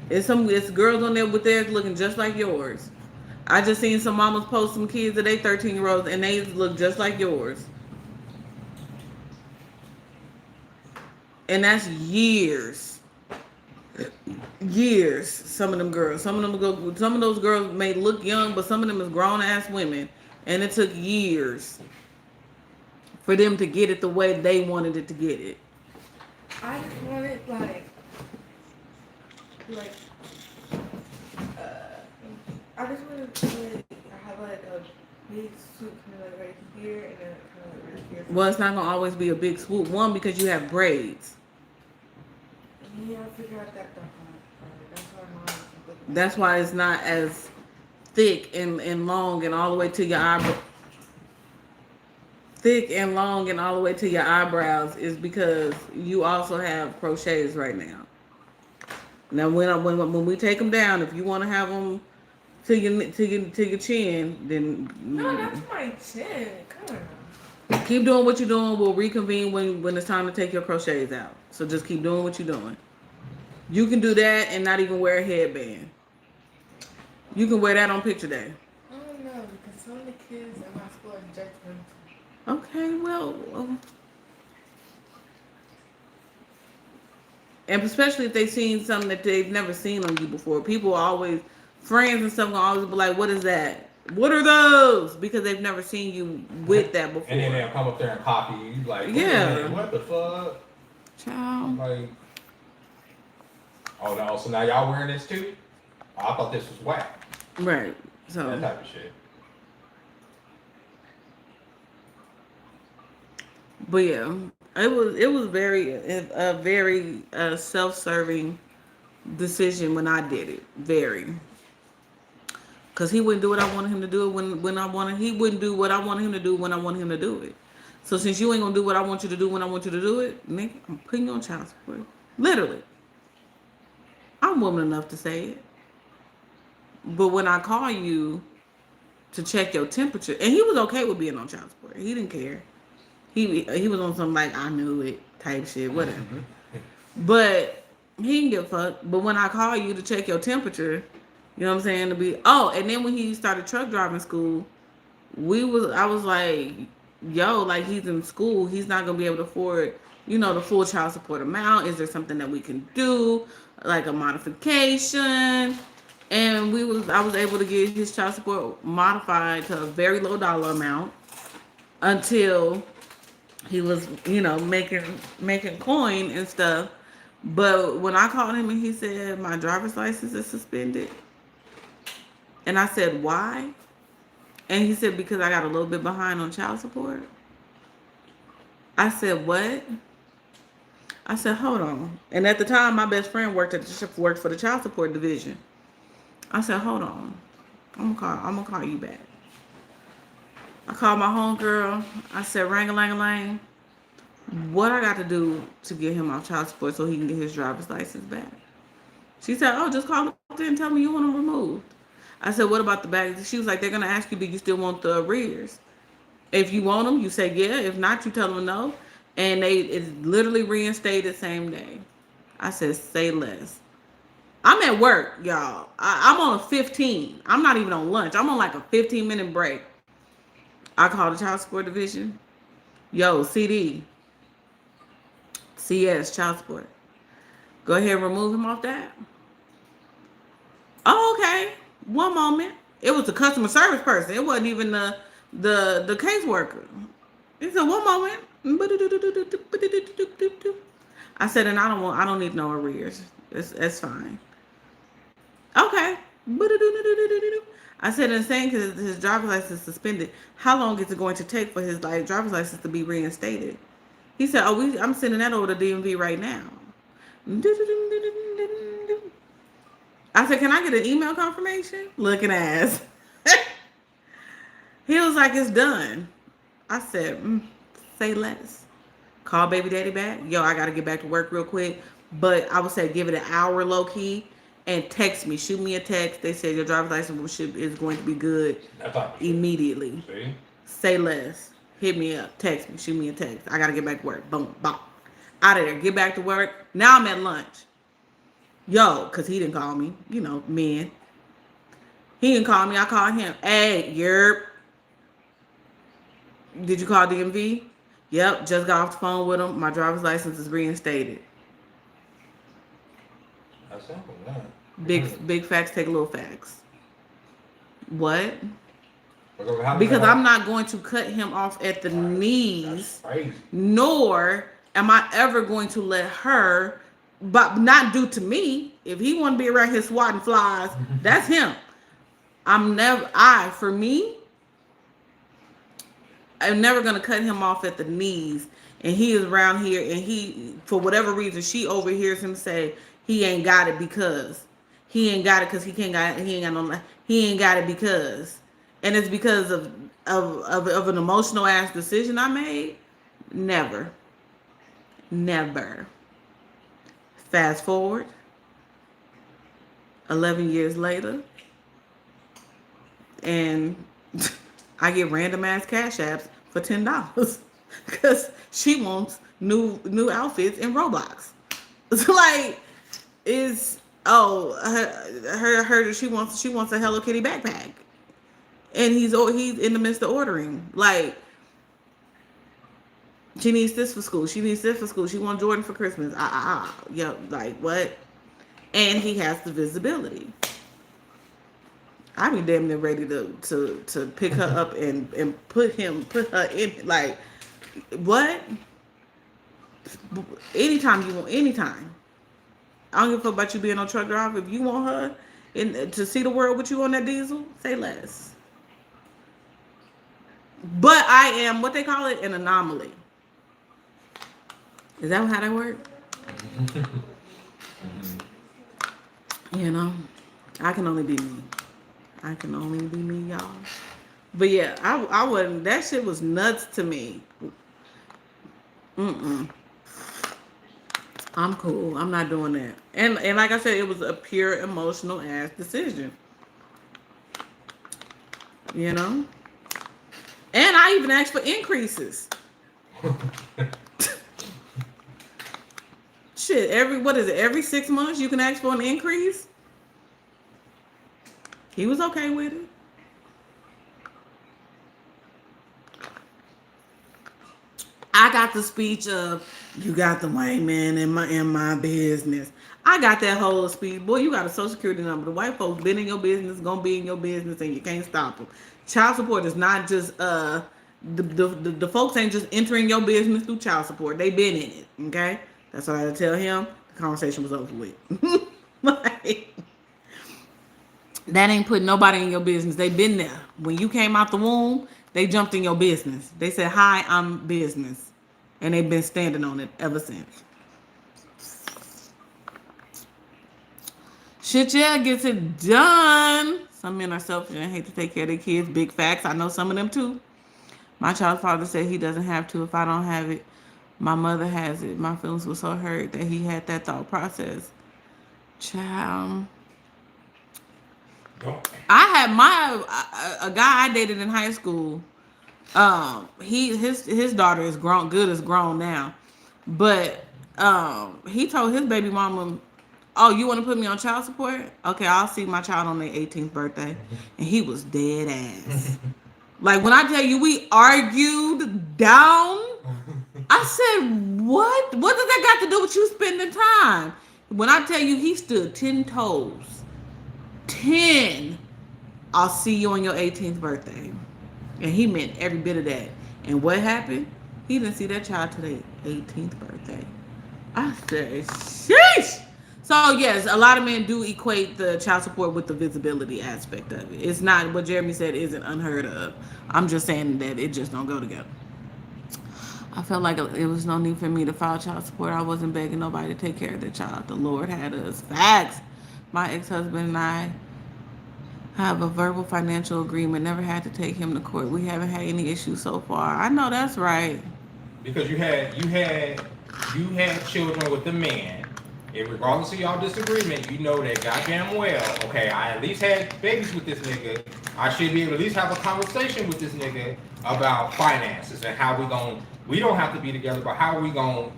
It's girls on there with theirs looking just like yours. I just seen some mamas post some kids of they 13-year-olds and they look just like yours. And that's years. Years. Some of those girls may look young, but some of them is grown ass women. And it took years for them to get it the way they wanted it to get it. I just want it I just want to have like a big swoop kind of like right here and then kind of like right here. Well, it's not gonna always be a big swoop. One, because you have braids. Yeah, I figure out that the hard part. That's why I'm always looking. That's why it's not as thick and long and all the way to your eyebrow. Thick and long and all the way to your eyebrows is because you also have crochets right now. Now, when we take them down, if you want to have them to your chin, then No, that's my chin. Come on. keep doing what you're doing. We'll reconvene when it's time to take your crochets out. So just keep doing what you're doing. You can do that and not even wear a headband. You can wear that on picture day. I don't know because some of the kids at my school are judgmental. Okay, well, and especially if they've seen something that they've never seen on you before. People always, friends and stuff, will always be like, "What is that? What are those?" Because they've never seen you with that before. And then they'll come up there and copy you. You like, Yeah. what the fuck? Child. Like, oh no, so now y'all wearing this too? Oh, I thought this was whack. Right. That So, type of shit. but yeah, it was a very self-serving decision when I did it. Very. Cause he wouldn't do what I wanted him to do he wouldn't do what I wanted him to do when I wanted him to do it. So since you ain't gonna do what I want you to do when I want you to do it, nigga, I'm putting you on child support. Literally. I'm woman enough to say it. But when I call you to check your temperature, and he was okay with being on child support. He didn't care. He was on some like I knew it type shit, whatever. But he didn't give a fuck. But when I call you to check your temperature, you know what I'm saying? And then when he started truck driving school, I was like, yo, like he's in school, he's not gonna be able to afford, the full child support amount. Is there something that we can do, like a modification? And I was able to get his child support modified to a very low dollar amount. until he was, making coin and stuff. But when I called him and he said my driver's license is suspended, and I said why, and he said because I got a little bit behind on child support. I said what? I said hold on. And at the time, my best friend worked for the child support division. I said hold on. I'm gonna call you back. I called my homegirl. I said, Rang-a-lang-a-lang, what I got to do to get him off child support so he can get his driver's license back? She said, oh, just call up there and tell me you want him removed. I said, what about the back? She was like, they're going to ask you, do you still want the arrears? If you want them, you say yeah. If not, you tell them no. And it's literally reinstated same day. I said, say less. I'm at work, y'all. I'm on a 15. I'm not even on lunch. I'm on like a 15-minute break. I called the child support division. Yo, CD, CS, child support. Go ahead and remove him off that. Oh, okay. One moment. It was the customer service person. It wasn't even the caseworker. He said, one moment. I said, and I don't need no arrears. That's fine. Okay. I said, and saying because his driver's license is suspended, how long is it going to take for his driver's license to be reinstated? He said, oh, I'm sending that over to DMV right now. I said, can I get an email confirmation? Looking ass. He was like, it's done. I said, say less. Call baby daddy back. Yo, I got to get back to work real quick. But I would say give it an hour low key. And text me, shoot me a text. They said your driver's license is going to be good immediately. See? Say less. Hit me up. Text me. Shoot me a text. I gotta get back to work. Boom, bop. Out of there. Get back to work. Now I'm at lunch. Yo, cause he didn't call me. Men. He didn't call me. I called him. Hey, yerp. Did you call DMV? Yep. Just got off the phone with him. My driver's license is reinstated. That's simple, man. Big facts take little facts. What? Because I'm not going to cut him off at the knees, nor am I ever going to let her, but not do to me. If he want to be around here swatting flies, that's him. I'm never going to cut him off at the knees. And he is around here, and he, for whatever reason, she overhears him say, he ain't got it because he ain't got it because, and it's because of an emotional ass decision I made. Never. Fast forward 11 years later, and I get random ass cash apps for $10 because she wants new outfits in Roblox. It's like, she wants a Hello Kitty backpack, and he's in the midst of ordering. Like, she needs this for school. She wants Jordan for Christmas. Like what? And he has the visibility. I be damn near ready to pick her up and put her in. Like, what? Anytime you want, anytime. I don't give a fuck about you being on truck driver. If you want her to see the world with you on that diesel, say less. But I am what they call it, an anomaly. Is that how that works? I can only be me. Y'all. But yeah, I wouldn't. That shit was nuts to me. I'm cool. I'm not doing that. And like I said, it was a pure emotional ass decision. And I even asked for increases. Shit, every 6 months you can ask for an increase? He was okay with it. I got the speech of, you got the white man in my business. I got that whole speech. Boy, you got a social security number. The white folks been in your business, gonna be in your business, and you can't stop them. Child support is not just The folks ain't just entering your business through child support. They been in it. Okay, that's what I had to tell him. The conversation was over with. Like, that ain't putting nobody in your business. They been there. When you came out the womb, they jumped in your business. They said, "Hi, I'm business," and they've been standing on it ever since. Shit, yeah, gets it done. Some men are selfish and hate to take care of their kids. Big facts. I know some of them too. My child's father said he doesn't have to. If I don't have it, my mother has it. My feelings were so hurt that he had that thought process. Child. I had a guy I dated in high school. His daughter is grown, good as grown now, but he told his baby mama, "Oh, you want to put me on child support? Okay, I'll see my child on their 18th birthday," and he was dead ass. Like, when I tell you we argued down, I said, "What? What does that got to do with you spending time?" When I tell you he stood 10 toes. 10. I'll see you on your 18th birthday. And he meant every bit of that. And what happened? He didn't see that child till their 18th birthday. I said, sheesh. So, yes, a lot of men do equate the child support with the visibility aspect of it. It's not, what Jeremy said isn't unheard of. I'm just saying that it just don't go together. I felt like it was no need for me to file child support. I wasn't begging nobody to take care of their child. The Lord had us. Facts. My ex-husband and I have a verbal financial agreement. Never had to take him to court. We haven't had any issues so far. I know that's right. Because you had children with the man. And regardless of y'all disagreement, you know that goddamn well, okay, I at least had babies with this nigga. I should be able to at least have a conversation with this nigga about finances and how we don't have to be together, but how we gonna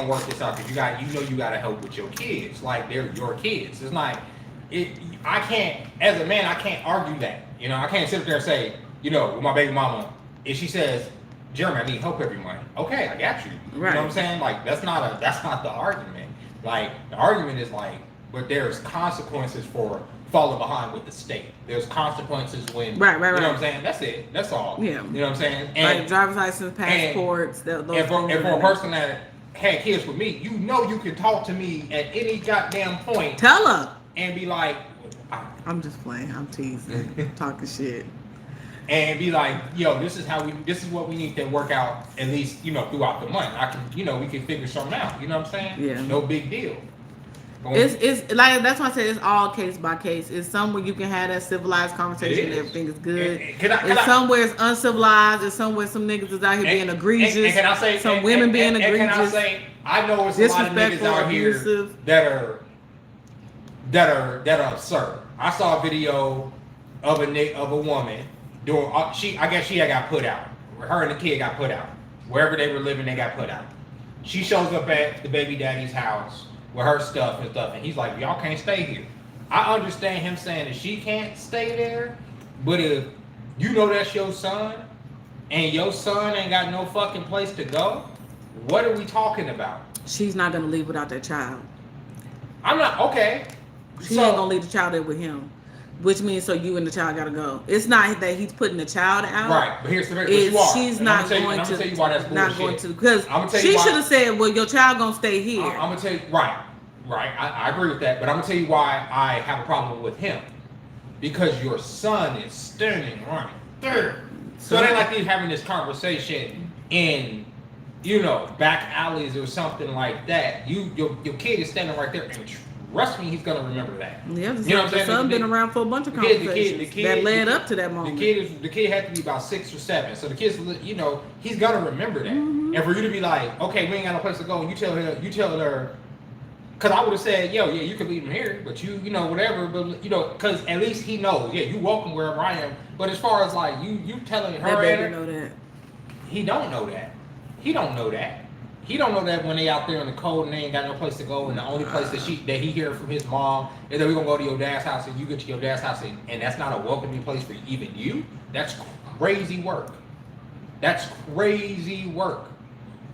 work this out? Because you gotta help with your kids, like they're your kids. It's like I can't, as a man, I can't argue that. I can't sit up there and say, with my baby mama, if she says, "Jeremy, I need help every month." Okay, I got you. Right. You know what I'm saying? Like that's not the argument. Like the argument is like, but there's consequences for falling behind with the state. There's consequences when right. You know what I'm saying? That's it. That's all. Yeah. You know what I'm saying? And like driver's license, passports. And for a person that had kids with me, you can talk to me at any goddamn point. Tell her. And be like, I'm just playing. I'm teasing. Talking shit. And be like, yo, this is what we need to work out at least, throughout the month. We can figure something out. You know what I'm saying? Yeah. No big deal. It's like, that's why I said it's all case by case. It's somewhere you can have that civilized conversation and everything is good. It's somewhere it's uncivilized. It's somewhere some niggas is out here being egregious. And can I say, some women being egregious. Can I say, I know it's a lot of niggas out here that are absurd. I saw a video of a woman doing. I guess she had got put out. Her and the kid got put out. Wherever they were living, they got put out. She shows up at the baby daddy's house with her stuff, and he's like, "Y'all can't stay here." I understand him saying that she can't stay there, but if that's your son, and your son ain't got no fucking place to go, what are we talking about? She's not gonna leave without that child. I'm not okay. She ain't gonna leave the child there with him, which means so you and the child gotta go. It's not that he's putting the child out. Right, but here's the thing. She's not going to. I'm gonna tell you why that's bullshit. Not going to, because she should have said, "Well, your child gonna stay here." I'm gonna tell you, right. I agree with that, but I'm gonna tell you why I have a problem with him. Because your son is standing right there. So it ain't like he's having this conversation in, back alleys or something like that. Your kid is standing right there, and trust me, he's gonna remember that. Yeah, the son been around for a bunch of conversations that led up to that moment. The kid had to be about 6 or 7, so the kid's, he's gonna remember that. Mm-hmm. And for you to be like, okay, we ain't got no place to go, and you tell her, because I would have said, yo, yeah, you can leave him here, but whatever, but because at least he knows, yeah, you welcome wherever I am. But as far as like you telling her, that baby know that. He don't know that. He don't know that. He don't know that when they out there in the cold and they ain't got no place to go, and the only place that he hear from his mom is that we're gonna go to your dad's house, and you get to your dad's house, and that's not a welcoming place for even you. That's crazy work. That's crazy work.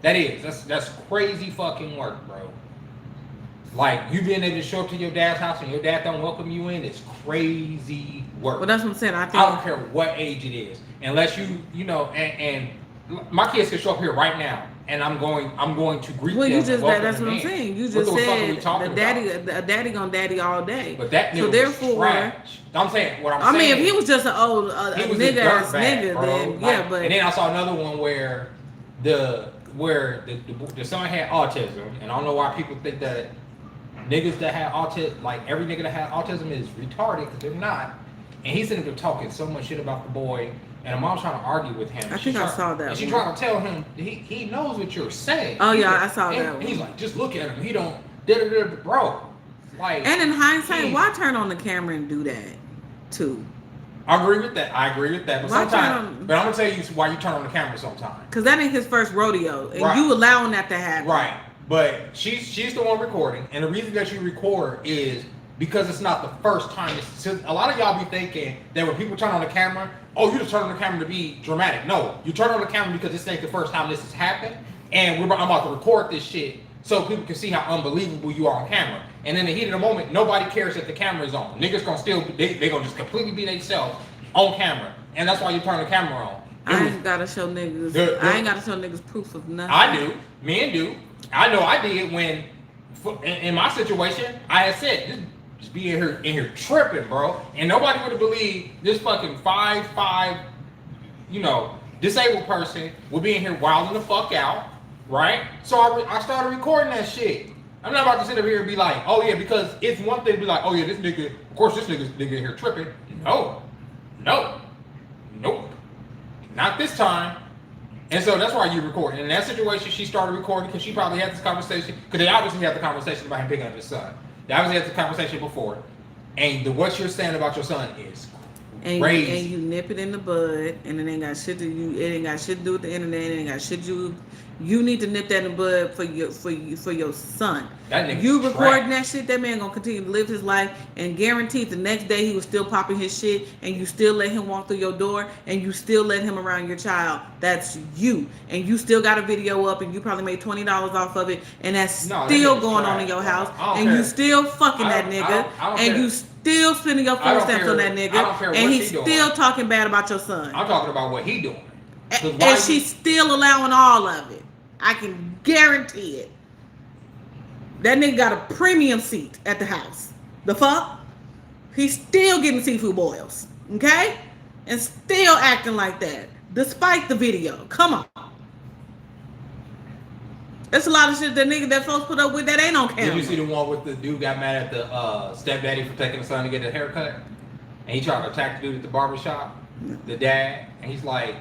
That is. That's crazy fucking work, bro. Like, you being able to show up to your dad's house and your dad don't welcome you in is crazy work. Well, that's what I'm saying. I don't care what age it is, unless you know, and my kids can show up here right now, and I'm going to greet well, them. You just that's what I'm saying. You just said the daddy gonna daddy all day. But that nigga so therefore, was trash. I'm saying what I'm saying. I mean, saying. if he was just an old nigga ass nigga, bro. then Like, yeah. But and then I saw another one where the son had autism, and I don't know why people think that niggas that have autism, like every nigga that has autism, is retarded, because they're not. And he's sitting there talking so much shit about the boy, and the mom's trying to argue with him. I think I saw that. And she's trying to tell him he knows what you're saying. Oh yeah, I saw that. And he's like, just look at him. He don't, bro. Like. And in hindsight, why turn on the camera and do that too? I agree with that. But sometimes, but I'm gonna tell you why you turn on the camera sometimes. Because that ain't his first rodeo, and you allowing that to happen. Right. But she's the one recording, and the reason that you record is because it's not the first time. A lot of y'all be thinking that when people turn on the camera, oh, you just turn on the camera to be dramatic. No, you turn on the camera because this ain't the first time this has happened, and I'm about to record this shit so people can see how unbelievable you are on camera. And in the heat of the moment, nobody cares that the camera is on. Niggas gonna still, they gonna just completely be themselves on camera, and that's why you turn the camera on. I ain't gotta show niggas. I ain't gotta show niggas proof of nothing. I do. Men do. I know I did when, in my situation, I had said, just be in here tripping, bro. And nobody would have believed this fucking 5'5", disabled person would be in here wilding the fuck out, right? So I started recording that shit. I'm not about to sit up here and be like, oh yeah, because it's one thing to be like, oh yeah, this nigga in here tripping. No. Nope. Not this time. And so that's why you record. And in that situation, she started recording because she probably had this conversation. Because they obviously had the conversation about him picking up his son. They obviously had the conversation before. And what you're saying about your son is crazy. And you nip it in the bud, and it ain't got shit to you. It ain't got shit to do with the internet. It ain't got shit to do. You need to nip that in the bud for your son. You recording that shit, that man gonna continue to live his life, and guaranteed the next day he was still popping his shit, and you still let him walk through your door, and you still let him around your child. That's you, and you still got a video up, and you probably made $20 off of it, and that's still going on in your house, and you still fucking that nigga, and you still spending your food stamps on that nigga, and he's still talking bad about your son. I'm talking about what he doing, and she's still allowing all of it. I can guarantee it. That nigga got a premium seat at the house. The fuck? He's still getting seafood boils. Okay? And still acting like that. Despite the video. Come on. There's a lot of shit that folks put up with that ain't on camera. Did you see the one with the dude got mad at the stepdaddy for taking the son to get a haircut? And he tried to attack the dude at the barbershop? The dad? And he's like,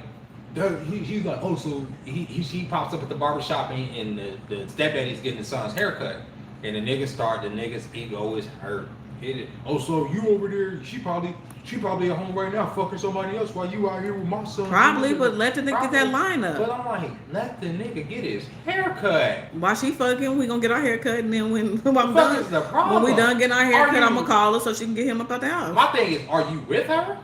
he's like, oh, so he pops up at the barbershop and the stepdaddy's getting his son's haircut. And the nigga's ego is hurt. Oh, so you over there, she probably at home right now fucking somebody else while you out here with my son. Probably, but let the nigga get that line up. But I'm like, let the nigga get his haircut. While she fucking, we gonna get our haircut, and then when we done getting our haircut, I'm gonna call her so she can get him up out the house. My thing is, are you with her?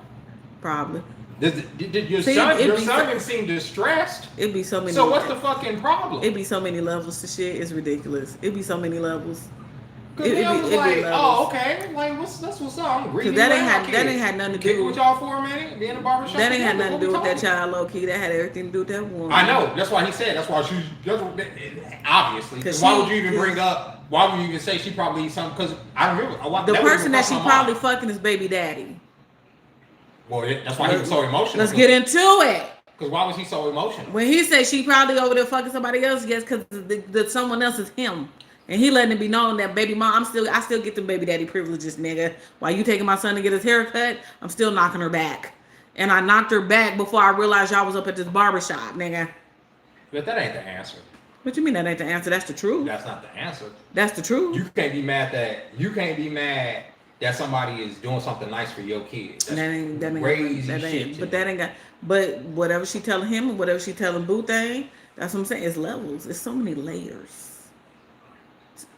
Probably. Did your son didn't seem distressed? It'd be so many. So what's the fucking problem? It'd be so many levels to shit. It's ridiculous. It'd be so many levels. It'd be like, oh, okay. Like, that's what's up. I'm reading. That ain't had nothing to do with y'all for a minute. Be in the barbershop. That ain't had nothing to do with that child, low key. That had everything to do with that woman. I know. That's why he said. That's why she's obviously. Why would you even bring up? Why would you even say she probably something? Because I remember the person that she probably fucking is baby daddy. Well, that's why he was so emotional. Let's get into it. Because why was he so emotional? When he said she probably over there fucking somebody else, yes, because the someone else is him. And he letting it be known that baby mom, I still get the baby daddy privileges, nigga. While you taking my son to get his haircut, I'm still knocking her back. And I knocked her back before I realized y'all was up at this barbershop, nigga. But that ain't the answer. What you mean that ain't the answer? That's the truth. That's not the answer. That's the truth. You can't be mad that somebody is doing something nice for your kids. That ain't crazy shit. But that ain't got. But whatever she telling him and whatever she telling Boo thing, that's what I'm saying. It's levels. It's so many layers.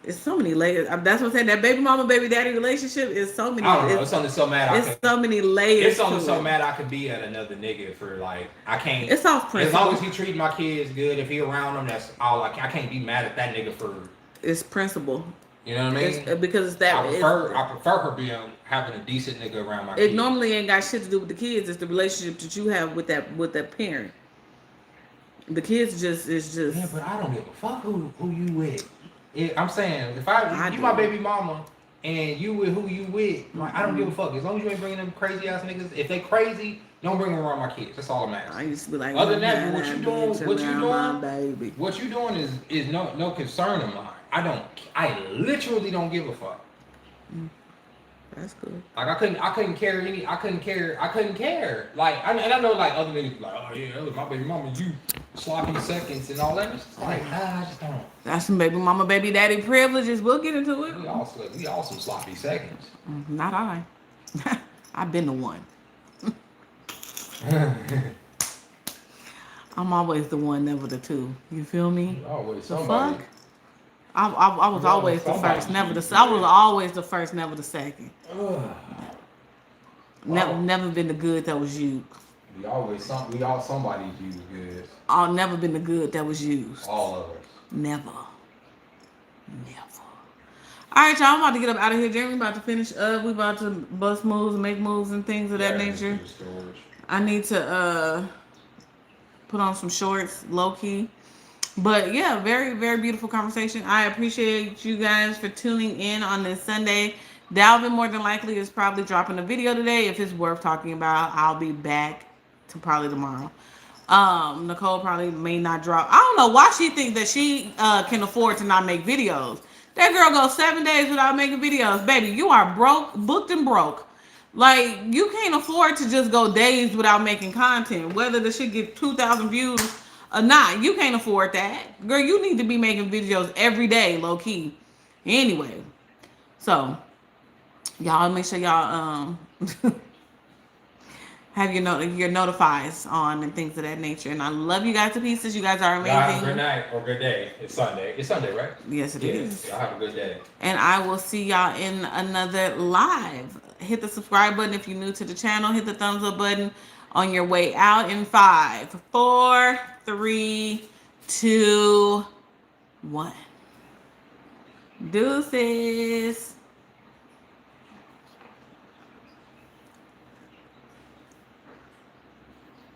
It's so many layers. That's what I'm saying. That baby mama, baby daddy relationship is so many. I don't know. It's something so mad. It's so many layers. It's something so mad I could be at another nigga for like I can't. It's off principle. As long as he treat my kids good, if he around them, that's all. I can't be mad at that nigga for. It's principle. You know what I mean? Because it's that. I prefer her having a decent nigga around my kids. It normally ain't got shit to do with the kids. It's the relationship that you have with that parent. The kids is just. Yeah, but I don't give a fuck who you with. I'm saying if you my baby mama and you with who you with, like, I don't give a fuck. As long as you ain't bringing them crazy ass niggas. If they crazy, don't bring them around my kids. That's all I'm asking. I used to be like, other than that, what you doing is no concern of mine. I literally don't give a fuck. That's good. Like I couldn't care. Like I know like other niggas be like, oh yeah, that was my baby mama, you sloppy seconds and all that. It's like, I just don't. That's some baby mama, baby daddy privileges. We'll get into it. We all some sloppy seconds. Not I. I've been the one. I'm always the one, never the two. You feel me? Always the somebody. fuck? I was always the first, never the. I was always the first, never the second. Never been the good that was used. We all somebody's used good. I've never been the good that was used. All of us. Never. All right, y'all. I'm about to get up out of here. Jeremy about to finish up. We about to bust moves, make moves, and things of that nature. I need to put on some shorts, low key. But yeah, very, very beautiful conversation. I appreciate you guys for tuning in on this Sunday. Dalvin more than likely is probably dropping a video today. If it's worth talking about, I'll be back to probably tomorrow. Nicole probably may not drop. I don't know why she thinks that she can afford to not make videos. That girl goes 7 days without making videos. Baby, you are booked and broke. Like, you can't afford to just go days without making content. Whether the shit get 2,000 views or not, you can't afford that. Girl, you need to be making videos every day, low key. Anyway, so y'all make sure y'all have your notifies on and things of that nature. And I love you guys to pieces. You guys are amazing. Y'all have a good night or good day. It's Sunday. It's Sunday, right? Yes, it is. Y'all have a good day. And I will see y'all in another live. Hit the subscribe button if you're new to the channel. Hit the thumbs up button on your way out in 5, 4, 3, 2, 1. Deuces.